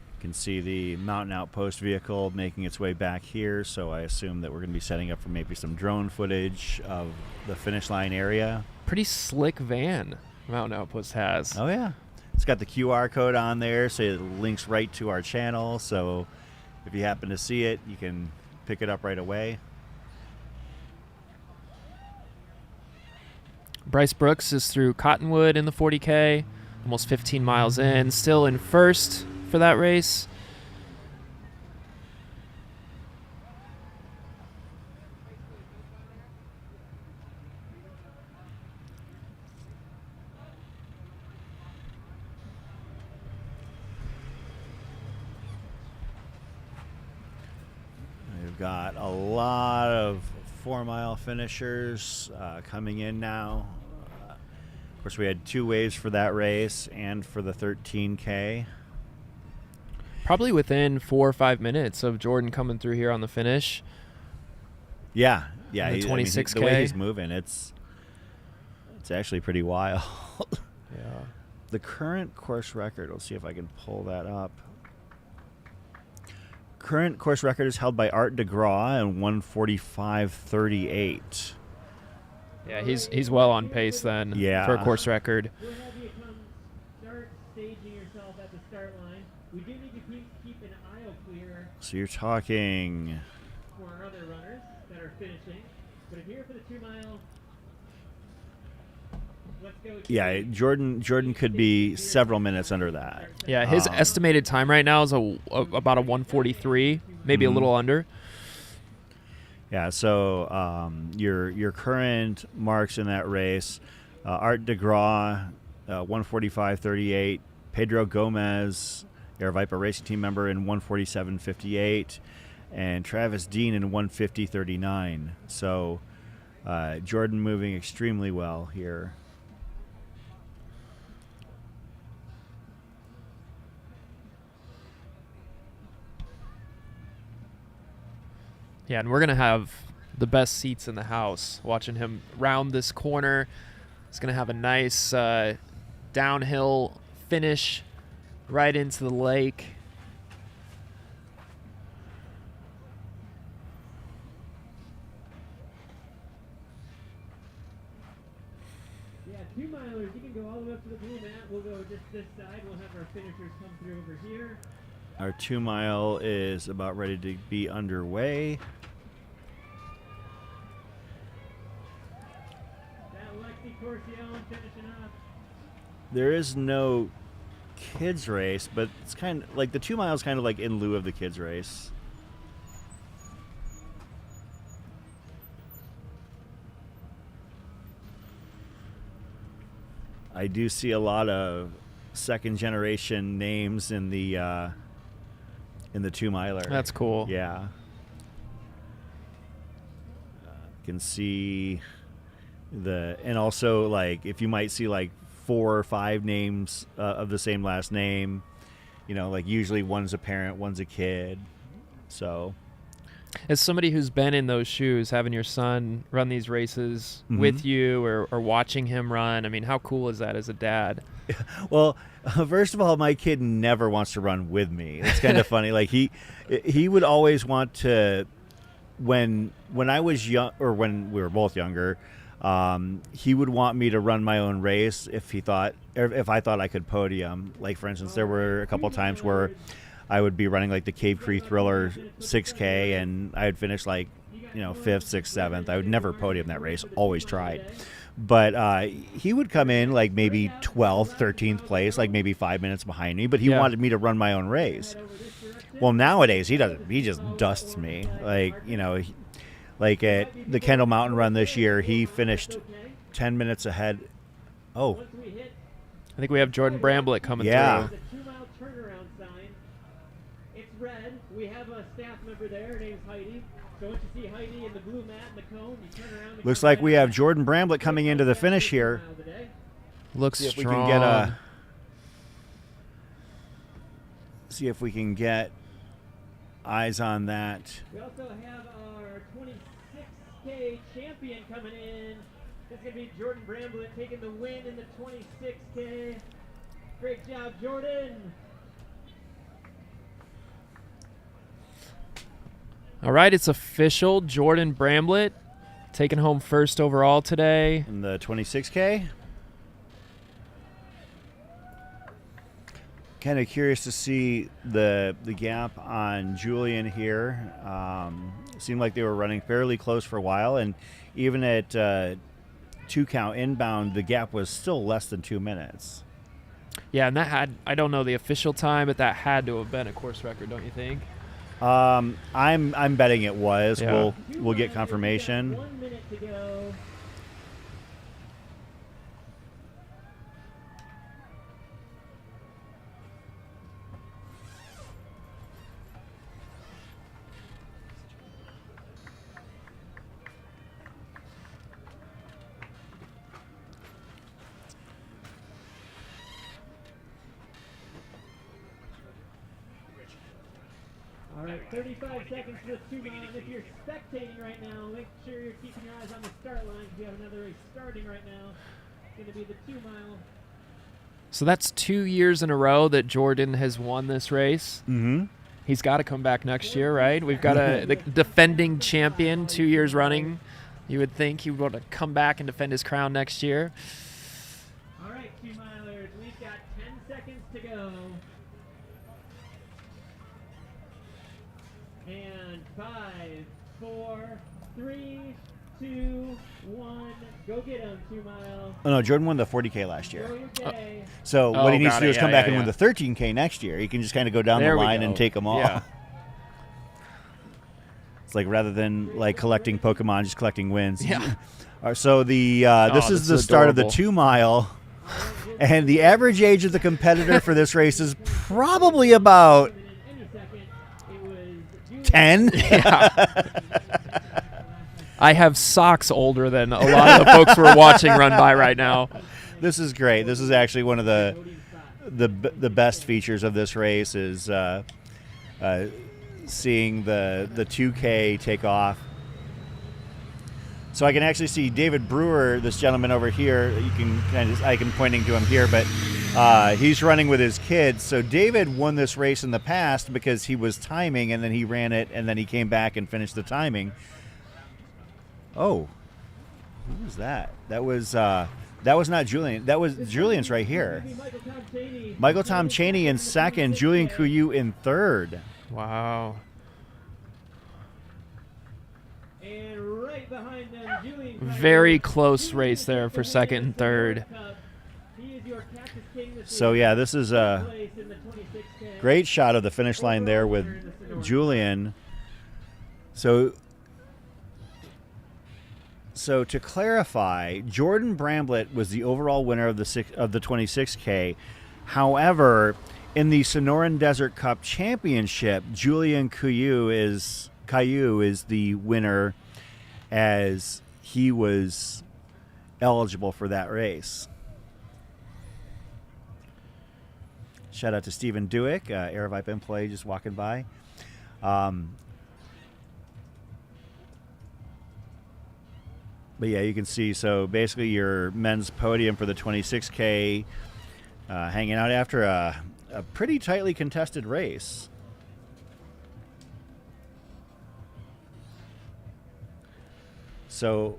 You can see the Mountain Outpost vehicle making its way back here, so I assume that we're going to be setting up for maybe some drone footage of the finish line area. Pretty slick van Mountain Outpost has. Oh, yeah. It's got the QR code on there, so it links right to our channel, so if you happen to see it, you can pick it up right away. Bryce Brooks is through Cottonwood in the 40K, almost 15 miles in, still in first for that race. We've got a lot of 4-mile finishers coming in now. Of course, we had 2 waves for that race and for the 13K. Probably within 4 or 5 minutes of Jordan coming through here on the finish. Yeah. The 26K. The way he's moving, it's actually pretty wild. Yeah. The current course record, let's see if I can pull that up. Current course record is held by Art DeGraw and 1:45:38. Yeah, he's well on pace then for a course record. We'll have you come start staging yourself at the start line. We do need to keep an aisle clear So you're talking... for our other runners that are finishing. But if you're here for the 2 mile, let's go. Yeah, Jordan could be several minutes under that. Yeah, his estimated time right now is about a 1:43, maybe a little under. Yeah, so your current marks in that race, Art DeGraw, 1:45:38, Pedro Gomez, Air Viper Racing Team member, in 1:47:58, and Travis Dean in 1:50:39. So Jordan moving extremely well here. Yeah, and we're going to have the best seats in the house. Watching him round this corner, he's gonna have a nice downhill finish right into the lake. Yeah, 2 milers, you can go all the way up to the blue mat. We'll go just this side. We'll have our finishers come through over here. Our 2 mile is about ready to be underway. That Lexi Corcione finishing up. There is no kids race, but it's kind of like the 2 miles kind of like in lieu of the kids race. I do see a lot of second generation names in the 2 miler. That's cool. Yeah. Can see and also like if you might see like 4 or 5 names of the same last name, you know, like usually one's a parent, one's a kid. So As somebody who's been in those shoes, having your son run these races with you or watching him run, I mean, how cool is that as a dad? well, first of all, my kid never wants to run with me. It's kind of funny. Like he would always want to, when I was young, or when we were both younger, he would want me to run my own race if I thought I could podium. Like for instance, there were a couple times where I would be running like the Cave Creek Thriller 6K, and I would finish like, you know, 5th, 6th, 7th. I would never podium that race. Always tried. But he would come in like maybe 12th, 13th place, like maybe 5 minutes behind me. But he wanted me to run my own race. Well, nowadays he doesn't. He just dusts me. Like, you know, like at the Kendall Mountain Run this year, he finished 10 minutes ahead. Oh, I think we have Jordan Bramblelet coming yeah. through. The 2 mile turnaround sign. It's red. We have a staff member there. Her name's Heidi. So once you see Heidi in the blue mat and the cone, you turn around. Looks like we have Jordan Bramblelet coming into the finish here. Looks See if we strong. can get eyes on that. We also have our 26K champion coming in. This is going to be Jordan Bramblelet taking the win in the 26K. Great job, Jordan. All right, it's official. Jordan Bramblelet taking home first overall today. In the 26K. Kind of curious to see the gap on Julian here. Seemed like they were running fairly close for a while, and even at 2 count inbound, the gap was still less than 2 minutes. Yeah, and that had, I don't know the official time, but that had to have been a course record, don't you think? I'm betting it was. Yeah. We'll get confirmation. 1 minute to go. All right, 35 seconds for the 2 mile. If you're spectating right now, make sure you're keeping your eyes on the start line because we have another race starting right now. It's going to be the 2 mile. So that's 2 years in a row that Jordan has won this race. Mm-hmm. He's got to come back next year, right? We've got the defending champion 2 years running. You would think he would want to come back and defend his crown next year. All right, 2 milers, we've got 10 seconds to go. And 5, 4, 3, 2, 1, go get him, 2 mile. Oh no, Jordan won the 40K last year. Go your day. So what he needs got to do it. is come Yeah, back and win the 13K next year. He can just kind of go down There the we line go. and take them all. Yeah. It's like rather than like collecting Pokemon, just collecting wins. Yeah. All right, so the this is this the is start of the adorable. 2 mile, and the average age of the competitor for this race is probably about And in any second, it was 10. I have socks older than a lot of the folks we're watching run by right now. This is great. This is actually one of the best features of this race is seeing the 2K take off. So I can actually see David Brewer, this gentleman over here. You can I can pointing to him here, but he's running with his kids. So David won this race in the past because he was timing, and then he ran it, and then he came back and finished the timing. Oh, who was that? That was not Julian. That was Julian's right here. Michael Tom Chaney in second, Julian Couillou in third. Wow. And right behind them, Julian Very close race there for second and third. He is your Cactus King this So yeah, this is a place in the 26K. great shot of the finish line there with Julian. So to clarify, Jordan Bramblelet was the overall winner of the 26K. However, in the Sonoran Desert Cup Championship, Julian Couillou is the winner, as he was eligible for that race. Shout out to Stephen Dewick, Aerovipe employee, just walking by. But yeah, you can see, so basically your men's podium for the 26K hanging out after a pretty tightly contested race. So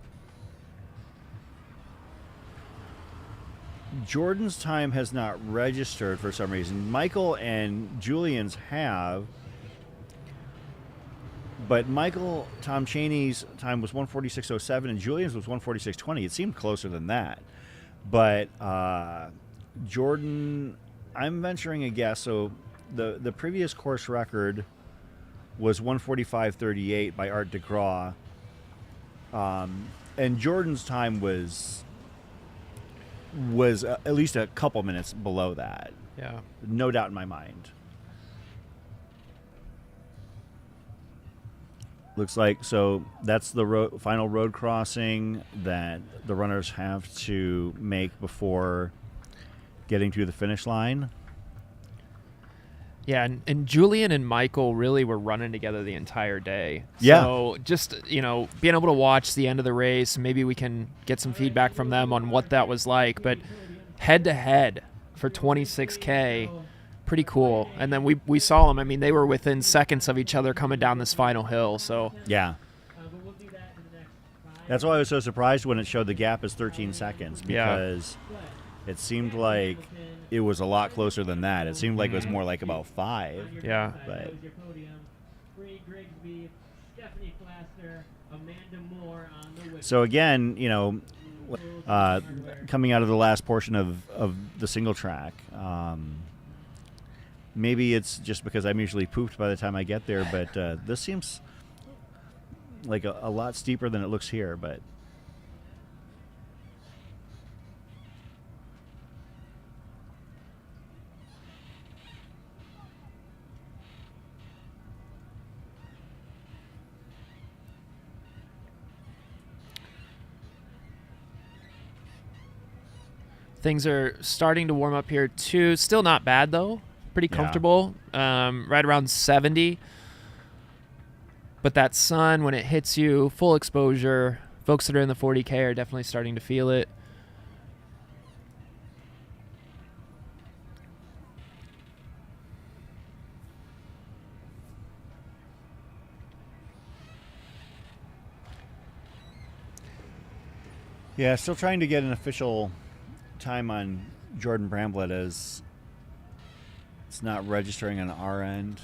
Jordan's time has not registered for some reason. Michael and Julian's have. But Michael Tom Chaney's time was 1:46:07 and Julian's was 1:46:20. It seemed closer than that. But Jordan, I'm venturing a guess. So the previous course record was 1:45:38 by Art DeGraw. And Jordan's time was at least a couple minutes below that. Yeah. No doubt in my mind. Looks like, so that's the final road crossing that the runners have to make before getting to the finish line. Yeah, and Julian and Michael really were running together the entire day. Yeah. So just, being able to watch the end of the race, maybe we can get some feedback from them on what that was like. But head-to-head for 26K, pretty cool. And then we saw them. I mean, they were within seconds of each other coming down this final hill. So yeah. That's why I was so surprised when it showed the gap as 13 seconds, because it seemed like it was a lot closer than that. It seemed like it was more like about 5. Yeah. But Brie Griggsby, Stephanie Plaster, Amanda Moore on the whistle. so again, coming out of the last portion of the single track, maybe it's just because I'm usually pooped by the time I get there, but this seems like a lot steeper than it looks here, but things are starting to warm up here too. Still not bad though. Pretty comfortable. Right around 70. But that sun, when it hits you, full exposure, folks that are in the 40K are definitely starting to feel it. yeah, still trying to get an official time on Jordan Bramblelet, as it's not registering on our end.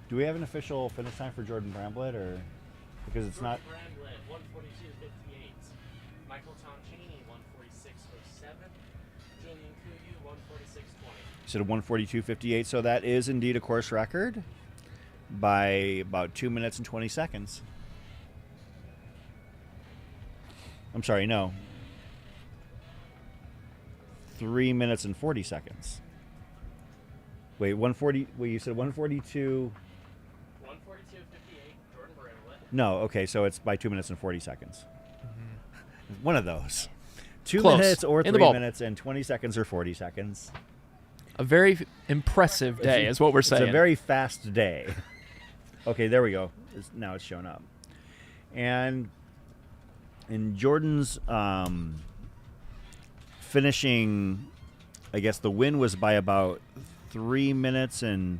Do we have an official finish time for Jordan Bramblelet, or because it's not? Bramblelet 1:42:58. Michael Tom Chaney 1:46:07. Julian Couillou 1:46:20. So 1:42:58. So that is indeed a course record by about 2 minutes and 20 seconds. I'm sorry, no. 3 minutes and 40 seconds. Wait, 140. Wait, you said 142. 1:42:58. Jordan Bramblelet. No, okay, so it's by 2 minutes and 40 seconds. Mm-hmm. One of those. 2 Close. minutes or In the 3 ball. minutes and 20 seconds or 40 seconds. A very impressive day is what we're saying. It's a very fast day. Okay, there we go. Now it's showing up. And in Jordan's finishing, I guess the win was by about 3 minutes and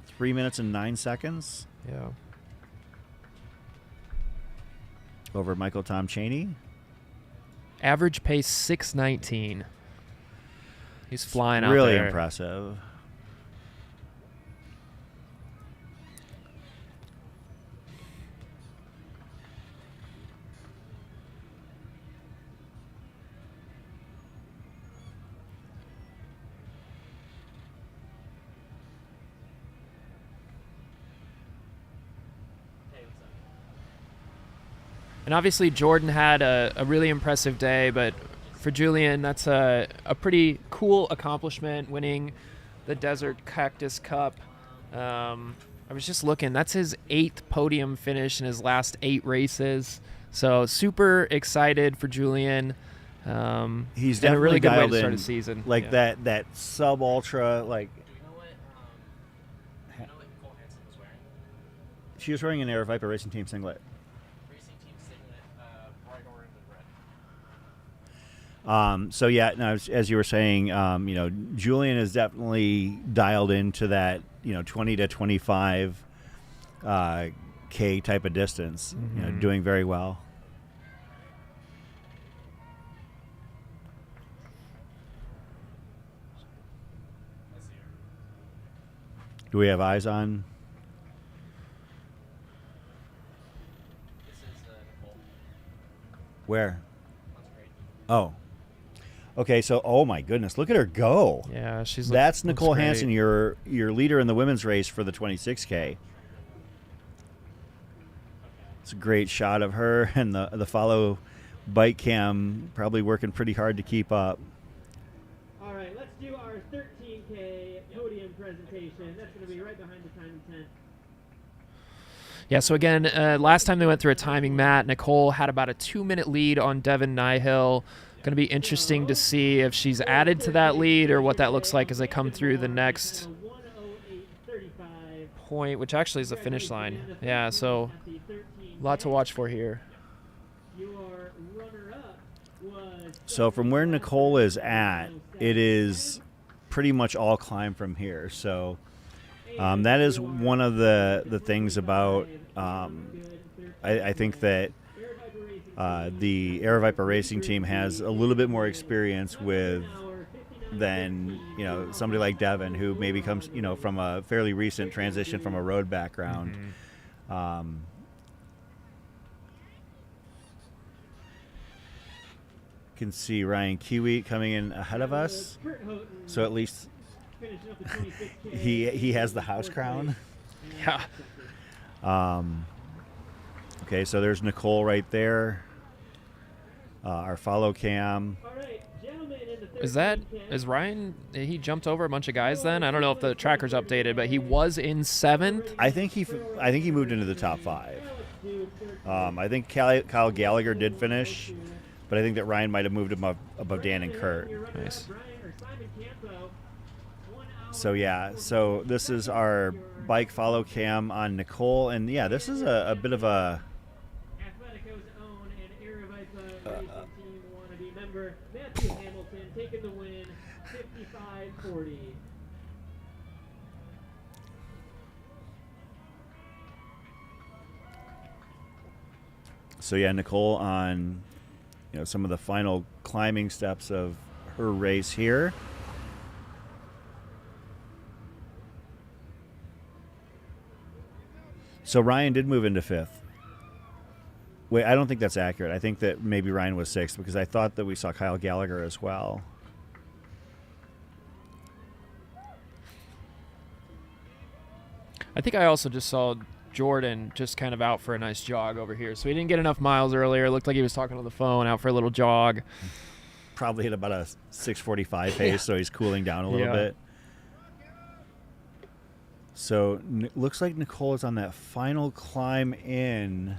3 minutes and 9 seconds Yeah. over Michael Tom Chaney. Average pace 6:19. He's flying out Really there. impressive. Hey, what's up? And obviously Jordan had a really impressive day, but for Julian, that's a pretty cool accomplishment, winning the Desert Cactus Cup. I was just looking, that's his 8th podium finish in his last 8 races. So super excited for Julian. He's and definitely a really good way dialed to start in, a season. like Yeah. that sub ultra, like Do we know what Nicole Hansen was wearing? she was wearing an Air Viper Racing Team singlet. Racing team singlet, bright orange and red. So yeah, no, as you were saying, Julian is definitely dialed into that, 20 to 25 K type of distance, doing very well. I see her. Do we have eyes on? This is Nicole. Where? That's great. Oh. Okay, so oh my goodness, look at her go. Yeah, That's looks Nicole great. Hansen, your leader in the women's race for the 26K. It's a great shot of her, and the follow bike cam probably working pretty hard to keep up. All right, let's do our 13K podium presentation. That's going to be right behind the timing tent. Yeah, so again, last time they went through a timing mat, Nicole had about a 2-minute lead on Devin Nyhill. Going to be interesting to see if she's added to that lead or what that looks like as they come through the next 1:08:35. point, which actually is the finish line. Yeah, so a lot to watch for here. Your runner-up was So from where Nicole is at, it is pretty much all climb from here. So that is one of the things about I think that the Air Viper Racing Team has a little bit more experience with than somebody like Devin, who maybe comes from a fairly recent transition from a road background. Can see Ryan Kiwi coming in ahead of us, so at least he has the house crown. Yeah. Okay, so there's Nicole right there. Our follow cam. Is Ryan, he jumped over a bunch of guys then? I don't know if the tracker's updated, but he was in 7th. I think he moved into the top 5. I think Kyle Gallagher did finish, but I think that Ryan might have moved him up above Dan and Kurt. Nice. So yeah, so this is our bike follow cam on Nicole, and yeah, this is a bit of a Athletico's own and Air Viper Racing Team wannabe member Matthew Hamilton taking the win, 55-40. so yeah, Nicole on some of the final climbing steps of her race here. So Ryan did move into 5th. Wait, I don't think that's accurate. I think that maybe Ryan was 6th because I thought that we saw Kyle Gallagher as well. I think I also just saw Jordan just kind of out for a nice jog over here. So he didn't get enough miles earlier. It looked like he was talking on the phone, out for a little jog. Probably hit about a 6:45 pace, so he's cooling down a little bit. So looks like Nicole is on that final climb in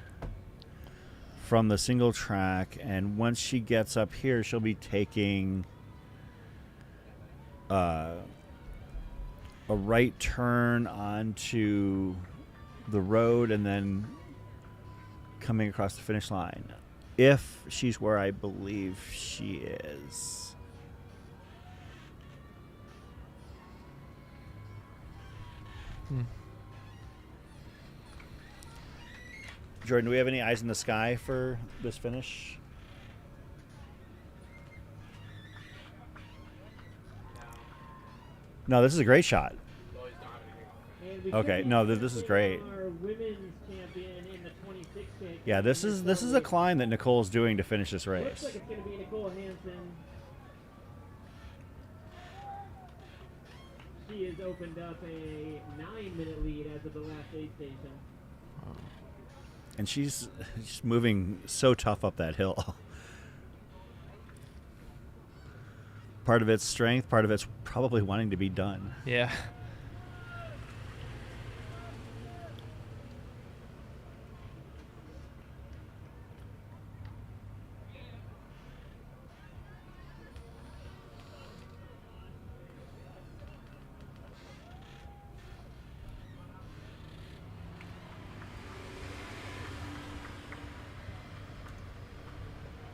from the single track, and once she gets up here, she'll be taking a right turn onto the road and then coming across the finish line. If she's where I believe she is. Jordan, do we have any eyes in the sky for this finish? No, this is a great shot. Okay, no, this is great. Our women's champion in the 26K. Yeah, this is a climb that Nicole's doing to finish this race. Looks like it's going to be Nicole Hansen. She has opened up a 9-minute lead as of the last aid station. And she's moving so tough up that hill. Part of it's strength, part of it's probably wanting to be done. Yeah.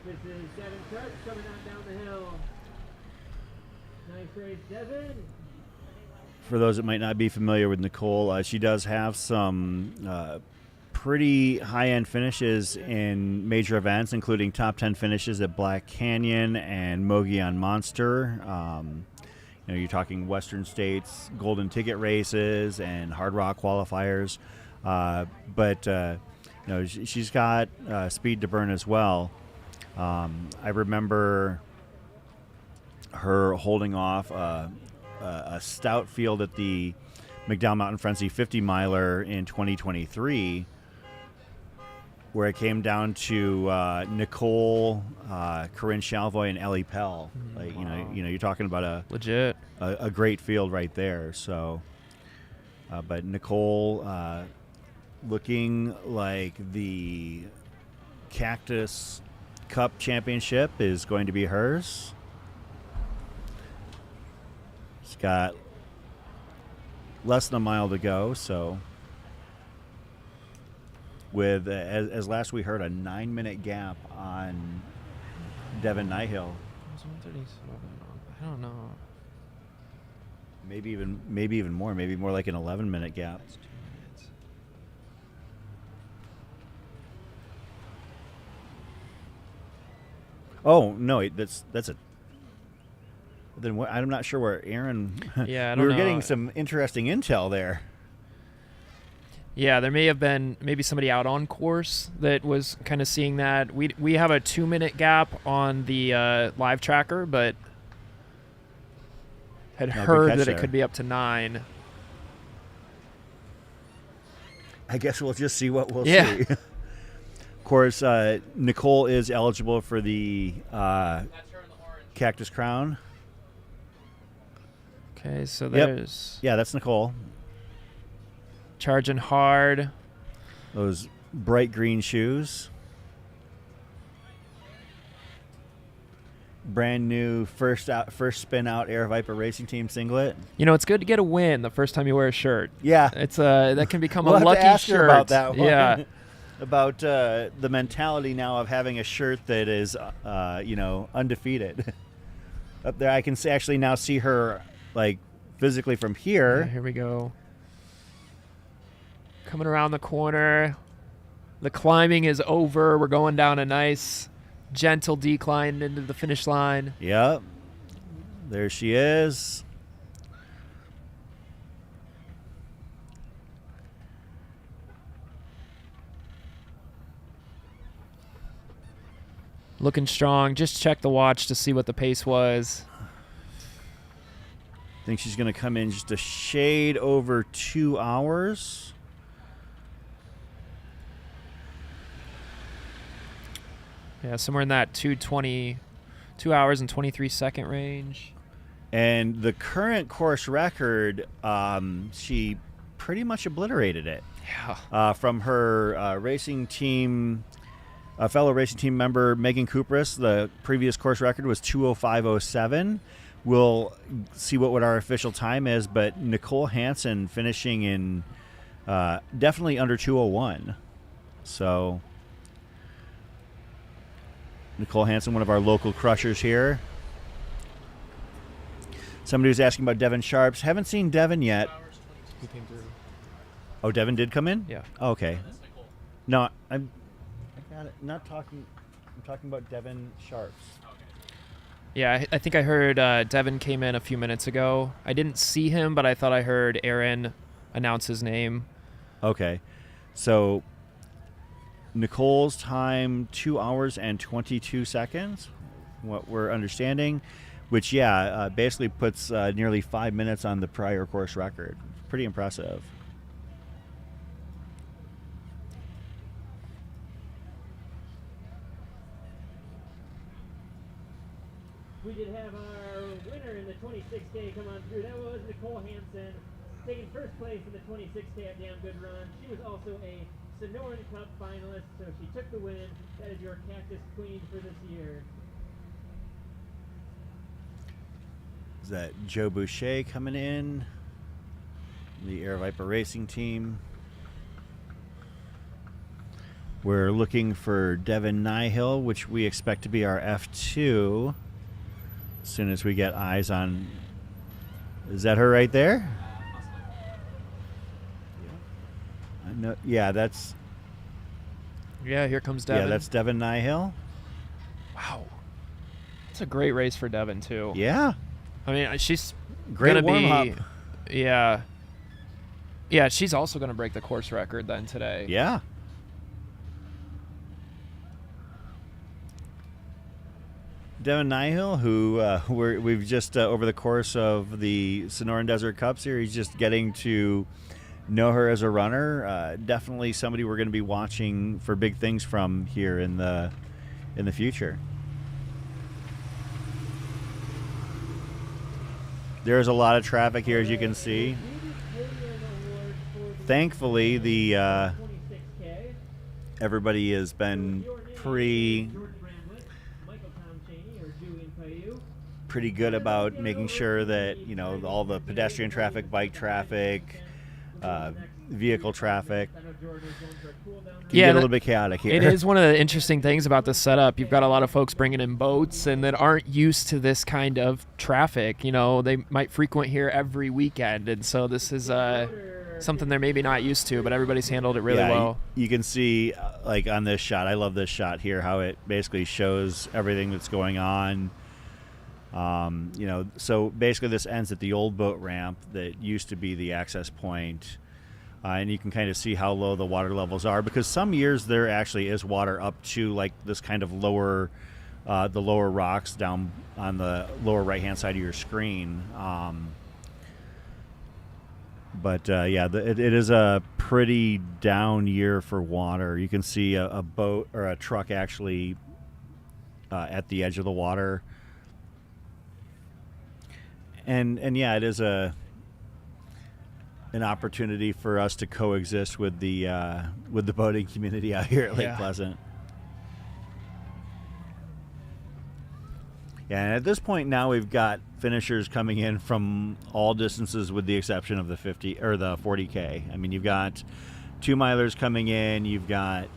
This is Devin Nyhill coming on down the hill. Nice race, Devin. For those that might not be familiar with Nicole, she does have some pretty high-end finishes in major events, including top 10 finishes at Black Canyon and Mogollon Monster. You're talking Western States Golden Ticket races and Hard Rock qualifiers. But she's got speed to burn as well. I remember her holding off a stout field at the McDowell Mountain Frenzy 50 miler in 2023, where it came down to Nicole, Corinne Chalvoy, and Ellie Pell. You're talking about a great field right there. So, but Nicole looking like the Cactus Cup championship is going to be hers. She's got less than a mile to go, so with as last we heard, a 9-minute gap on Devin Nyhill. I don't know. Maybe even more. Maybe more like an 11-minute gap. Oh no, that's a. Then what, I'm not sure where Aaron. Yeah, I don't we were know. getting some interesting intel there. Yeah, there may have been maybe somebody out on course that was kind of seeing that. We have a 2-minute gap on the live tracker, but had heard that it could be up to 9. I guess we'll just see what we'll see. Of course, Nicole is eligible for the Cactus Crown. Okay, so there's Yeah, that's Nicole. charging hard. Those bright green shoes. Brand new first spin out Air Viper Racing Team singlet. It's good to get a win the first time you wear a shirt. Yeah, It's that can become we'll a have lucky to ask shirt. her about that one. Yeah. About the mentality now of having a shirt that is, undefeated. Up there, I can actually now see her like physically from here. Here we go. Coming around the corner. The climbing is over. We're going down a nice, gentle decline into the finish line. Yep. There she is. Looking strong. Just check the watch to see what the pace was. I think she's going to come in just a shade over 2 hours. Yeah, somewhere in that 2 hours and 23-second range. And the current course record, she pretty much obliterated it. Yeah. From her racing team, fellow racing team member Megan Kupris. The previous course record was 2:05:07. We'll see what our official time is, but Nicole Hansen finishing in definitely under 2:01. So Nicole Hansen, one of our local crushers here. Somebody was asking about Devin Sharps. Haven't seen Devin yet. He came through. Oh, Devin did come in? Yeah. Okay. No, I got it. I'm talking about Devin Sharps. Yeah, I think I heard Devin came in a few minutes ago. I didn't see him, but I thought I heard Aaron announce his name. Okay. So Nicole's time, 2 hours and 22 seconds, what we're understanding, which, basically puts nearly 5 minutes on the prior course record. Pretty impressive. We did have our winner in the 26K come on through. That was Nicole Hansen, taking first place in the 26K at Damn Good Run. She was also a Sonoran Cup finalist, so she took the win. That is your Cactus Queen for this year. Is that Joe Boucher coming in? The Air Viper Racing team. We're looking for Devin Nyhill, which we expect to be our F2. As soon as we get eyes on, is that her right there? That's Here comes Devin. Yeah, that's Devin Nyhill. Wow. It's a great race for Devin, too. Yeah. I mean, she's Great gonna warm-up. Yeah. Yeah, she's also going to break the course record then today. Yeah. Devin Nyhill, who we've just, over the course of the Sonoran Desert Cup series, just getting to know her as a runner. Definitely somebody we're going to be watching for big things from here in the future. There's a lot of traffic here, as you can see. Thankfully, the everybody has been pretty good about making sure that, you know, all the pedestrian traffic, bike traffic, vehicle traffic can get a little bit chaotic here. It is one of the interesting things about this setup. You've got a lot of folks bringing in boats and that aren't used to this kind of traffic. You know, they might frequent here every weekend, and so this is something they're maybe not used to, but everybody's handled it really well. You can see, like on this shot, I love this shot here, how it basically shows everything that's going on. You know, so basically this ends at the old boat ramp that used to be the access point. And you can kind of see how low the water levels are, because some years there actually is water up to like this kind of lower, the lower rocks down on the lower right-hand side of your screen. It is a pretty down year for water. You can see a boat or a truck actually at the edge of the water. And it is an opportunity for us to coexist with the boating community out here at Lake Pleasant. Yeah, and at this point now we've got finishers coming in from all distances with the exception of the 50 or the 40K. I mean, you've got 2-milers coming in, you've got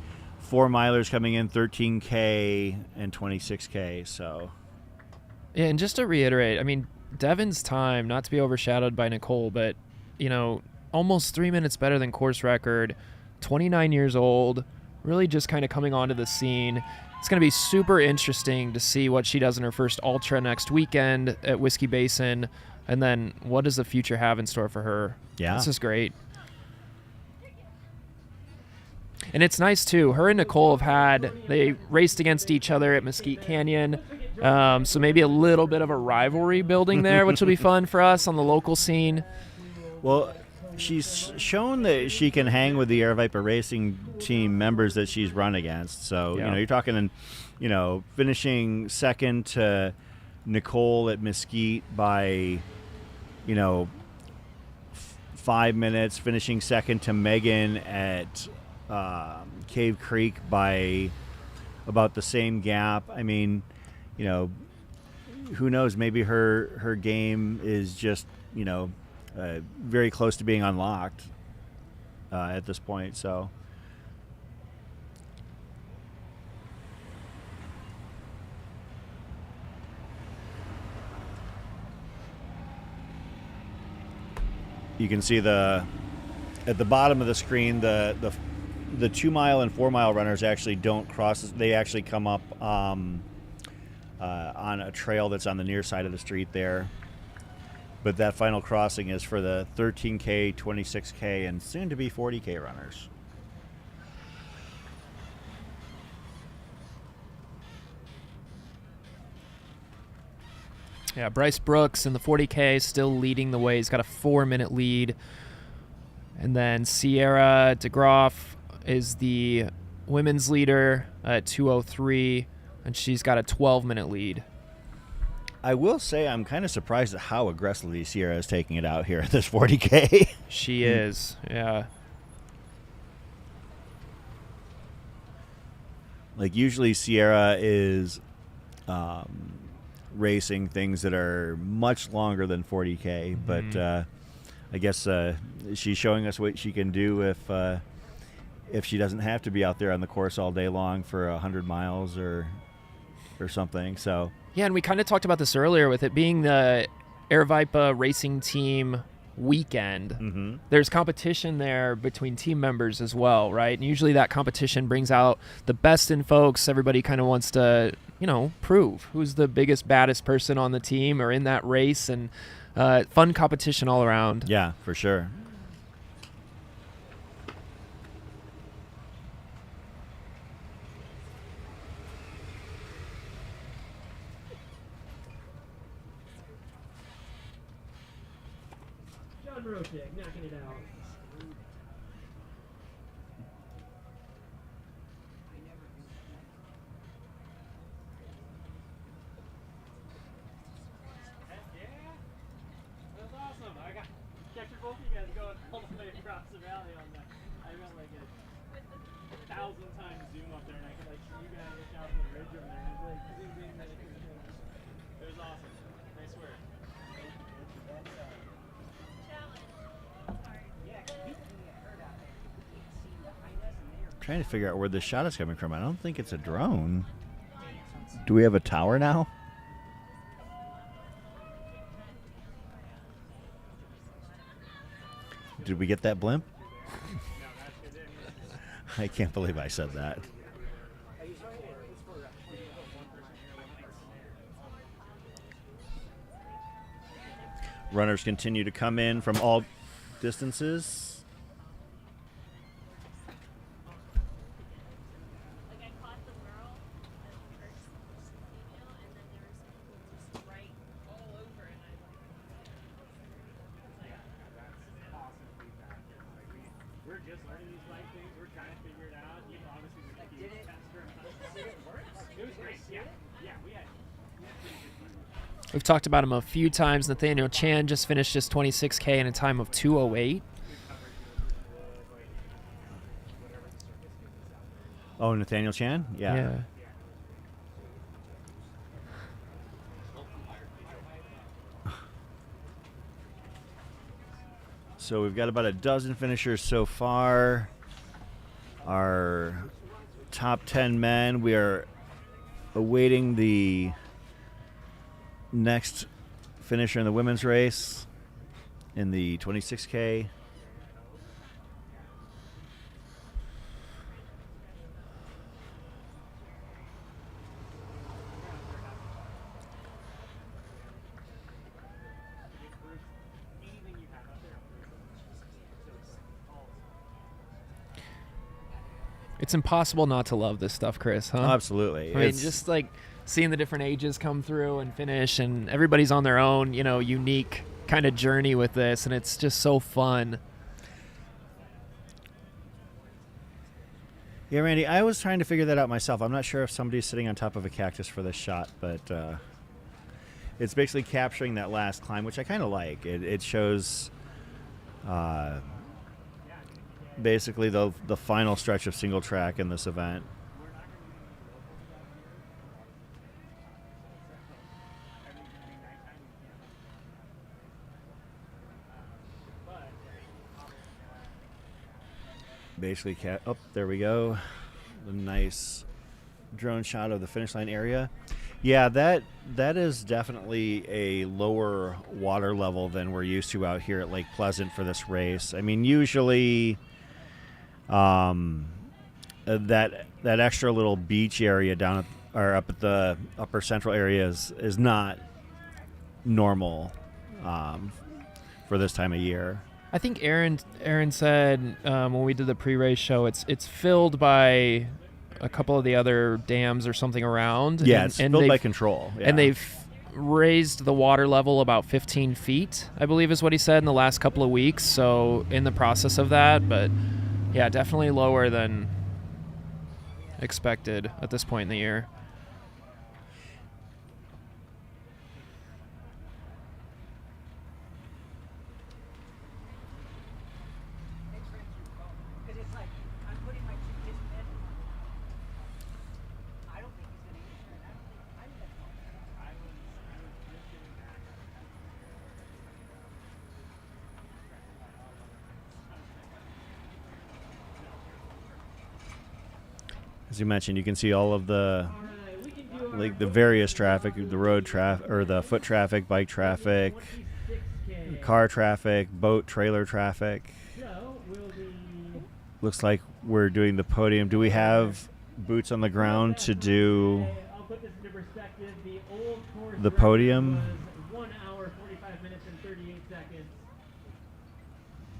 4-milers coming in, 13K and 26K. So yeah, and just to reiterate, I mean, Devin's time, not to be overshadowed by Nicole, but, you know, almost 3 minutes better than course record, 29 years old, really just kind of coming onto the scene. It's going to be super interesting to see what she does in her first ultra next weekend at Whiskey Basin, and then what does the future have in store for her. Yeah. This is great. And it's nice, too. Her and Nicole they raced against each other at Mesquite Canyon. So maybe a little bit of a rivalry building there, which will be fun for us on the local scene. Well, she's shown that she can hang with the Air Viper Racing team members that she's run against. So, you know, you're talking, you know, finishing second to Nicole at Mesquite by, you know, 5 minutes, finishing second to Megan at Cave Creek by about the same gap. I mean, you know, who knows? Maybe her game is just, you know, very close to being unlocked. at this point. So you can see at the bottom of the screen the 2 mile and 4 mile runners actually don't cross. They actually come up on a trail that's on the near side of the street there. But that final crossing is for the 13K, 26K, and soon to be 40K runners. Yeah, Bryce Brooks in the 40K still leading the way. He's got a 4-minute lead. And then Sierra DeGroff is the women's leader at 2:03, and she's got a 12-minute lead. I will say I'm kind of surprised at how aggressively Sierra is taking it out here at this 40K. She is, yeah. Like, usually Sierra is racing things that are much longer than 40K, but I guess she's showing us what she can do if she doesn't have to be out there on the course all day long for 100 miles or something. So yeah, and we kind of talked about this earlier with it being the Airvipa racing team weekend. There's competition there between team members as well, right? And usually that competition brings out the best in folks. Everybody kind of wants to, prove who's the biggest, baddest person on the team or in that race, and fun competition all around. Yeah, for sure. John Rochek knocking it out. That's awesome. I got captured both of you guys going all the way across the valley on that. I got like a 1,000 times zoom up there, and I could like see you guys look out the ridge over there. And it was like zoomed in. It was awesome. Nice work. Trying to figure out where this shot is coming from. I don't think it's a drone. Do we have a tower now? Did we get that blimp? I can't believe I said that. Runners continue to come in from all distances. We've talked about him a few times. Nathaniel Chan just finished his 26K in a time of 2:08. Oh, Nathaniel Chan? Yeah. So we've got about a dozen finishers so far. Our top 10 men, we are awaiting the next finisher in the women's race in the 26K. It's impossible not to love this stuff, Chris, huh? Absolutely. I mean, just like seeing the different ages come through and finish, and everybody's on their own, unique kind of journey with this, and it's just so fun. Yeah, Randy, I was trying to figure that out myself. I'm not sure if somebody's sitting on top of a cactus for this shot, but it's basically capturing that last climb, which I kind of like. It shows basically the final stretch of single track in this event. basically, there we go. A nice drone shot of the finish line area. Yeah, that is definitely a lower water level than we're used to out here at Lake Pleasant for this race. I mean, usually that extra little beach area down or up at the upper central area is not normal for this time of year. I think Aaron said when we did the pre-race show, it's filled by a couple of the other dams or something around. Yeah, it's filled by control. Yeah. And they've raised the water level about 15 feet, I believe is what he said, in the last couple of weeks. So in the process of that, but yeah, definitely lower than expected at this point in the year. As you mentioned, you can see all of the various traffic, the road traffic or the foot traffic, bike traffic, car traffic, boat trailer traffic. Looks like we're doing the podium. Do we have boots on the ground to do the podium? 1 hour, 45 minutes, and 38 seconds.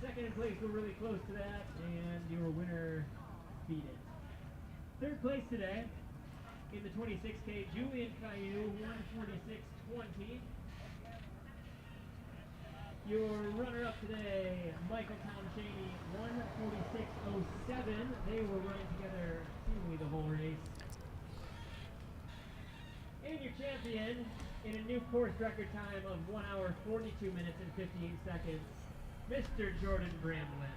Second in place, we're really close to that, and your winner beat it. Third place today in the 26K, Julian Caillou, 146.20. Your runner-up today, Michael Cheney, 146.07. They were running together seemingly the whole race. And your champion in a new course record time of 1 hour, 42 minutes, and 58 seconds, Mr. Jordan Bramblelet.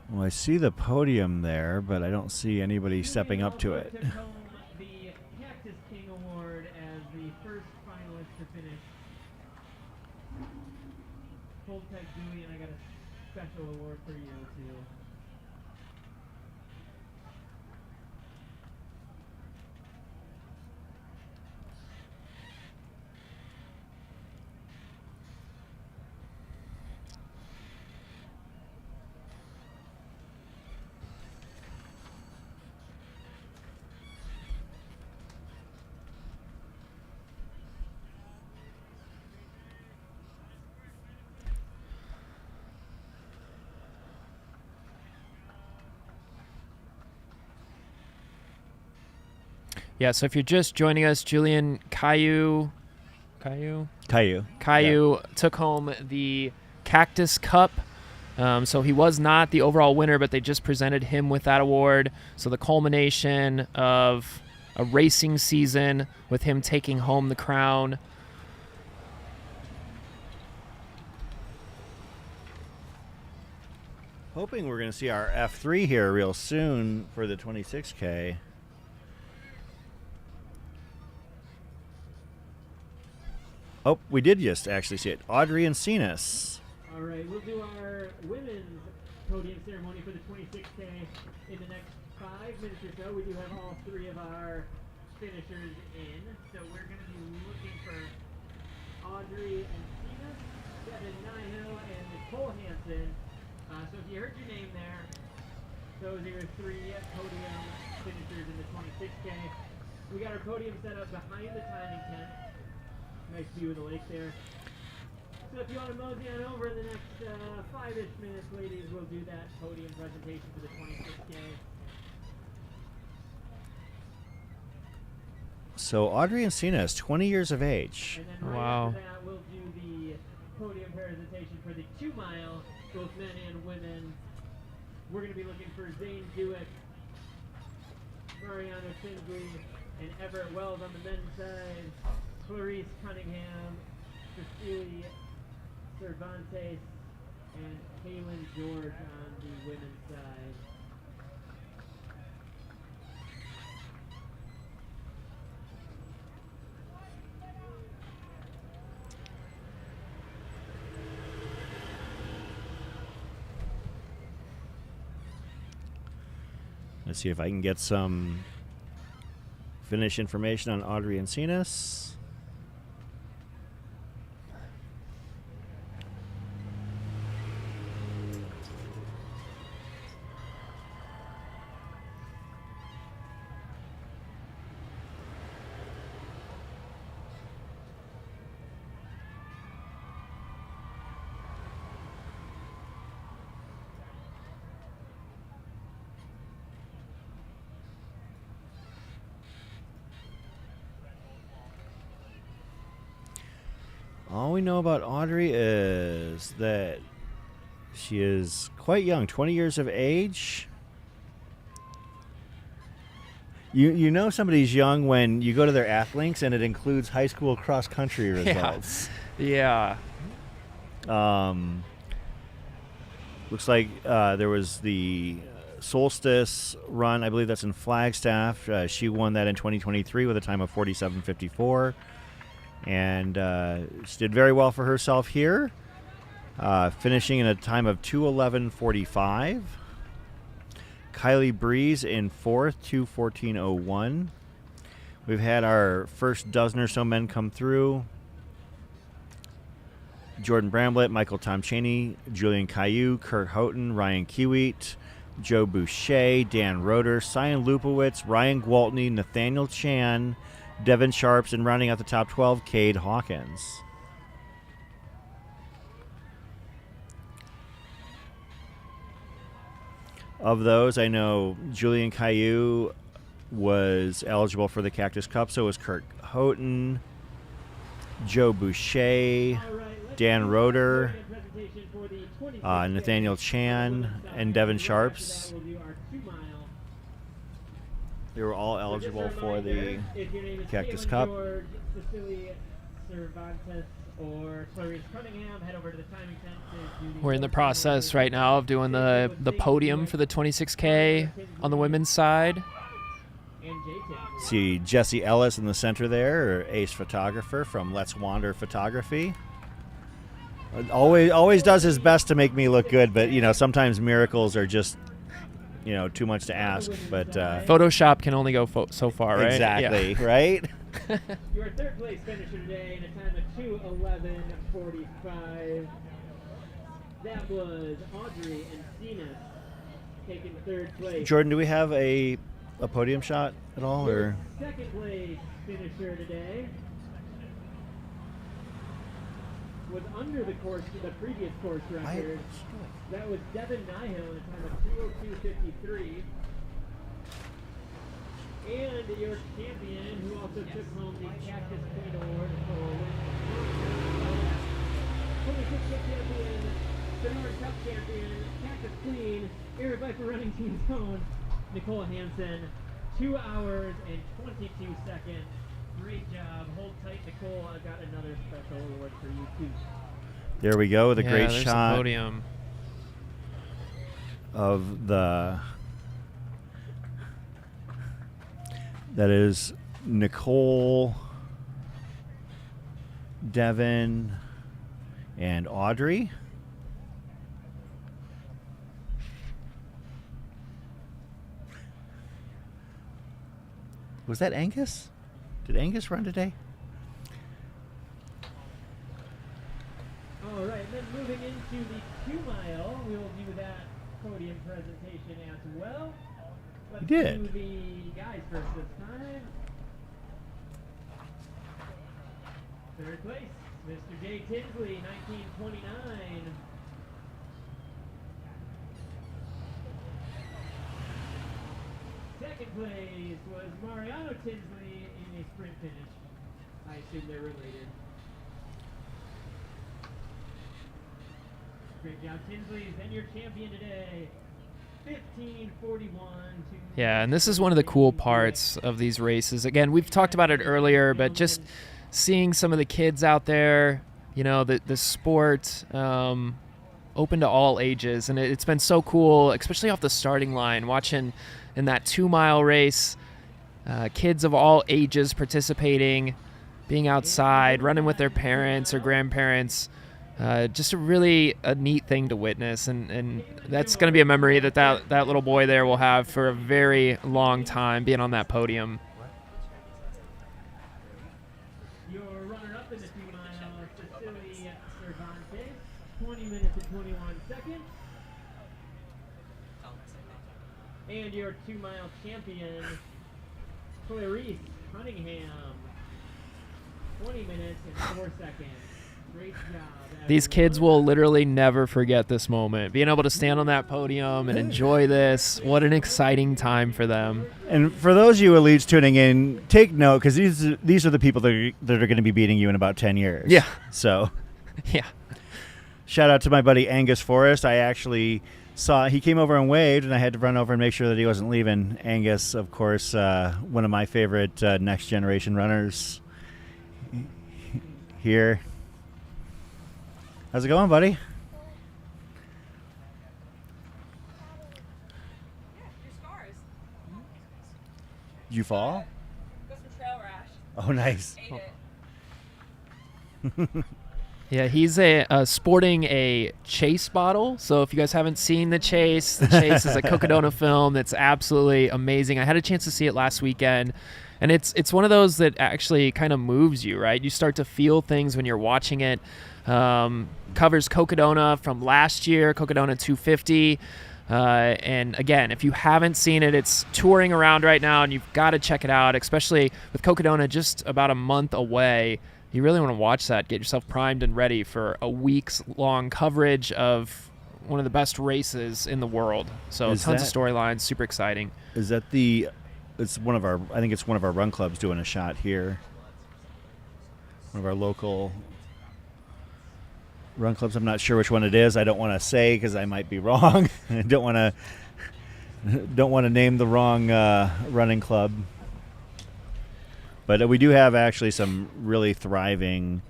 Well, I see the podium there, but I don't see anybody stepping up to it. Took home the Cactus King Award as the first finalist to finish. Hold tight, Julian. I got a special award for you, too. Yeah, so if you're just joining us, Julian Caillou took home the Cactus Cup. So he was not the overall winner, but they just presented him with that award. So the culmination of a racing season with him taking home the crown. Hoping we're going to see our F3 here real soon for the 26K. Oh, we did just actually see it. Audrey and Cenus. All right, we'll do our women's podium ceremony for the 26K in the next 5 minutes or so. We do have all 3 of our finishers in. So we're going to be looking for Audrey and Cenus, Devin Nyhill, and Nicole Hansen. So if you heard your name there, those are your 3 podium finishers in the 26K. We got our podium set up behind the timing tent. Nice view of the lake there. So if you want to mosey on over in the next 5-ish minutes, ladies, we'll do that podium presentation for the 26K. So Audrey and Cenus, 20 years of age. And then right Wow. after that, we'll do the podium presentation for the 2-mile, both men and women. We're going to be looking for Zane Dewitt, Mariano Tinsley, and Everett Wells on the men's side. Clarice Cunningham, Cecilia Cervantes, and Kaylin George on the women's side. Let's see if I can get some finish information on Audrey and Cenus. All we know about Audrey is that she is quite young, 20 years of age. You know somebody's young when you go to their Athlinks and it includes high school cross country results. Yeah. Looks like there was the Solstice run. I believe that's in Flagstaff. She won that in 2023 with a time of 47:54. And she did very well for herself here, finishing in a time of 2:11:45. Kylie Breeze in fourth, 2:14:01. We've had our first dozen or so men come through. Jordan Bramblelet, Michael Tom Cheney, Julian Caillou, Kurt Houghton, Ryan Kiewit, Joe Boucher, Dan Roeder, Cyan Lupowitz, Ryan Gwaltney, Nathaniel Chan, Devin Sharps, and rounding out the top 12, Cade Hawkins. Of those, I know Julian Caillou was eligible for the Cactus Cup, so was Kurt Houghton, Joe Boucher, Dan Roeder, Nathaniel Chan, and Devin Sharps. They were all eligible for the Cactus Cup. We're in the process right now of doing the podium for the 26K on the women's side. See Jesse Ellis in the center there, or ace photographer from Let's Wander Photography. Always does his best to make me look good, but sometimes miracles are just too much to ask. But Photoshop can only go so far, right? Exactly, yeah. Right? Your third place finisher today in a time of 2:11:45. That was Audrey and Cenus taking third place. Jordan, do we have a podium shot at all, or second place finisher today was under the previous course record. That was Devin Nyhill in a time of 2:02:53. And your champion, who also took home the Cactus Queen Award for 26th champion, Sonoran Cup champion, Cactus Queen, Air Viper Running Team's own, Nicole Hansen, 2 hours and 22 seconds. Great job. Hold tight, Nicole. I've got another special award for you, too. There we go with a great there's shot the podium of that is Nicole, Devin, and Audrey. Was that Angus? Did Angus run today? All right, then moving into the 2 mile, we will do that podium presentation as well. Let's did. do the guys first this time. Third place, Mr. J. Tinsley, 1929. Second place was Mariano Tinsley in a sprint finish. I assume they're related. Great job, Tinsley. Then your champion today, 15:41. Yeah, and this is one of the cool parts of these races. Again, we've talked about it earlier, but just seeing some of the kids out there, the sport open to all ages, and it's been so cool, especially off the starting line, watching in that 2 mile race, kids of all ages participating, being outside, running with their parents or grandparents, just a neat thing to witness, and that's going to be a memory that little boy there will have for a very long time, being on that podium. Your runner-up in the 2-mile Cecilia Cervantes, 20 minutes and 21 seconds. And your 2-mile champion, Clarice Cunningham, 20 minutes and 4 seconds. Great job. These kids will literally never forget this moment. Being able to stand on that podium and enjoy this, what an exciting time for them. And for those of you elites tuning in, take note, because these are the people that are going to be beating you in about 10 years. Yeah. So, yeah. Shout out to my buddy Angus Forrest. I actually saw he came over and waved, and I had to run over and make sure that he wasn't leaving. Angus, of course, one of my favorite next generation runners here. How's it going, buddy? Yeah, your scars. Did you fall? Got some trail rash. Oh, nice. Ate it. Yeah, he's sporting a Chase bottle. So if you guys haven't seen the Chase is a Cocodona film that's absolutely amazing. I had a chance to see it last weekend, and it's one of those that actually kind of moves you, right? You start to feel things when you're watching it. Covers Cocodona from last year, Cocodona 250. And again, if you haven't seen it, it's touring around right now, and you've got to check it out, especially with Cocodona just about a month away. You really want to watch that. Get yourself primed and ready for a week's-long coverage of one of the best races in the world. So tons of storylines, super exciting. Is that it's one of our, I think it's one of our run clubs doing a shot here. One of our local run clubs. I'm not sure which one it is. I don't want to say because I might be wrong. I don't want to name the wrong running club. But we do have actually some really thriving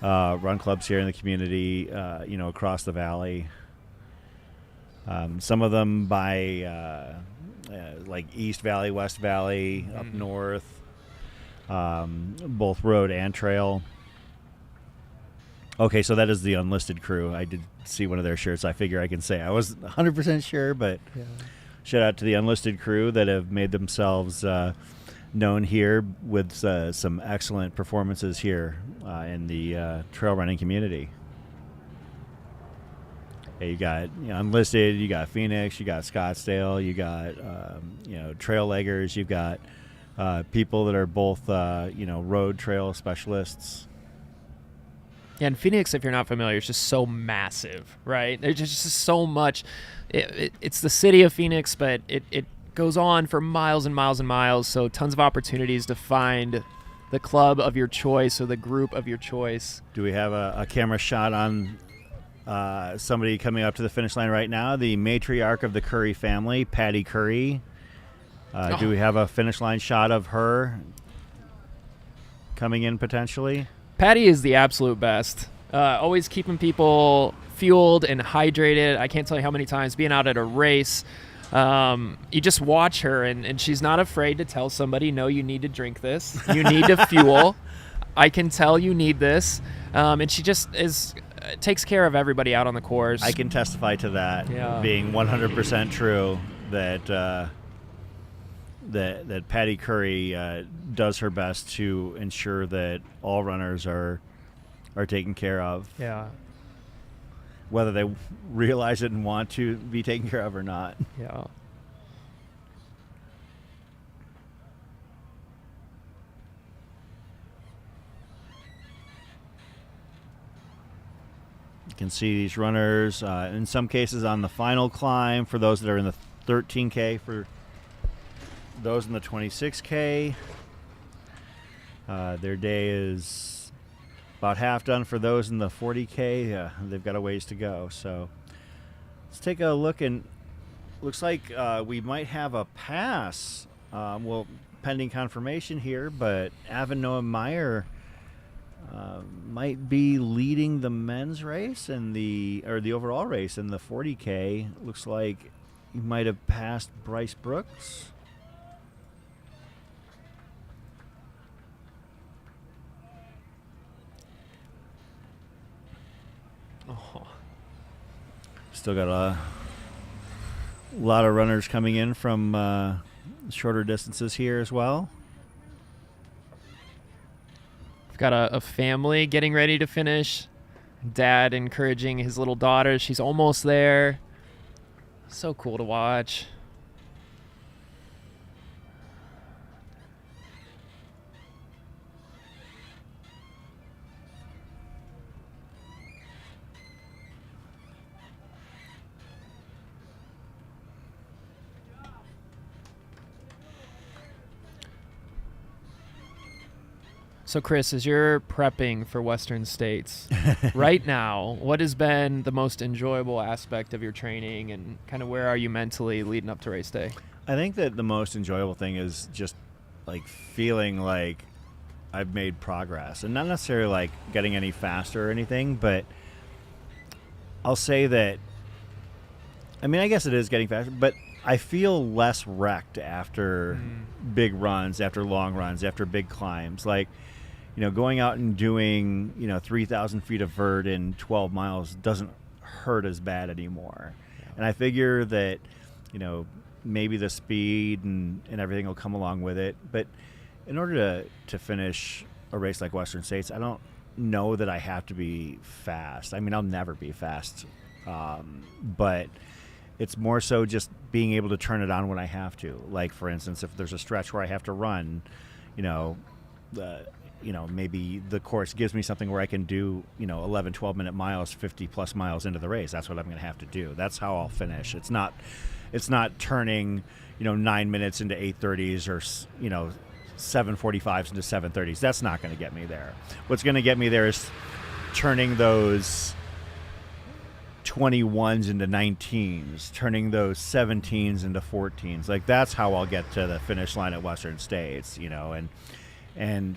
run clubs here in the community, across the valley. Some of them by like East Valley, West Valley, up north, both road and trail. Okay, so that is the Unlisted crew. I did see one of their shirts. I figure I can say I was 100% sure, but shout out to the Unlisted crew that have made themselves known here with some excellent performances here in the trail running community. Hey, you got Unlisted, you got Phoenix, you got Scottsdale, you got trail leggers, you've got people that are both road trail specialists. Yeah, and Phoenix, if you're not familiar, is just so massive, right? There's just so much. It's the city of Phoenix, but it goes on for miles and miles and miles, so tons of opportunities to find the club of your choice or the group of your choice. Do we have a camera shot on somebody coming up to the finish line right now? The matriarch of the Curry family, Patty Curry. Do we have a finish line shot of her coming in potentially? Patty is the absolute best. Always keeping people fueled and hydrated. I can't tell you how many times being out at a race, you just watch her, and she's not afraid to tell somebody, no, you need to drink this. You need to fuel. I can tell you need this. And she just takes care of everybody out on the course. I can testify to that being 100% true, that Patty Curry does her best to ensure that all runners are taken care of. Yeah. Whether they realize it and want to be taken care of or not. Yeah. You can see these runners in some cases on the final climb for those that are in the 13K, for those in the 26K. Their day is about half done for those in the 40K. They've got a ways to go. So let's take a look, and looks like we might have a pass. Pending confirmation here, but Avon Noah Meyer might be leading the men's race and the overall race in the 40K. Looks like he might have passed Bryce Brooks. Oh. Still got a lot of runners coming in from shorter distances here as well. We've got a family getting ready to finish. Dad encouraging his little daughter. She's almost there. So cool to watch. So, Chris, as you're prepping for Western States right now, what has been the most enjoyable aspect of your training, and kind of where are you mentally leading up to race day? I think that the most enjoyable thing is just like feeling like I've made progress, and not necessarily like getting any faster or anything, but I'll say that, I mean, I guess it is getting faster, but I feel less wrecked after big runs, after long runs, after big climbs. Like, you know, going out and doing, 3,000 feet of vert in 12 miles doesn't hurt as bad anymore. Yeah. And I figure that, maybe the speed and everything will come along with it. But in order to finish a race like Western States, I don't know that I have to be fast. I mean, I'll never be fast. But it's more so just being able to turn it on when I have to. Like, for instance, if there's a stretch where I have to run, maybe the course gives me something where I can do, 11, 12-minute miles, 50-plus miles into the race. That's what I'm going to have to do. That's how I'll finish. It's not turning, 9 minutes into 8:30s or, 7:45s into 7:30s. That's not going to get me there. What's going to get me there is turning those 21s into 19s, turning those 17s into 14s. Like, that's how I'll get to the finish line at Western States, and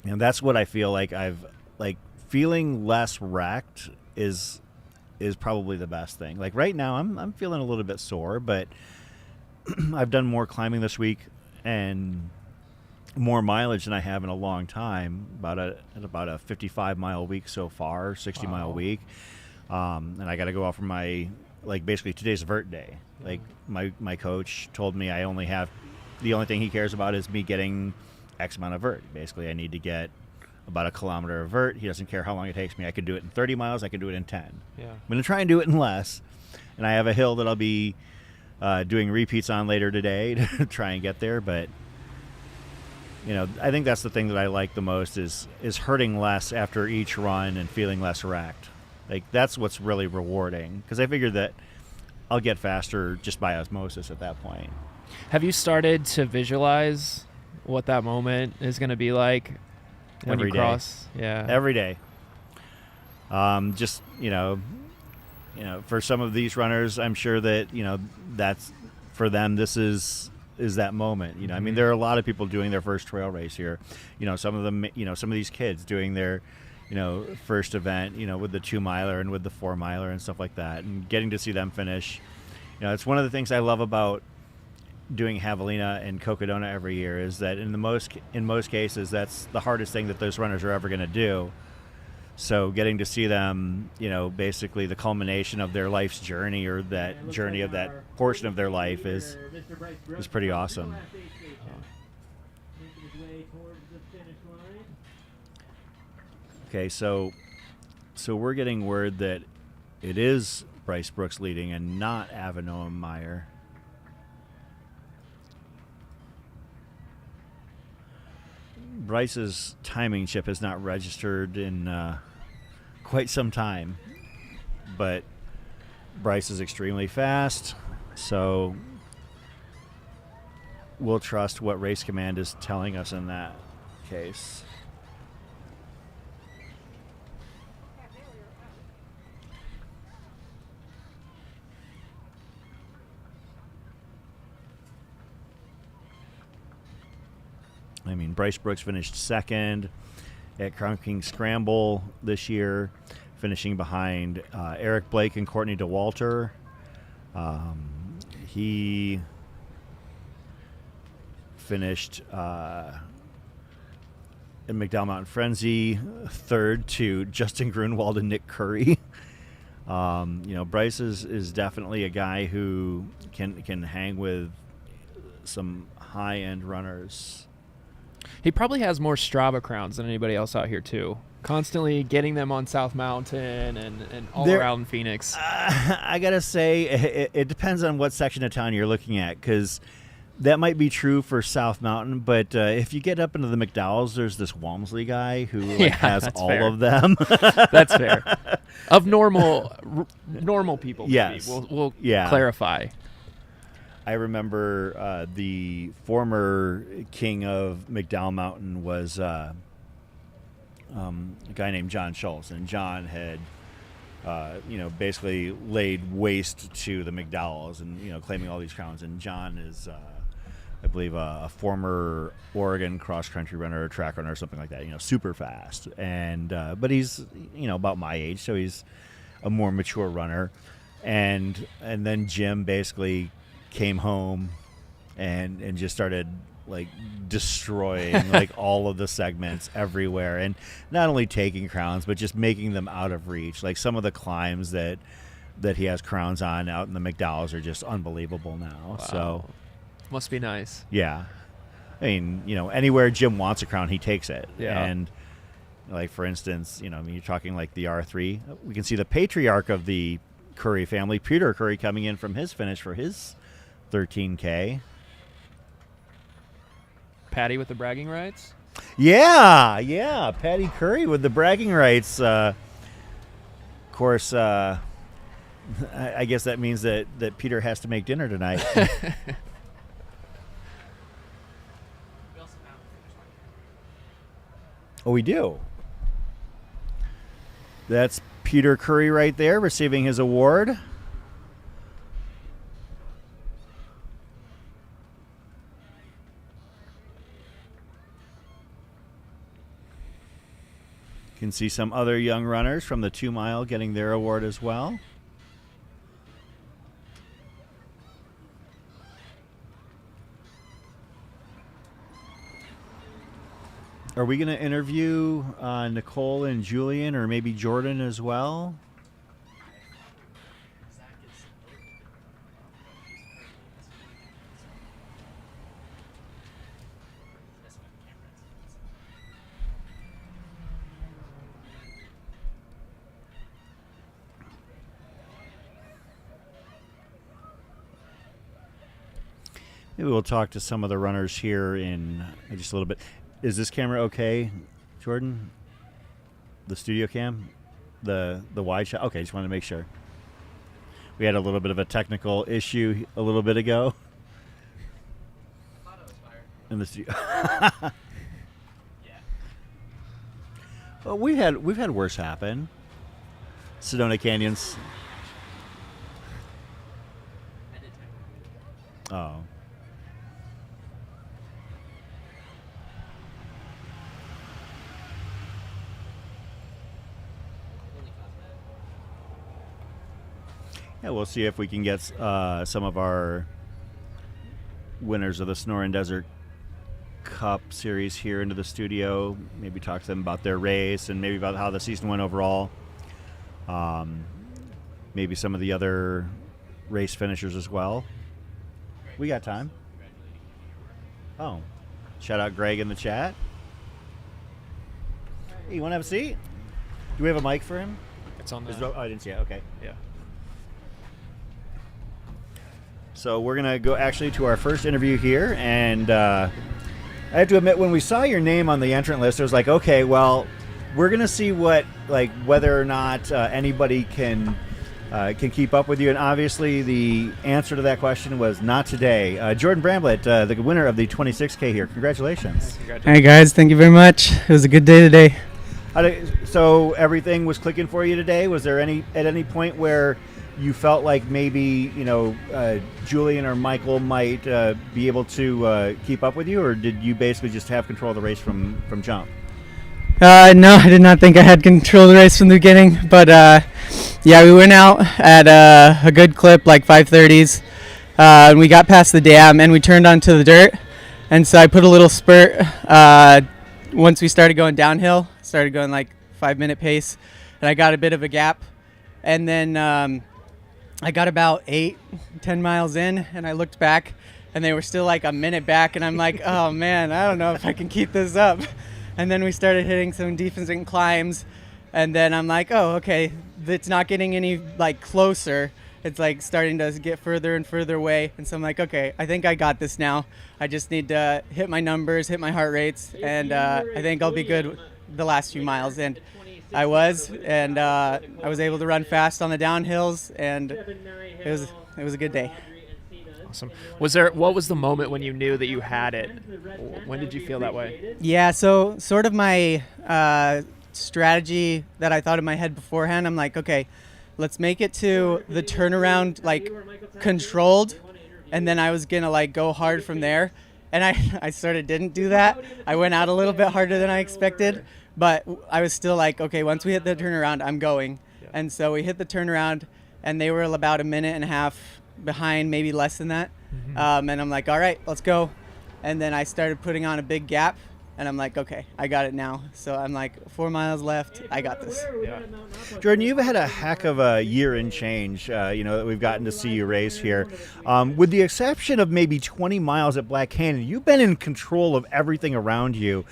that's what I feel like feeling less wrecked is probably the best thing. Like, right now I'm feeling a little bit sore, but I've done more climbing this week and more mileage than I have in a long time, about a 55-mile week so far, 60-mile week. And I got to go out for my, basically today's vert day. Like, my coach told me the only thing he cares about is me getting X amount of vert. Basically, I need to get about a kilometer of vert. He doesn't care how long it takes me. I can do it in 30 miles. I can do it in 10. Yeah. I'm going to try and do it in less. And I have a hill that I'll be doing repeats on later today to try and get there. But, I think that's the thing that I like the most is hurting less after each run and feeling less wrecked. Like, that's what's really rewarding, because I figured that I'll get faster just by osmosis at that point. Have you started to visualize what that moment is going to be like when you cross? Yeah. Every day. Just, for some of these runners, I'm sure that, that's for them, this is that moment. I mean, there are a lot of people doing their first trail race here. Some of them, some of these kids doing their, first event, with the 2-miler and with the 4-miler and stuff like that, and getting to see them finish. It's one of the things I love about doing Javelina and Cocodona every year is that in most cases, that's the hardest thing that those runners are ever going to do. So getting to see them, basically the culmination of their life's journey, or that journey of that portion of their life is pretty awesome. Okay, so we're getting word that it is Bryce Brooks leading and not Avinoam Meyer. Bryce's timing chip has not registered in quite some time, but Bryce is extremely fast, so we'll trust what Race Command is telling us in that case. I mean, Bryce Brooks finished second at Crown King Scramble this year, finishing behind Eric Blake and Courtney DeWalter. He finished in McDowell Mountain Frenzy, third to Justin Grunwald and Nick Curry. Bryce is definitely a guy who can hang with some high-end runners. He probably has more Strava crowns than anybody else out here too. Constantly getting them on South Mountain and all around Phoenix. I gotta say, it depends on what section of town you're looking at, because that might be true for South Mountain, but if you get up into the McDowells, there's this Walmsley guy who has all fair. of them. That's fair. Of normal people. Yes. We'll clarify. I remember the former king of McDowell Mountain was a guy named John Schultz, and John had basically laid waste to the McDowells and claiming all these crowns. And John is I believe a former Oregon cross country runner or track runner or something like that, super fast, and but he's about my age, so he's a more mature runner. And then Jim basically came home and just started like destroying like all of the segments everywhere, and not only taking crowns but just making them out of reach. Like some of the climbs that he has crowns on out in the McDowells are just unbelievable now. Wow. So must be nice. yeah, I mean, anywhere Jim wants a crown, he takes it. Yeah. And like for instance, you're talking like the R3, we can see the patriarch of the Curry family, Peter Curry, coming in from his finish for his 13K. Patty with the bragging rights. Yeah, Patty Curry with the bragging rights. Of course, I guess that means that Peter has to make dinner tonight. Oh, we do. That's Peter Curry right there receiving his award. You can see some other young runners from the 2 mile getting their award as well. Are we going to interview Nicole and Julian, or maybe Jordan as well? Maybe we'll talk to some of the runners here in just a little bit. Is this camera okay, Jordan? The studio cam? The wide shot? Okay, just wanted to make sure. We had a little bit of a technical issue a little bit ago. I thought it was fired. In the studio. Yeah. Well, we've had worse happen. Sedona Canyons. Oh. Yeah, we'll see if we can get some of our winners of the Sonoran Desert Cup series here into the studio. Maybe talk to them about their race and maybe about how the season went overall. Maybe some of the other race finishers as well. We got time. Oh, shout out Greg in the chat. Hey, you want to have a seat? Do we have a mic for him? It's on the... Oh, I didn't see it. Okay. Yeah. So we're going to go actually to our first interview here, and I have to admit, when we saw your name on the entrant list, I was like, okay, well, we're going to see whether or not anybody can keep up with you, and obviously the answer to that question was not today. Jordan Bramblelet, the winner of the 26K here. Congratulations. Hey guys, thank you very much. It was a good day today. So everything was clicking for you today? Was there at any point where you felt like maybe Julian or Michael might be able to keep up with you, or did you basically just have control of the race from jump? No, I did not think I had control of the race from the beginning, but yeah, we went out at a good clip, like 5:30s, and we got past the dam and we turned onto the dirt, and so I put a little spurt once we started going downhill, started going like 5-minute pace, and I got a bit of a gap. And then I got about 8-10 miles in, and I looked back, and they were still like a minute back, and I'm like, oh man, I don't know if I can keep this up. And then we started hitting some decent climbs, and then I'm like, oh, okay, it's not getting any like closer. It's like starting to get further and further away. And so I'm like, okay, I think I got this now. I just need to hit my numbers, hit my heart rates, and I think I'll be good the last few miles. And I was able to run fast on the downhills, and it was a good day. Awesome. What was the moment when you knew that you had it? When did you feel that way? Yeah, so sort of my strategy that I thought in my head beforehand, I'm like, okay, let's make it to the turnaround like controlled, and then I was gonna like go hard from there. And I sort of didn't do that. I went out a little bit harder than I expected, but I was still like, okay, once we hit the turnaround, I'm going. Yeah. And so we hit the turnaround, and they were about 1.5 minutes behind, maybe less than that. Mm-hmm. And I'm like, all right, let's go. And then I started putting on a big gap, and I'm like, okay, I got it now. So I'm like, 4 miles left. I got this. Yeah. Jordan, you've had a heck of a year and change, that we've gotten to see you race here. With the exception of maybe 20 miles at Black Canyon, you've been in control of everything around you.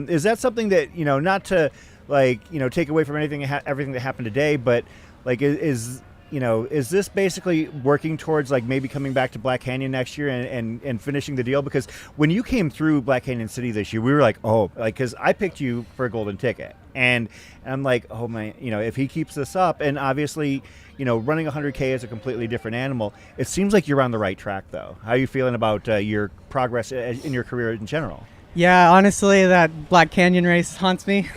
Is that something that, not to take away from everything that happened today, but like is this basically working towards like maybe coming back to Black Canyon next year and finishing the deal? Because when you came through Black Canyon City this year, we were like, because I picked you for a golden ticket. And I'm like, oh my, if he keeps this up, and obviously, running 100K is a completely different animal. It seems like you're on the right track, though. How are you feeling about your progress in your career in general? Yeah, honestly, that Black Canyon race haunts me.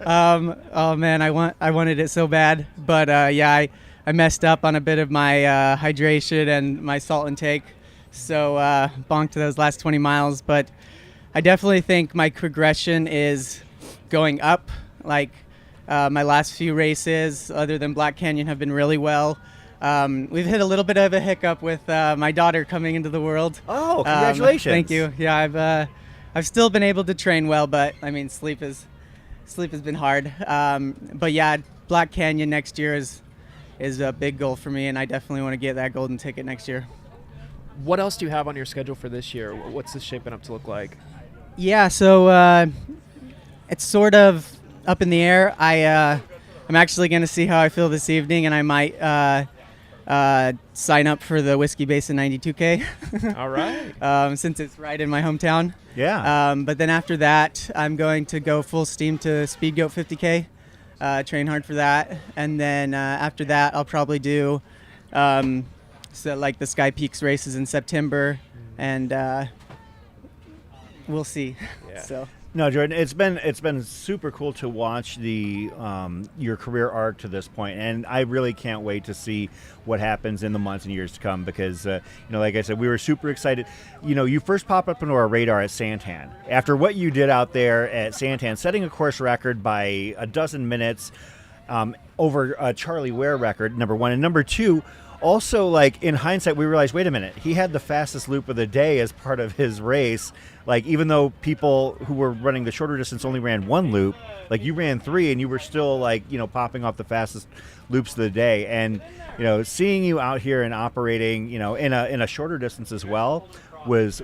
Oh man, I wanted it so bad, but I messed up on a bit of my hydration and my salt intake, so bonked those last 20 miles. But I definitely think my progression is going up. Like my last few races, other than Black Canyon, have been really well. We've hit a little bit of a hiccup with my daughter coming into the world. Oh, congratulations! Thank you. Yeah, I've still been able to train well, but I mean, sleep has been hard. But yeah, Black Canyon next year is a big goal for me, and I definitely want to get that golden ticket next year. What else do you have on your schedule for this year? What's this shaping up to look like? Yeah, so it's sort of up in the air. I'm actually going to see how I feel this evening, and I might sign up for the Whiskey Basin 92K. All right. Since it's right in my hometown. Yeah. But then after that, I'm going to go full steam to Speed Goat 50K. Train hard for that, and then after that I'll probably do like the Sky Peaks races in September, and we'll see. Yeah. So No, Jordan, it's been super cool to watch the your career arc to this point, and I really can't wait to see what happens in the months and years to come, because like I said, we were super excited. You first popped up into our radar at Santan after what you did out there at Santan, setting a course record by 12 minutes over a Charlie Ware record, number one, and number two. Also, like in hindsight, we realized, wait a minute, he had the fastest loop of the day as part of his race. Like, even though people who were running the shorter distance only ran one loop, like you ran three, and you were still like, popping off the fastest loops of the day. And, seeing you out here and operating, in a shorter distance as well was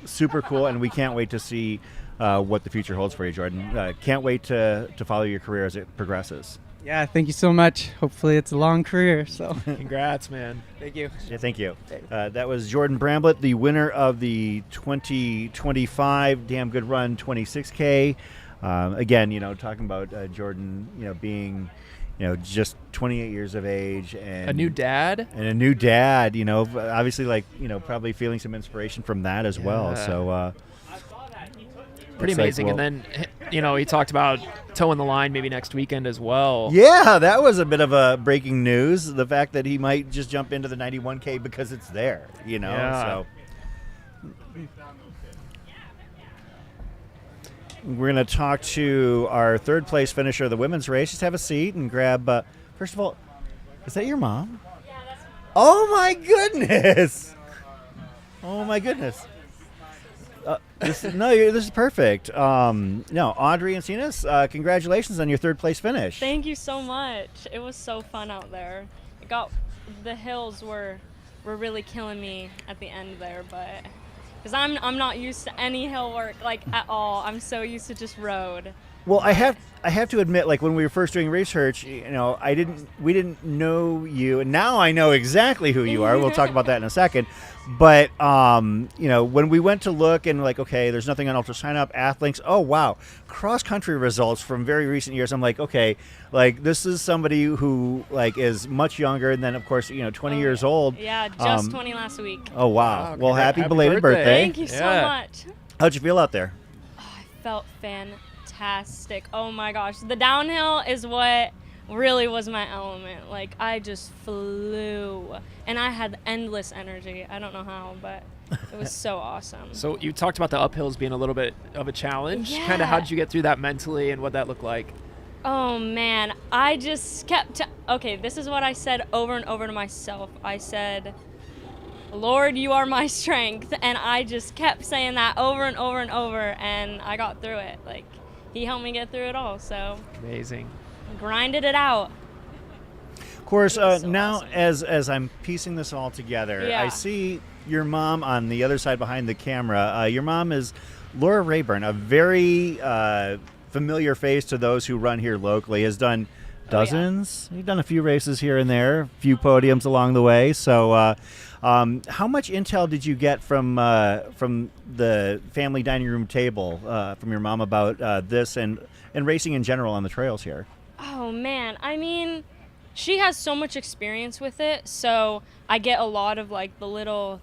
super cool. And we can't wait to see what the future holds for you, Jordan. Can't wait to follow your career as it progresses. yeah, thank you so much. Hopefully it's a long career. So Congrats, man. thank you. Yeah, thank you. That was Jordan Bramblelet, the winner of the 2025 Damn Good Run 26K. Again, talking about Jordan, being, just 28 years of age and A new dad? and a new dad. Obviously, like, probably feeling some inspiration from that as well. So. Pretty amazing. And then, he talked about toeing the line maybe next weekend as well. Yeah, that was a bit of a breaking news. The fact that he might just jump into the 91K because it's there, Yeah. So we're going to talk to our third place finisher of the women's race. Just have a seat and grab, first of all, is that your mom? Yeah, that's Oh my goodness. Oh my goodness. This is perfect. No, Audrey and Cenus, congratulations on your third place finish. Thank you so much. It was so fun out there. The hills were really killing me at the end there, but because I'm not used to any hill work like at all. I'm so used to just road. Well, I have to admit, like when we were first doing research, we didn't know you, and now I know exactly who you are. We'll talk about that in a second. But when we went to look and like, okay, there's nothing on Ultra Sign Up, Athlinks. Oh wow, cross country results from very recent years. I'm like, okay, like this is somebody who like is much younger, and then of course 20 years old. Yeah, just 20 last week. Oh wow. Well, happy belated birthday. Thank you so much. How'd you feel out there? I felt fantastic. Oh my gosh, the downhill is what really was my element. Like I just flew and I had endless energy. I don't know how, but it was so awesome. So you talked about the uphills being a little bit of a challenge. Yeah. Kind of how did you get through that mentally and what that looked like? Oh man, I just kept okay, this is what I said over and over to myself. I said, Lord, you are my strength, and I just kept saying that over and over and over, and I got through it. Like he helped me get through it all. So amazing. Grinded it out. Of course, so now awesome. as I'm piecing this all together, Yeah. I see your mom on the other side behind the camera. Your mom is Laura Rayburn, a very familiar face to those who run here locally. Has done dozens. You've done a few races here and there, a few podiums along the way. So, how much intel did you get from the family dining room table from your mom about this and racing in general on the trails here? Oh man, I mean, she has so much experience with it, so I get a lot of like the little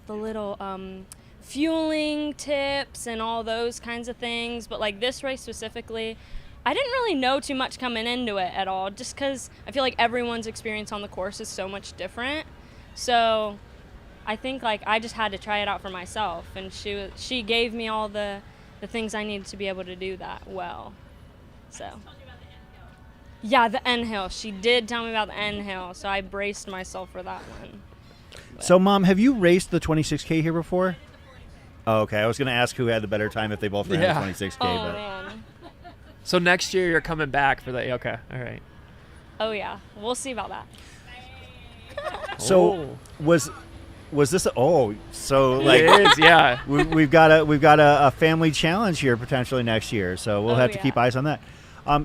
fueling tips and all those kinds of things. But like this race specifically, I didn't really know too much coming into it at all, just because I feel like everyone's experience on the course is so much different. So I think like I just had to try it out for myself, and she gave me all the things I needed to be able to do that well. So. Yeah, the end hill. She did tell me about the end hill, so I braced myself for that one. But. So, Mom, have you raced the 26K here before? Oh, okay, I was going to ask who had the better time if they both ran the 26K. Oh, but. man. So next year you're coming back for the okay, all right. Oh, yeah. We'll see about that. So, was this so like It is, yeah. we've got a family challenge here potentially next year, so we'll have to keep eyes on that.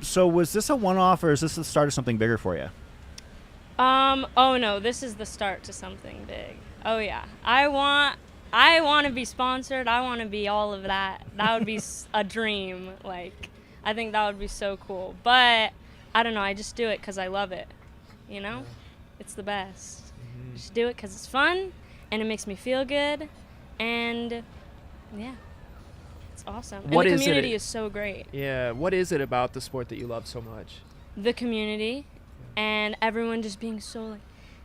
So was this a one-off, or is this the start of something bigger for you? Oh no, this is the start to something big. Oh yeah, I want to be sponsored. I want to be all of that. That would be a dream. Like, I think that would be so cool. But I don't know. I just do it because I love it. You know, it's the best. Just do it because it's fun and it makes me feel good, and yeah. It's awesome. What and is the community it? is so great. Yeah. What is it about the sport that you love so much? The community and everyone just being so like,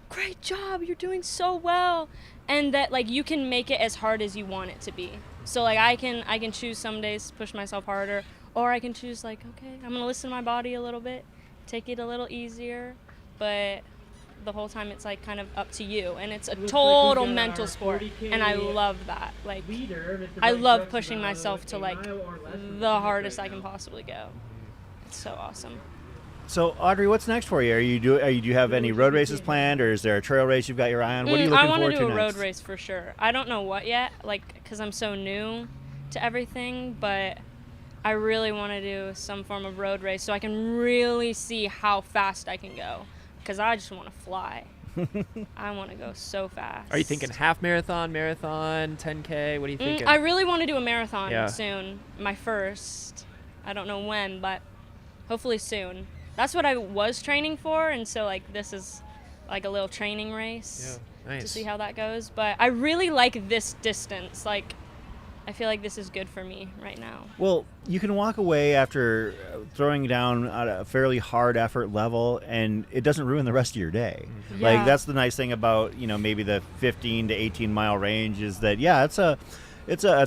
great job, you're doing so well. And that like you can make it as hard as you want it to be. So like I can choose some days to push myself harder, or I can choose like, okay, I'm gonna listen to my body a little bit, take it a little easier, but the whole time it's like kind of up to you, and it's a total mental sport, and I love that. Like I love pushing myself to like the hardest I can possibly go. It's so awesome. So Audrey, what's next for you? Do you have any road races planned, or is there a trail race you've got your eye on? What are you looking forward to next? I want to do a road race for sure. I don't know what yet, like because I'm so new to everything, but I really want to do some form of road race so I can really see how fast I can go. Because I just want to fly. I want to go so fast. Are you thinking half marathon, 10K? What are you thinking? I really want to do a marathon soon. My first. I don't know when, but hopefully soon. That's what I was training for, and so like this is like a little training race nice. to see how that goes. But I really like this distance. Like I feel like this is good for me right now. Well, you can walk away after throwing down at a fairly hard effort level, and it doesn't ruin the rest of your day. Yeah. Like that's the nice thing about maybe the 15 to 18 mile range is that it's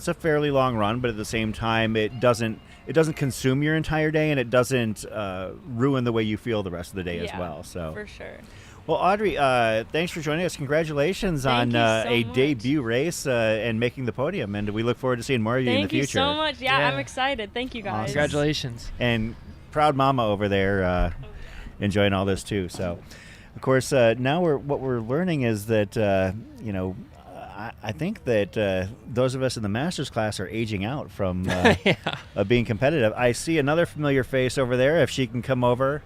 a fairly long run, but at the same time it doesn't consume your entire day, and it doesn't ruin the way you feel the rest of the day as well. So for sure. Well, Audrey, thanks for joining us. Congratulations Thank on you so a much. debut race and making the podium. And we look forward to seeing more of you in the Thank you future. so much. Yeah, Yeah. I'm excited. Thank you guys. Congratulations. And proud mama over there enjoying all this too. So, of course, now what we're learning is that, I think that those of us in the Masters class are aging out from being competitive. I see another familiar face over there. If she can come over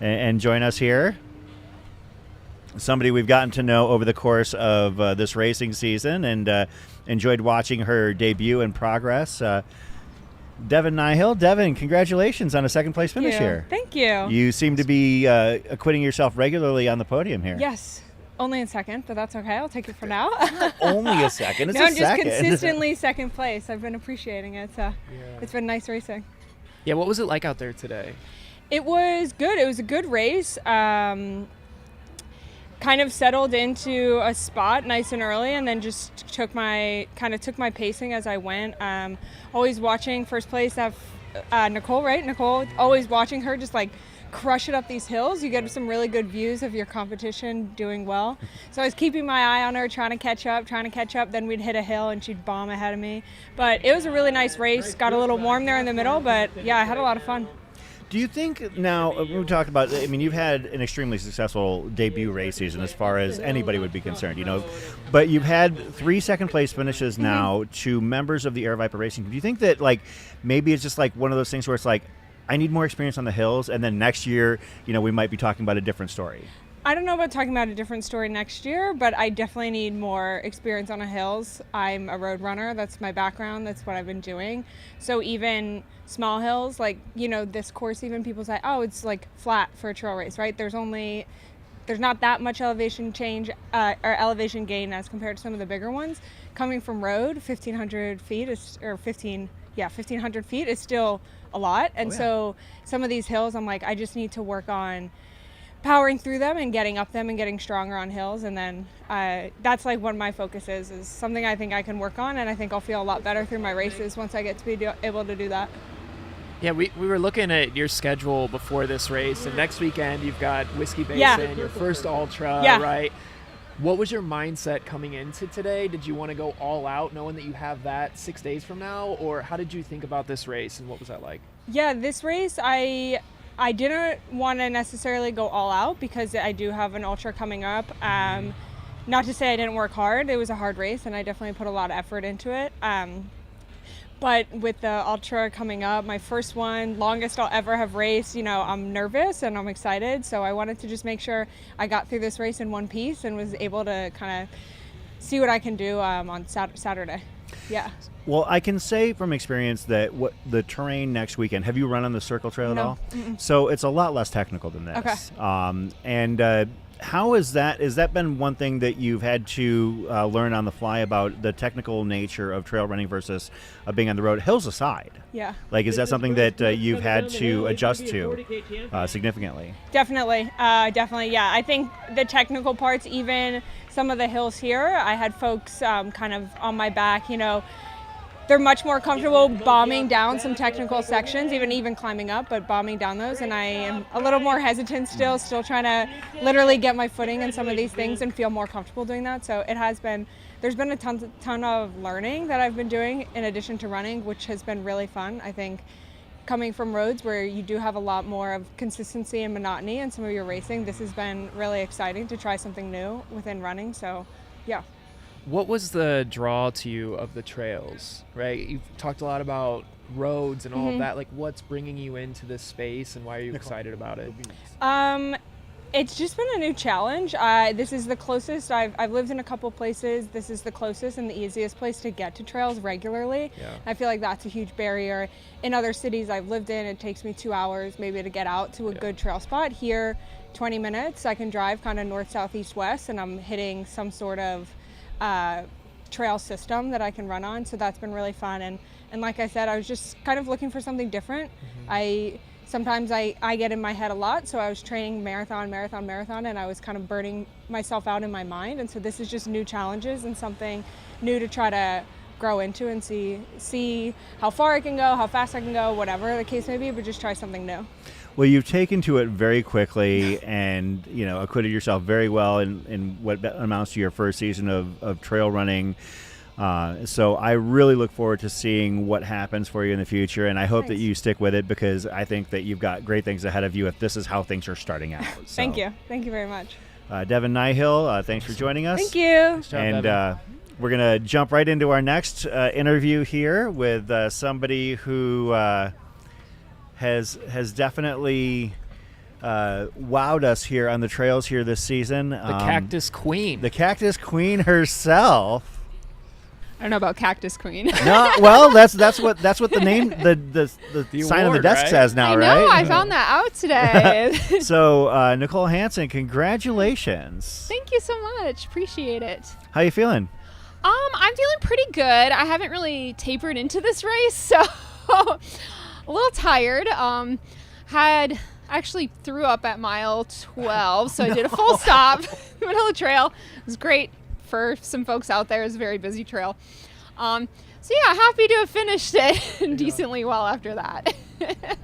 and join us here. Somebody we've gotten to know over the course of this racing season and enjoyed watching her debut and progress. Devin Nyhill. Devin, congratulations on a second-place finish here. Thank you. You seem to be acquitting yourself regularly on the podium here. Yes. Only in second, but that's okay. I'll take it for now. Only a second. It's no, a I'm just second. consistently second place. I've been appreciating it. It's been nice racing. Yeah, what was it like out there today? It was good. It was a good race. Kind of settled into a spot nice and early, and then just took my pacing as I went. Always watching first place. Nicole, right? Nicole, always watching her just like crush it up these hills. You get some really good views of your competition doing well. So I was keeping my eye on her, trying to catch up. Then we'd hit a hill and she'd bomb ahead of me. But it was a really nice race. Got a little warm there in the middle, but yeah, I had a lot of fun. Do you think now, we talked about, I mean, you've had an extremely successful debut race season as far as anybody would be concerned, but you've had 3 second-place finishes now to members of the Air Viper Racing. Do you think that, like, maybe it's just like one of those things where it's like, I need more experience on the hills, and then next year, we might be talking about a different story? I don't know about talking about a different story next year, but I definitely need more experience on the hills. I'm a road runner. That's my background. That's what I've been doing. So even small hills, like, this course, even people say, oh, it's like flat for a trail race, right? There's not that much elevation change or elevation gain as compared to some of the bigger ones. Coming from road, 1,500 feet is, or 1,500 feet is still a lot. And so some of these hills, I'm like, I just need to work on powering through them and getting up them and getting stronger on hills. And then that's like what my focus is something I think I can work on, and I think I'll feel a lot better through my races once I get to be able to do that. Yeah, we were looking at your schedule before this race, and next weekend you've got Whiskey Basin, your first ultra, right? What was your mindset coming into today? Did you want to go all out knowing that you have that 6 days from now, or how did you think about this race and what was that like? Yeah, this race, I didn't want to necessarily go all out because I do have an ultra coming up. Not to say I didn't work hard. It was a hard race, and I definitely put a lot of effort into it. But with the ultra coming up, my first one, longest I'll ever have raced, I'm nervous and I'm excited. So I wanted to just make sure I got through this race in one piece and was able to kind of see what I can do on Saturday. Yeah. Well, I can say from experience that what the terrain next weekend, have you run on the Circle Trail at all? Mm-mm. So it's a lot less technical than this. Okay. How is that? Has that been one thing that you've had to learn on the fly about the technical nature of trail running versus being on the road, hills aside? Yeah. Like, is that something that you've had to adjust to significantly? Definitely. Yeah. I think the technical parts, even some of the hills here, I had folks kind of on my back, they're much more comfortable bombing down some technical sections, even climbing up, but bombing down those. And I am a little more hesitant still trying to literally get my footing in some of these things and feel more comfortable doing that. So there's been a ton of learning that I've been doing in addition to running, which has been really fun. I think coming from roads where you do have a lot more of consistency and monotony in some of your racing, this has been really exciting to try something new within running. So, yeah. What was the draw to you of the trails, right? You've talked a lot about roads and all of that. Like, what's bringing you into this space and why are you excited about it? It's just been a new challenge. This is the closest. I've lived in a couple places. This is the closest and the easiest place to get to trails regularly. Yeah. I feel like that's a huge barrier. In other cities I've lived in, it takes me 2 hours maybe to get out to a good trail spot. Here, 20 minutes. I can drive kind of north, south, east, west, and I'm hitting some sort of trail system that I can run on. So that's been really fun. And like I said, I was just kind of looking for something different. Sometimes I get in my head a lot, so I was training marathon, and I was kind of burning myself out in my mind. And so this is just new challenges and something new to try to grow into and see how far I can go, how fast I can go, whatever the case may be, but just try something new. Well, you've taken to it very quickly and, acquitted yourself very well in what amounts to your first season of trail running. So I really look forward to seeing what happens for you in the future, and I hope that you stick with it, because I think that you've got great things ahead of you if this is how things are starting out. So, Thank you. Thank you very much. Devin Nyhill, thanks for joining us. Thank you. And we're going to jump right into our next interview here with somebody who has definitely wowed us here on the trails here this season. The Cactus Queen. The Cactus Queen herself. I don't know about Cactus Queen. No, well, that's what the name the sign on the desk says now, I right? know, I found that out today. So, Nicole Hansen, congratulations. Thank you so much. Appreciate it. How you feeling? I'm feeling pretty good. I haven't really tapered into this race, so a little tired. Had actually threw up at mile 12, so I did a full stop in the middle of the trail. It was great for some folks out there. It was a very busy trail. So yeah, happy to have finished it decently well after that.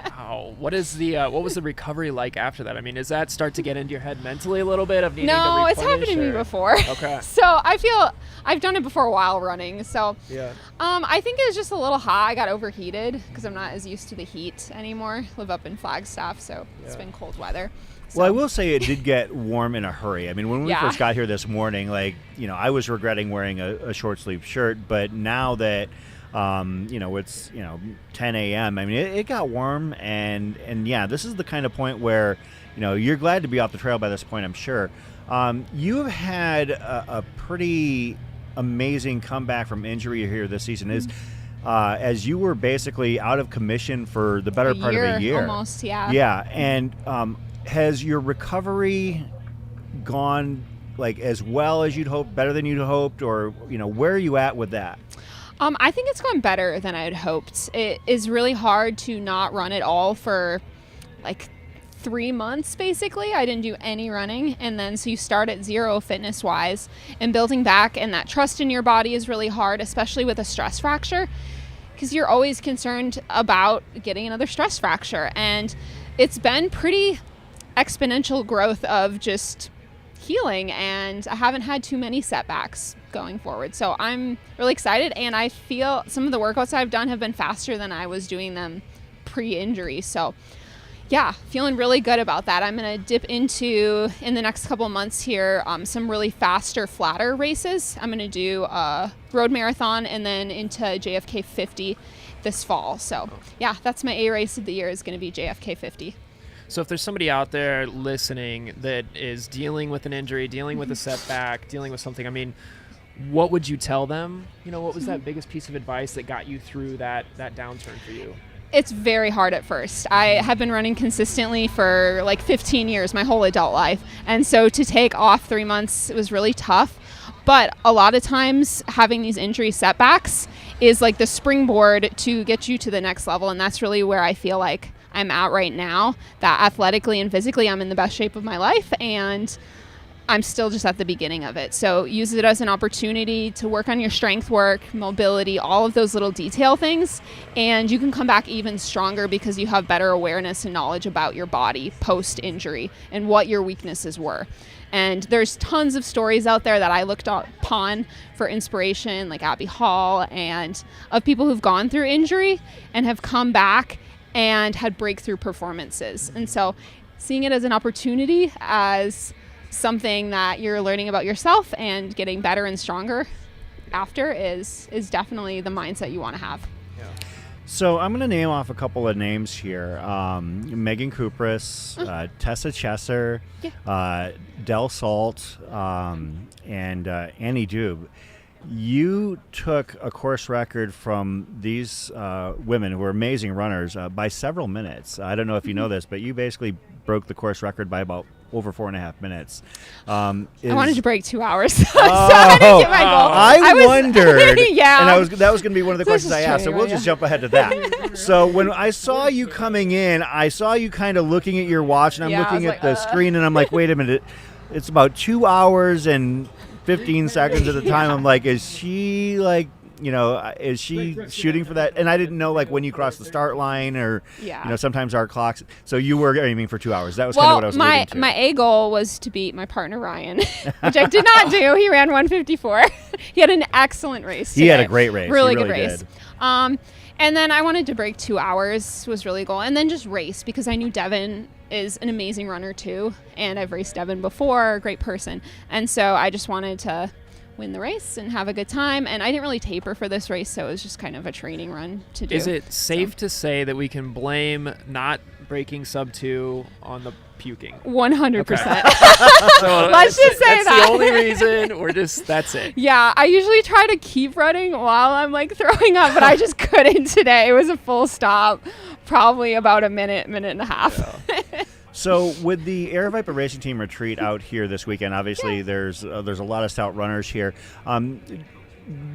Wow. What was the recovery like after that? I mean, does that start to get into your head mentally a little bit of needing to No, replenish? it's happened to me before. Okay. So I feel I've done it before while running. So yeah. I think it was just a little hot. I got overheated because I'm not as used to the heat anymore. Live up in Flagstaff, so it's been cold weather. Well, I will say it did get warm in a hurry. I mean, when we first got here this morning, I was regretting wearing a short sleeve shirt, but now that it's 10 a.m. I mean, it got warm, and yeah, this is the kind of point where you're glad to be off the trail by this point, I'm sure. You've had a pretty amazing comeback from injury here this season. As you were basically out of commission for the better part of a year, almost, yeah. Yeah, and has your recovery gone as well as you'd hoped, better than you'd hoped, or where are you at with that? I think it's gone better than I had hoped. It is really hard to not run at all for 3 months, basically. I didn't do any running, and then so you start at zero fitness wise, and building back and that trust in your body is really hard, especially with a stress fracture, because you're always concerned about getting another stress fracture. And it's been pretty exponential growth of just healing, and I haven't had too many setbacks going forward. So I'm really excited, and I feel some of the workouts I've done have been faster than I was doing them pre-injury. So yeah, feeling really good about that. I'm going to dip into, in the next couple months here, some really faster, flatter races. I'm going to do a road marathon and then into JFK 50 this fall. So yeah, that's my A race of the year, is going to be JFK 50. So if there's somebody out there listening that is dealing with an injury, dealing with a setback, dealing with something, I mean, what would you tell them? What was that biggest piece of advice that got you through that downturn for you? It's very hard at first. I have been running consistently for 15 years, my whole adult life. And so to take off 3 months, it was really tough. But a lot of times having these injury setbacks is the springboard to get you to the next level. And that's really where I feel like I'm at right now, that athletically and physically I'm in the best shape of my life, and I'm still just at the beginning of it. So use it as an opportunity to work on your strength work, mobility, all of those little detail things, and you can come back even stronger because you have better awareness and knowledge about your body post-injury and what your weaknesses were. And there's tons of stories out there that I looked upon for inspiration, like Abby Hall, and of people who've gone through injury and have come back and had breakthrough performances. And so seeing it as an opportunity, as something that you're learning about yourself and getting better and stronger after is definitely the mindset you want to have. Yeah. So I'm going to name off a couple of names here. Megan Kupris, Tessa Chesser, Del Salt, and Annie Dube. You took a course record from these women who are amazing runners by several minutes. I don't know if you know this, but you basically broke the course record by about over 4.5 minutes. I wanted to break 2 hours, so I didn't get my goal. I wondered, yeah, and that was going to be one of the questions I asked, so we'll just jump ahead to that. So when I saw you coming in, I saw you kind of looking at your watch, and I'm looking at the screen, and I'm like, wait a minute, it's about 2 hours and 15 seconds at a time. I'm like, is she is she shooting for that? And I didn't know, like, when you cross the start line or, sometimes our clocks. So you were aiming for 2 hours. That was kind of what I was leading to. My A goal was to beat my partner, Ryan, which I did not do. He ran 1:54. He had an excellent race today. He had a great race. Really, he good race. Did. And then I wanted to break 2 hours was really the goal. And then just race because I knew Devin is an amazing runner too. And I've raced Devin before, a great person. And so I just wanted to win the race and have a good time. And I didn't really taper for this race, so it was just kind of a training run to do. Is it safe to say that we can blame not breaking sub 2 on the puking? 100%. Okay. So Let's just say that's the only reason, that's it. Yeah, I usually try to keep running while I'm like throwing up, but I just couldn't today. It was a full stop, probably about a minute and a half. Yeah. So with the Air Viper Racing Team retreat out here this weekend, obviously there's a lot of stout runners here.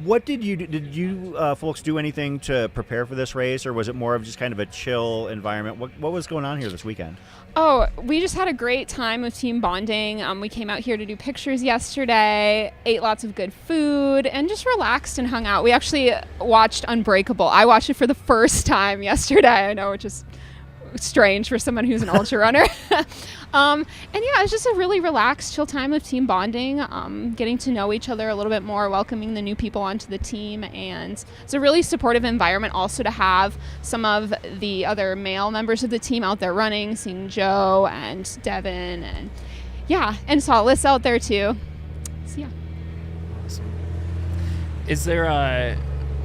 What did you folks do anything to prepare for this race, or was it more of just kind of a chill environment? What was going on here this weekend? Oh, we just had a great time with team bonding. We came out here to do pictures yesterday, ate lots of good food, and just relaxed and hung out. We actually watched Unbreakable. I watched it for the first time yesterday. I know, which is strange for someone who's an ultra runner. And yeah, it's just a really relaxed, chill time of team bonding, getting to know each other a little bit more, welcoming the new people onto the team. And it's a really supportive environment also to have some of the other male members of the team out there running, seeing Joe and Devin and saw Alyssa out there too. So yeah. Awesome. Is there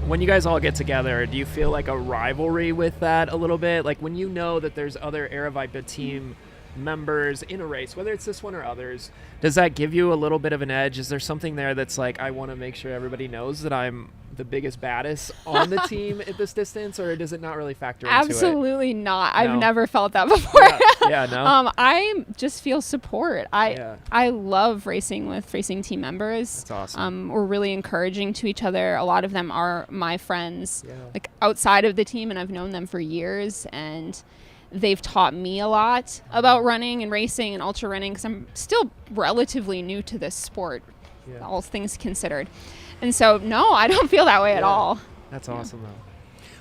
when you guys all get together, do you feel like a rivalry with that a little bit? Like when you know that there's other Aravaipa team members in a race, whether it's this one or others, does that give you a little bit of an edge? Is there something there that's like, I want to make sure everybody knows that I'm the biggest, baddest on the team at this distance, or does it not really factor into it? Absolutely not. No? I've never felt that before. No. I just feel support. I love racing with racing team members. That's awesome. We're really encouraging to each other. A lot of them are my friends, like outside of the team, and I've known them for years, and they've taught me a lot about running and racing and ultra running because I'm still relatively new to this sport, all things considered. And so, no, I don't feel that way at all. That's awesome, though.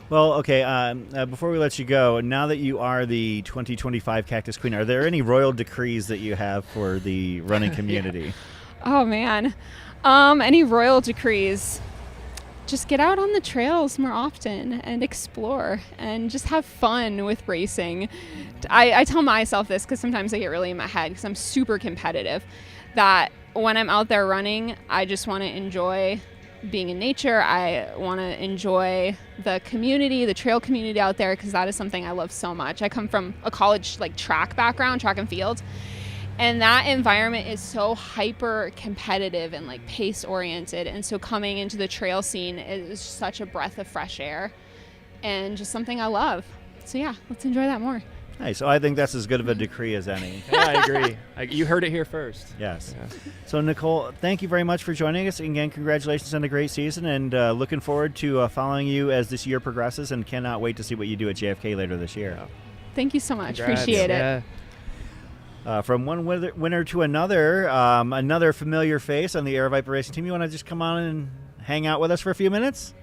Well, okay, before we let you go, now that you are the 2025 Cactus Queen, are there any royal decrees that you have for the running community? Oh, man. Any royal decrees? Just get out on the trails more often and explore and just have fun with racing. I tell myself this because sometimes I get really in my head because I'm super competitive, that when I'm out there running, I just want to enjoy being in nature. I want to enjoy the community, the trail community out there, because that is something I love so much. I come from a college track background, track and field. And that environment is so hyper competitive and pace oriented. And so coming into the trail scene is such a breath of fresh air and just something I love. So yeah, let's enjoy that more. Nice. So I think that's as good of a decree as any. Yeah, I agree. You heard it here first. Yes. Yeah. So Nicole, thank you very much for joining us. Again, congratulations on a great season, and looking forward to following you as this year progresses, and cannot wait to see what you do at JFK later this year. Thank you so much. Congrats. Appreciate it. From one winner to another, another familiar face on the Air Viper Racing Team. You want to just come on and hang out with us for a few minutes?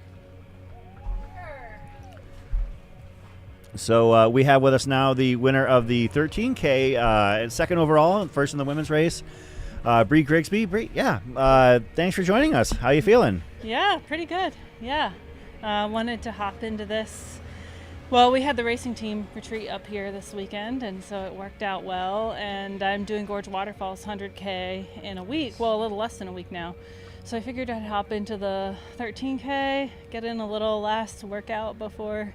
So we have with us now the winner of the 13K, second overall, first in the women's race, Brie Griggsby. Brie, thanks for joining us. How you feeling? Yeah, pretty good. Yeah, wanted to hop into this. Well, we had the racing team retreat up here this weekend, and so it worked out well. And I'm doing Gorge Waterfalls 100K in a week, well, a little less than a week now. So I figured I'd hop into the 13K, get in a little last workout before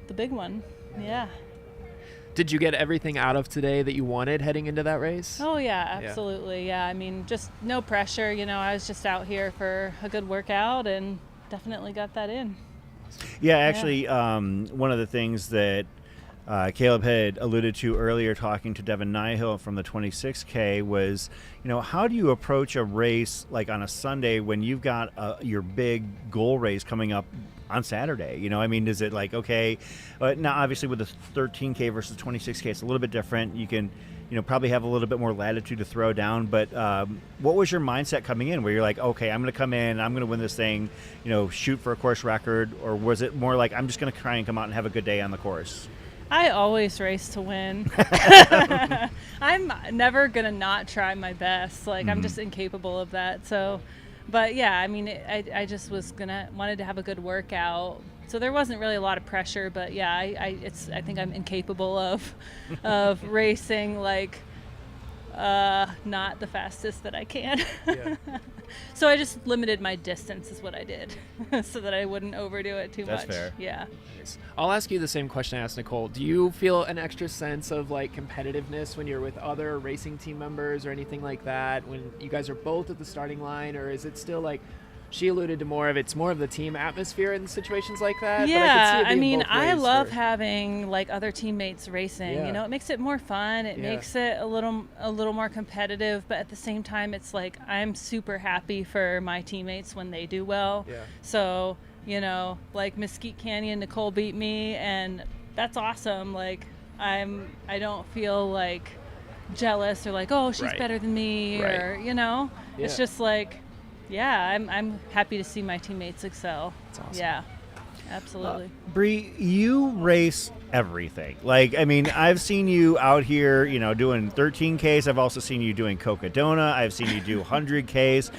the big one. Yeah. Did you get everything out of today that you wanted heading into that race? Oh, yeah, absolutely. Yeah, I mean, just no pressure. I was just out here for a good workout and definitely got that in. Yeah, actually, one of the things that Caleb had alluded to earlier talking to Devin Nyhill from the 26K was, how do you approach a race like on a Sunday when you've got your big goal race coming up on Saturday? Is it like, okay, now obviously with the 13K versus 26K, it's a little bit different. You can, probably have a little bit more latitude to throw down. But what was your mindset coming in where you're like, okay, I'm going to come in, I'm going to win this thing, shoot for a course record? Or was it more like, I'm just going to try and come out and have a good day on the course? I always race to win. I'm never going to not try my best. I'm just incapable of that. So, but yeah, I just wanted to have a good workout. So there wasn't really a lot of pressure, but yeah, I think I'm incapable of racing not the fastest that I can. Yeah. So I just limited my distance is what I did so that I wouldn't overdo it too much. That's fair. Yeah. I'll ask you the same question I asked Nicole. Do you feel an extra sense of competitiveness when you're with other racing team members or anything like that when you guys are both at the starting line, or is it still she alluded to more of the team atmosphere in situations like that? Yeah, but I love having other teammates racing. Yeah. It makes it more fun. It makes it a little more competitive. But at the same time, it's I'm super happy for my teammates when they do well. Yeah. So Mesquite Canyon, Nicole beat me, and that's awesome. I don't feel jealous or oh, she's Right. better than me, Right. or it's just yeah, I'm happy to see my teammates excel. That's awesome. Yeah, absolutely. Bree, you race everything. I've seen you out here, doing 13Ks. I've also seen you doing Cocodona. I've seen you do 100Ks.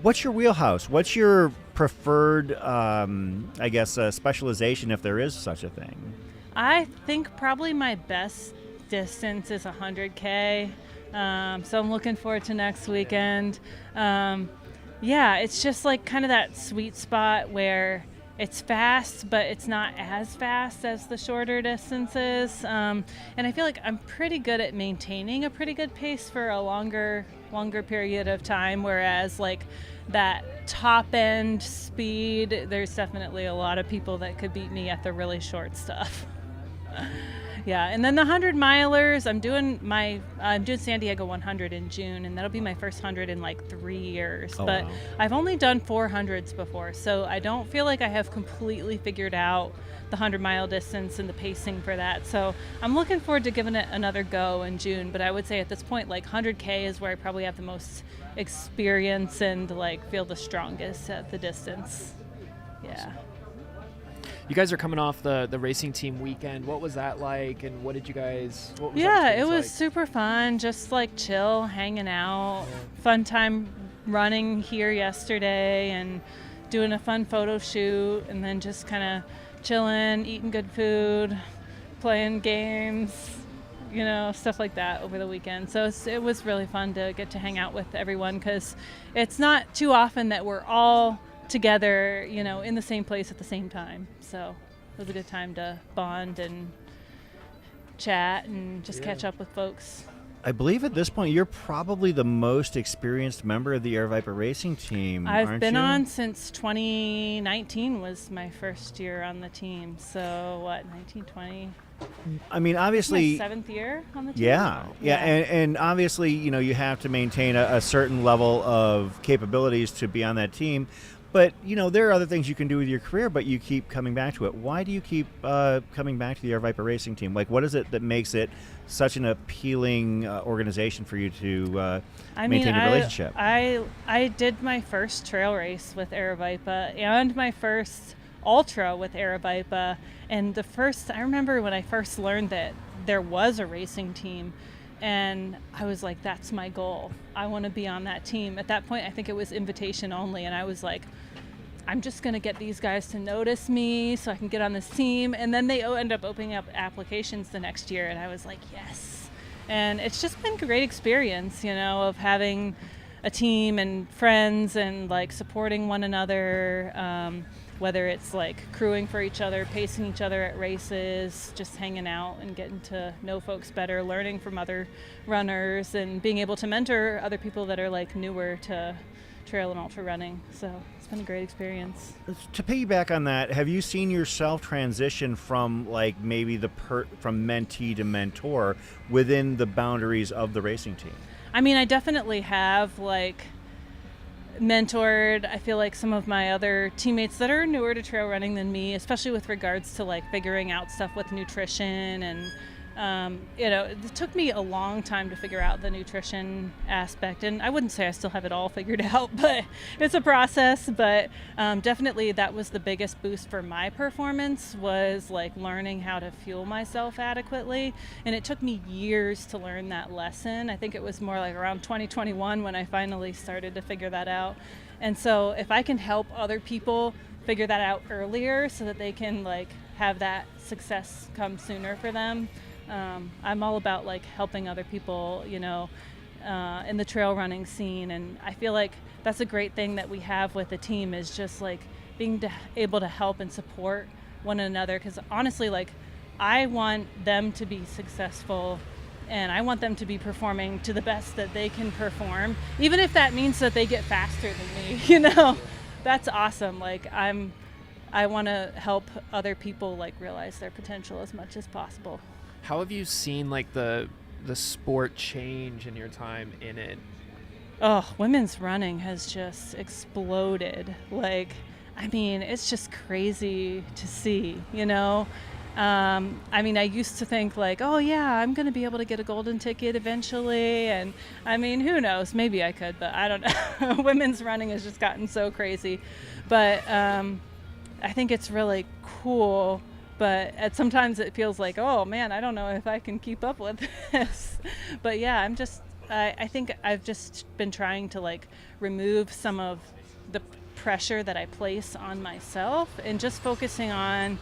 What's your wheelhouse? What's your preferred, specialization, if there is such a thing? I think probably my best distance is 100K. So I'm looking forward to next weekend. Yeah, it's just kind of that sweet spot where it's fast, but it's not as fast as the shorter distances. And I feel I'm pretty good at maintaining a pretty good pace for a longer period of time, whereas that top end speed, there's definitely a lot of people that could beat me at the really short stuff. Yeah, and then the 100 milers, I'm doing San Diego 100 in June, and that'll be my first 100 in 3 years. Oh, but wow. I've only done 400s before, so I don't feel like I have completely figured out the 100-mile distance and the pacing for that. So I'm looking forward to giving it another go in June. But I would say at this point, 100K is where I probably have the most experience and feel the strongest at the distance. Yeah. You guys are coming off the racing team weekend. What was that like, and what was It that was like? super fun, just chill, hanging out. Fun time running here yesterday and doing a fun photo shoot, and then just kind of chilling, eating good food, playing games, stuff like that over the weekend. So it was really fun to get to hang out with everyone, because it's not too often that we're all together, in the same place at the same time. So it was a good time to bond and chat and just catch up with folks. I believe at this point you're probably the most experienced member of the Air Viper racing team. I've been you? on since 2019 was my first year on the team. So 19, 20? Obviously, my 7th year on the team. Yeah. And obviously, you have to maintain a certain level of capabilities to be on that team. But, there are other things you can do with your career, but you keep coming back to it. Why do you keep coming back to the Air Viper racing team? What is it that makes it such an appealing organization for you to maintain a relationship? I did my first trail race with Air Viper and my first ultra with Air Viper. And I remember when I first learned that there was a racing team, and I was like, that's my goal. I want to be on that team. At that point, I think it was invitation only, and I was like, I'm just going to get these guys to notice me so I can get on this team. And then they end up opening up applications the next year, and I was like, yes. And it's just been a great experience, of having a team and friends and supporting one another, whether it's crewing for each other, pacing each other at races, just hanging out and getting to know folks better, learning from other runners, and being able to mentor other people that are newer to trail and ultra running. So it's been a great experience. To piggyback on that, have you seen yourself transition from like maybe from mentee to mentor within the boundaries of the racing team? I mean, I definitely have like mentored, I feel like, some of my other teammates that are newer to trail running than me, especially with regards to like figuring out stuff with nutrition. And it took me a long time to figure out the nutrition aspect, and I wouldn't say I still have it all figured out, but it's a process. But definitely that was the biggest boost for my performance, was like learning how to fuel myself adequately. And it took me years to learn that lesson. I think it was more like around 2021 when I finally started to figure that out. And so if I can help other people figure that out earlier so that they can like have that success come sooner for them, I'm all about like helping other people, in the trail running scene. And I feel like that's a great thing that we have with the team, is just like being able to help and support one another. Because honestly, like, I want them to be successful, and I want them to be performing to the best that they can perform, even if that means that they get faster than me. That's awesome. Like, I want to help other people like realize their potential as much as possible. How have you seen like the sport change in your time in it? Oh, women's running has just exploded. Like, I mean, it's just crazy to see, I mean, I used to think like, oh yeah, I'm going to be able to get a golden ticket eventually. And I mean, who knows? Maybe I could, but I don't know. Women's running has just gotten so crazy. But I think it's really cool. But sometimes it feels like, oh man, I don't know if I can keep up with this. But yeah, I think I've just been trying to like remove some of the pressure that I place on myself, and just focusing on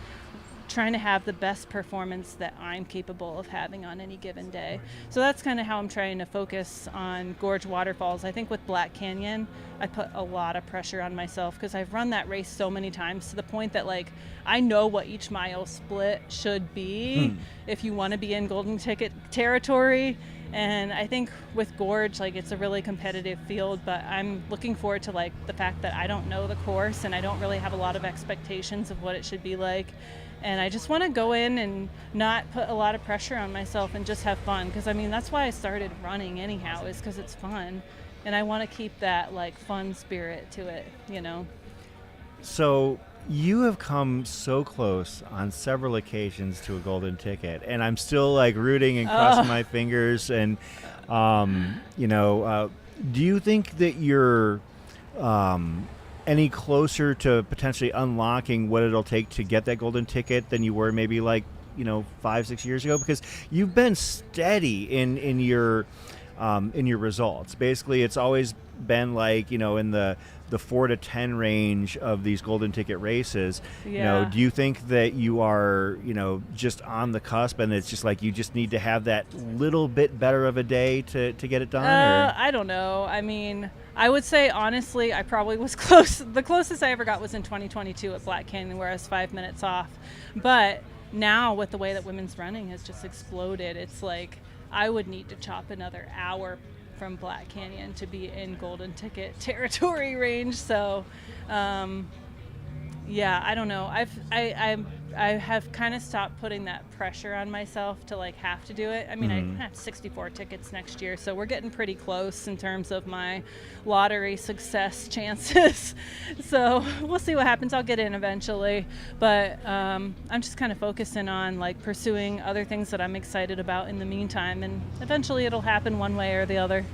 trying to have the best performance that I'm capable of having on any given day. So that's kind of how I'm trying to focus on Gorge Waterfalls. I think with Black Canyon, I put a lot of pressure on myself because I've run that race so many times, to the point that like I know what each mile split should be if you want to be in golden ticket territory. And I think with Gorge, like, it's a really competitive field, but I'm looking forward to like the fact that I don't know the course and I don't really have a lot of expectations of what it should be like. And I just want to go in and not put a lot of pressure on myself and just have fun. Because I mean, that's why I started running anyhow, is because it's fun. And I want to keep that like fun spirit to it, So you have come so close on several occasions to a golden ticket, and I'm still like rooting and crossing my fingers. And, do you think that you're any closer to potentially unlocking what it'll take to get that golden ticket than you were maybe like 5-6 years ago? Because you've been steady in your results. Basically, it's always been like in the 4 to 10 range of these golden ticket races. Yeah. Do you think that you are just on the cusp, and it's just like you just need to have that little bit better of a day to get it done? I don't know. I mean, I would say honestly, I probably was close. The closest I ever got was in 2022 at Black Canyon, where I was 5 minutes off. But now with the way that women's running has just exploded, it's like I would need to chop another hour from Black Canyon to be in golden ticket territory range. So yeah, I don't know. I have kind of stopped putting that pressure on myself to like have to do it. I mean, I have 64 tickets next year, so we're getting pretty close in terms of my lottery success chances. So we'll see what happens. I'll get in eventually, but I'm just kind of focusing on like pursuing other things that I'm excited about in the meantime, and eventually it'll happen one way or the other.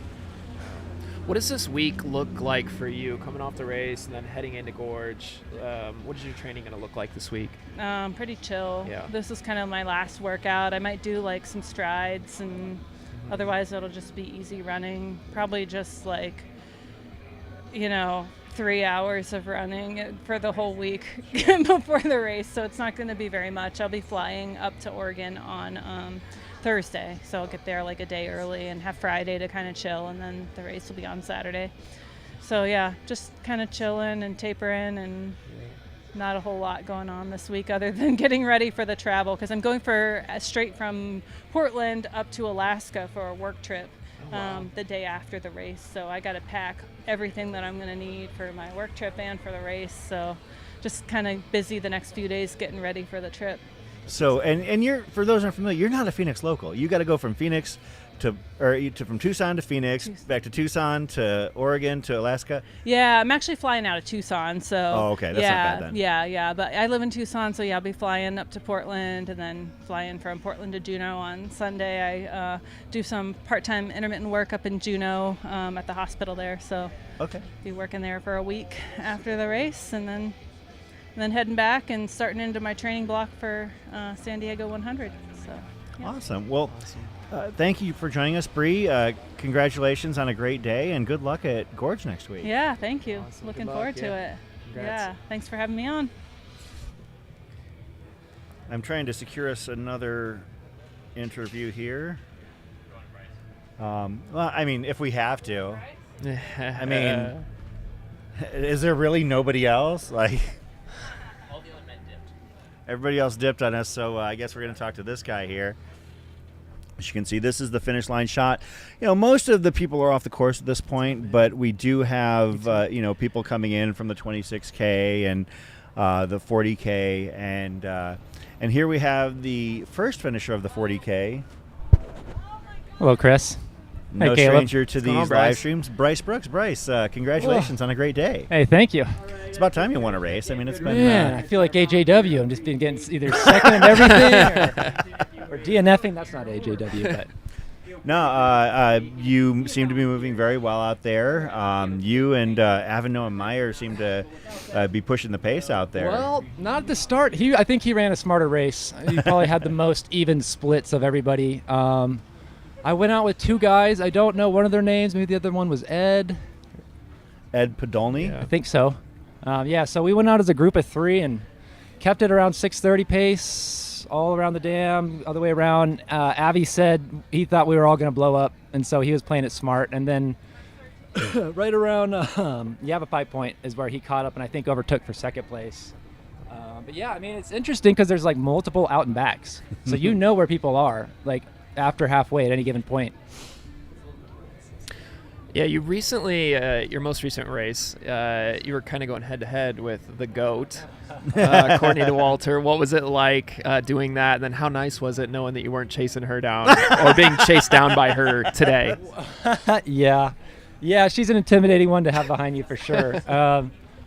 What does this week look like for you, coming off the race and then heading into Gorge? What is your training going to look like this week? Pretty chill. Yeah. This is kind of my last workout. I might do like some strides, and otherwise it'll just be easy running. Probably just like, 3 hours of running for the whole week before the race. So it's not going to be very much. I'll be flying up to Oregon on Thursday, so I'll get there like a day early and have Friday to kind of chill, and then the race will be on Saturday. So yeah, just kind of chilling and tapering, and not a whole lot going on this week other than getting ready for the travel, because I'm going straight from Portland up to Alaska for a work trip. the day after the race. So I got to pack everything that I'm going to need for my work trip and for the race. So just kind of busy the next few days getting ready for the trip. So, and you're, for those unfamiliar, you're not a Phoenix local. You got to go from Phoenix from Tucson to Phoenix, back to Tucson to Oregon to Alaska. Yeah, I'm actually flying out of Tucson. So oh, okay, that's not bad then. Yeah. But I live in Tucson, so yeah, I'll be flying up to Portland and then flying from Portland to Juneau on Sunday. I do some part-time intermittent work up in Juneau at the hospital there. So okay, be working there for a week after the race, and then heading back and starting into my training block for San Diego 100. So yeah. Awesome. Well, thank you for joining us, Brie. Congratulations on a great day, and good luck at Gorge next week. Yeah, thank you. Awesome. Looking Good luck. forward to it. Congrats. Yeah, thanks for having me on. I'm trying to secure us another interview here. Well, I mean, if we have to. I mean, is there really nobody else? Like, All the other men dipped. everybody else dipped on us, so I guess we're going to talk to this guy here. As you can see, this is the finish line shot. You know, most of the people are off the course at this point, but we do have, people coming in from the 26K and the 40K. And here we have the first finisher of the 40K. Hello, Chris. No Hey, Caleb. stranger to What's going these on, Bryce? live streams. Bryce Brooks. Bryce, congratulations on a great day. Hey, thank you. It's about time you won a race. I mean, it's been... Man, I feel like AJW. I'm just been getting either second in everything or DNFing. That's not AJW, but... No, you seem to be moving very well out there. You and Avino and Meyer seem to be pushing the pace out there. Well, not at the start. I think he ran a smarter race. He probably had the most even splits of everybody. I went out with two guys. I don't know one of their names. Maybe the other one was Ed. Ed Podolny? I think so. So we went out as a group of three and kept it around 6:30 pace, all around the dam, all the way around. Avi said he thought we were all going to blow up, and so he was playing it smart. And then right around Yavapai Point is where he caught up and I think overtook for second place. But yeah, I mean, it's interesting because there's like multiple out and backs. So you know where people are, like after halfway at any given point. Yeah, you recently, your most recent race, you were kind of going head-to-head with the GOAT, Courtney DeWalter. What was it like doing that? And then how nice was it knowing that you weren't chasing her down or being chased down by her today? Yeah, she's an intimidating one to have behind you for sure.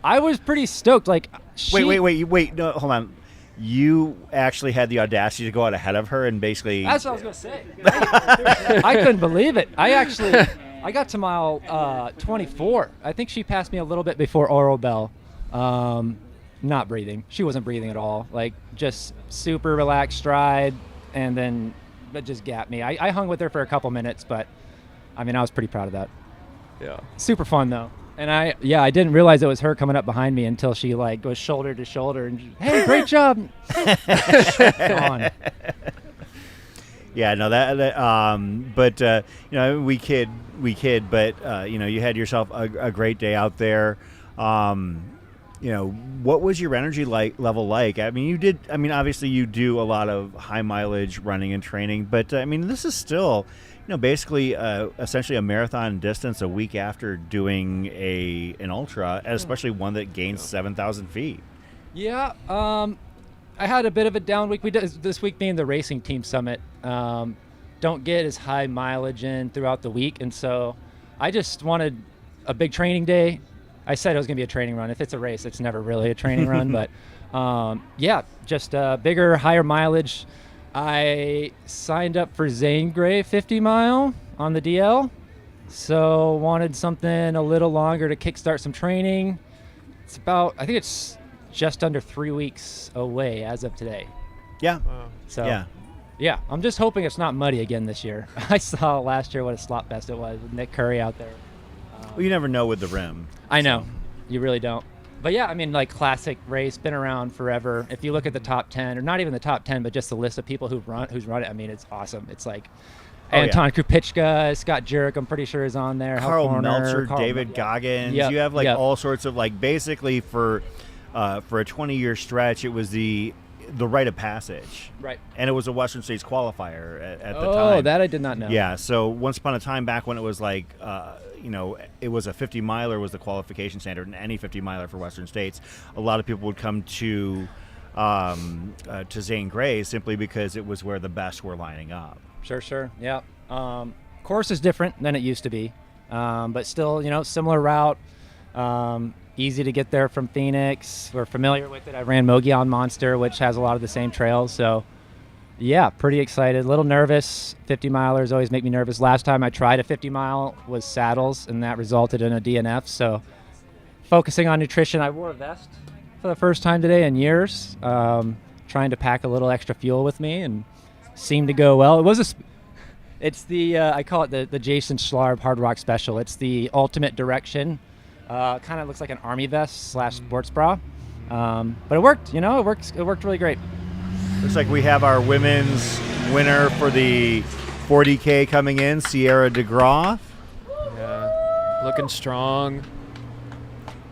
I was pretty stoked. Like, Wait, no, hold on. You actually had the audacity to go out ahead of her and basically... That's what I was going to say. I couldn't believe it. I got to mile 24. I think she passed me a little bit before Oral Bell. Not breathing. She wasn't breathing at all. Like, just super relaxed stride, and then it just gapped me. I hung with her for a couple minutes, but, I mean, I was pretty proud of that. Yeah. Super fun, though. And I didn't realize it was her coming up behind me until she, like, goes shoulder to shoulder and, hey, great job. On. Yeah, no, but we kid, but you had yourself a great day out there. What was your energy level like? I mean, obviously you do a lot of high mileage running and training, but this is still, basically essentially a marathon distance a week after doing an ultra, and especially one that gains 7,000 feet. Yeah, I had a bit of a down week. We did this week being the racing team summit. Don't get as high mileage in throughout the week, and so I just wanted a big training day. I said it was going to be a training run. If it's a race, it's never really a training run, but just bigger, higher mileage. I signed up for Zane Gray 50 mile on the DL, so wanted something a little longer to kickstart some training. I think it's just under 3 weeks away as of today. Yeah. So yeah, I'm just hoping it's not muddy again this year. I saw last year what a slop fest it was with Nick Curry out there. Well, you never know with the rim. I know. You really don't. But yeah, I mean, like, classic race, been around forever. If you look at the top 10, or not even the top 10, but just the list of people who's run it, I mean, it's awesome. It's like Anton Krupicka, Scott Jurek, I'm pretty sure is on there. Carl Meltzer, David Goggins. Yep. You have all sorts of, basically for a 20-year stretch, it was the the rite of passage. Right. And it was a Western States qualifier at the time. Oh, that I did not know. Yeah. So once upon a time, back when it was like, it was a 50 miler was the qualification standard, and any 50 miler for Western States, a lot of people would come to Zane Grey simply because it was where the best were lining up. Sure. Yeah. Course is different than it used to be, but still, similar route. Easy to get there from Phoenix. We're familiar with it. I ran Mogollon Monster, which has a lot of the same trails. So, yeah, pretty excited. A little nervous. 50 milers always make me nervous. Last time I tried a 50 mile was saddles, and that resulted in a DNF. So, focusing on nutrition. I wore a vest for the first time today in years, trying to pack a little extra fuel with me, and seemed to go well. It's the I call it the Jason Schlarb Hard Rock Special. It's the ultimate direction. Kind of looks like an army vest / sports bra, but it worked. It worked really great. Looks like we have our women's winner for the 40K coming in, Sierra DeGraw. Yeah, looking strong.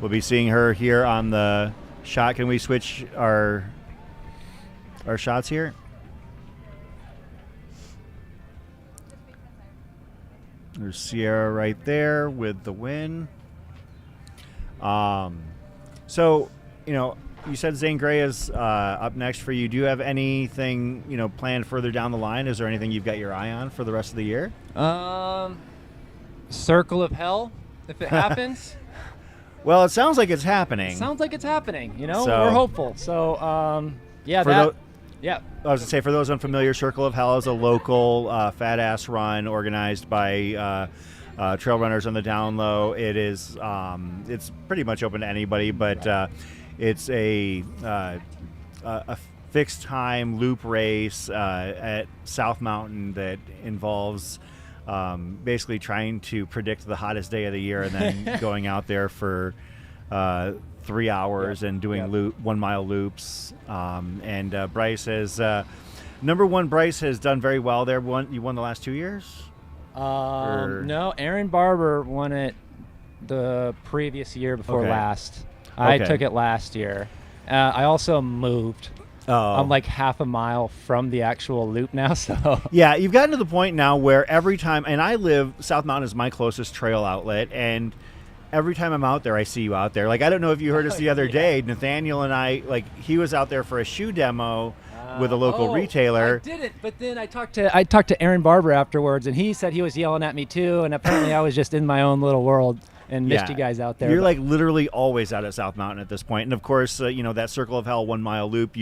We'll be seeing her here on the shot. Can we switch our shots here? There's Sierra right there with the win. So, you said Zane Grey is up next for you. Do you have anything, planned further down the line? Is there anything you've got your eye on for the rest of the year? Circle of Hell, if it happens. Well, it sounds like it's happening. So, So- we're hopeful. So, yeah, yeah. I was going to say, for those unfamiliar, Circle of Hell is a local fat-ass run organized by trail runners on the down low. It is it's pretty much open to anybody, but it's a fixed time loop race at South Mountain that involves basically trying to predict the hottest day of the year and then going out there for 3 hours and doing 1 mile loops. And Bryce has number one. Bryce has done very well there. You won the last 2 years. No, Aaron Barber won it the previous year before last. I took it last year. I also moved. I'm like half a mile from the actual loop now, so. Yeah, you've gotten to the point now where every time, and South Mountain is my closest trail outlet, and every time I'm out there, I see you out there. Like, I don't know if you heard us the other day, Nathaniel and I, he was out there for a shoe demo with a local retailer. I didn't, but then I talked to Aaron Barber afterwards, and he said he was yelling at me too, and apparently I was just in my own little world and missed you guys out there. You're like literally always out at South Mountain at this point. And of course, that Circle of Hell 1 mile loop,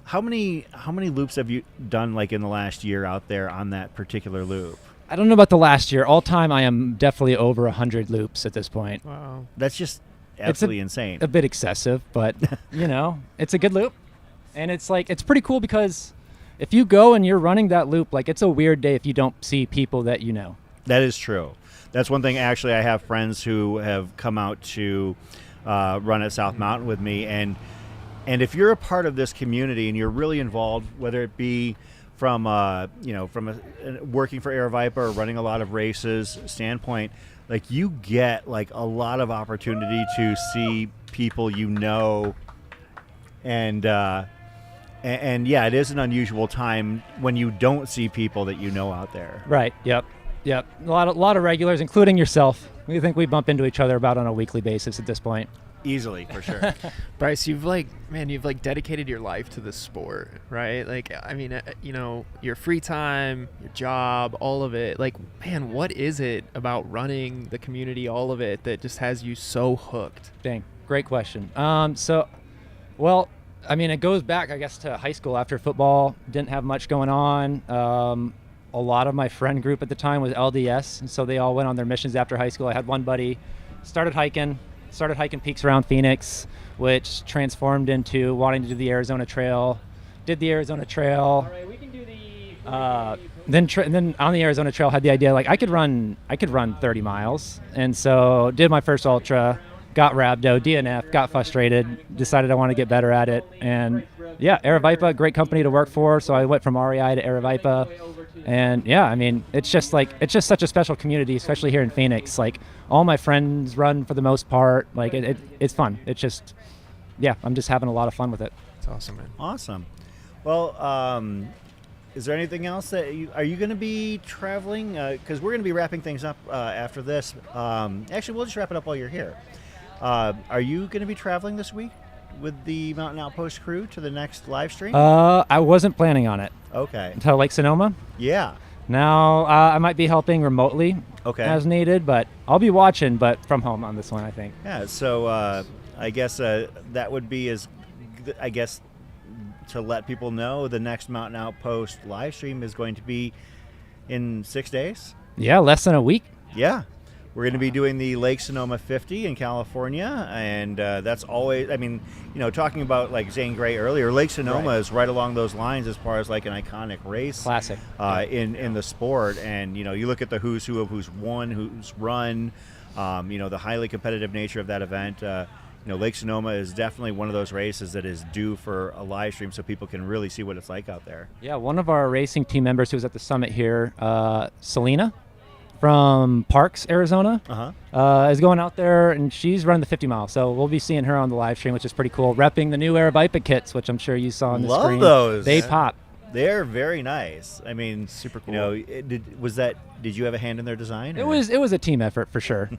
how many loops have you done like in the last year out there on that particular loop? I don't know about the last year. All time, I am definitely over 100 loops at this point. Wow. That's just absolutely insane. A bit excessive, but it's a good loop. And it's pretty cool because if you go and you're running that loop, it's a weird day if you don't see people that you know. That is true. That's one thing. Actually, I have friends who have come out to run at South Mountain with me, and if you're a part of this community and you're really involved, whether it be from working for Air Vipa or running a lot of races standpoint, you get a lot of opportunity to see people and yeah, it is an unusual time when you don't see people that out there. Right. Yep. A lot of regulars, including yourself. We think we bump into each other about on a weekly basis at this point. Easily, for sure. Bryce, you've dedicated your life to this sport, right? Your free time, your job, all of it. What is it about running the community, all of it, that just has you so hooked? Dang, great question. It goes back, I guess, to high school. After football, didn't have much going on. A lot of my friend group at the time was LDS, and so they all went on their missions after high school. I had one buddy, started hiking peaks around Phoenix, which transformed into wanting to do the Arizona Trail. Did the Arizona Trail. All right, we can do the. Then on the Arizona Trail, had the idea I could run 30 miles, and so did my first ultra. Got rhabdo, DNF, got frustrated, decided I want to get better at it, and Air Vipa, great company to work for. So I went from REI to Air Vipa, and it's just such a special community, especially here in Phoenix. All my friends run for the most part. It's fun. It's just, I'm just having a lot of fun with it. It's awesome, man. Awesome. Well, is there anything else that are you going to be traveling? Because we're going to be wrapping things up after this. Actually, we'll just wrap it up while you're here. Are you going to be traveling this week with the Mountain Outpost crew to the next live stream? I wasn't planning on it. Okay. Until Lake Sonoma. Yeah. Now I might be helping remotely as needed, but I'll be watching, but from home on this one, I think. Yeah. So I guess that would be to let people know the next Mountain Outpost live stream is going to be in 6 days. Yeah, less than a week. Yeah. We're going to be doing the Lake Sonoma 50 in California, and that's always, I mean, talking about like Zane Gray earlier, Lake Sonoma is right along those lines as far as like an iconic race. Classic. In the sport, and, you look at the who's who of who's won, who's run, the highly competitive nature of that event. Lake Sonoma is definitely one of those races that is due for a live stream so people can really see what it's like out there. Yeah, one of our racing team members who was at the summit here, Selena, from Parks, Arizona, is going out there, and she's running the 50 mile. So we'll be seeing her on the live stream, which is pretty cool. Repping the new Arabipa kits, which I'm sure you saw on the screen. Love those. They pop. They're very nice. I mean, super cool. Did you have a hand in their design? It was a team effort for sure.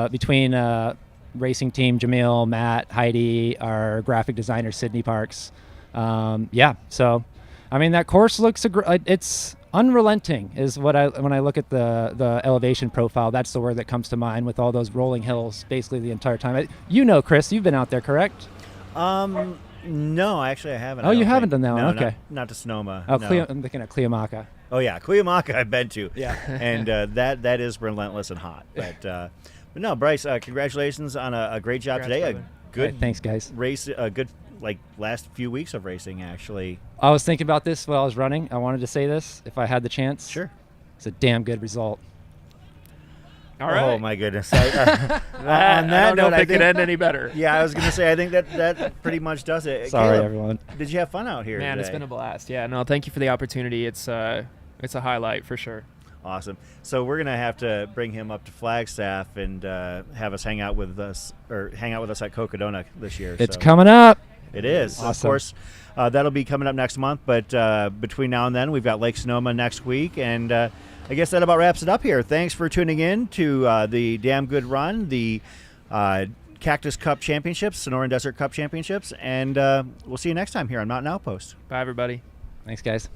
Between racing team, Jamil, Matt, Heidi, our graphic designer, Sydney Parks. So, I mean, that course looks, it's unrelenting is what when I look at the elevation profile, that's the word that comes to mind with all those rolling hills basically the entire time. Chris, you've been out there, correct? No, actually I haven't. Oh, you haven't done that one? No, okay. Not to Sonoma. Oh, no. I'm thinking of Cuyamaca. Oh, yeah. Cuyamaca I've been to. Yeah. And that is relentless and hot. But no, Bryce, congratulations on a great job today. Brother. A good thanks, guys. Race, a good last few weeks of racing, actually. I was thinking about this while I was running. I wanted to say this if I had the chance. Sure. It's a damn good result. All right. Oh, my goodness. On that note, it could end any better. Yeah, I was going to say, I think that pretty much does it. Sorry, Caleb, everyone. Did you have fun out here Man, today? It's been a blast. Yeah, no, thank you for the opportunity. It's a highlight for sure. Awesome. So we're going to have to bring him up to Flagstaff and have us hang out with us at Cocodona this year. It's coming up. It is. Awesome. Of course, that'll be coming up next month. But between now and then, we've got Lake Sonoma next week. And I guess that about wraps it up here. Thanks for tuning in to the Damn Good Run, the Cactus Cup Championships, Sonoran Desert Cup Championships. And we'll see you next time here on Mountain Outpost. Bye, everybody. Thanks, guys.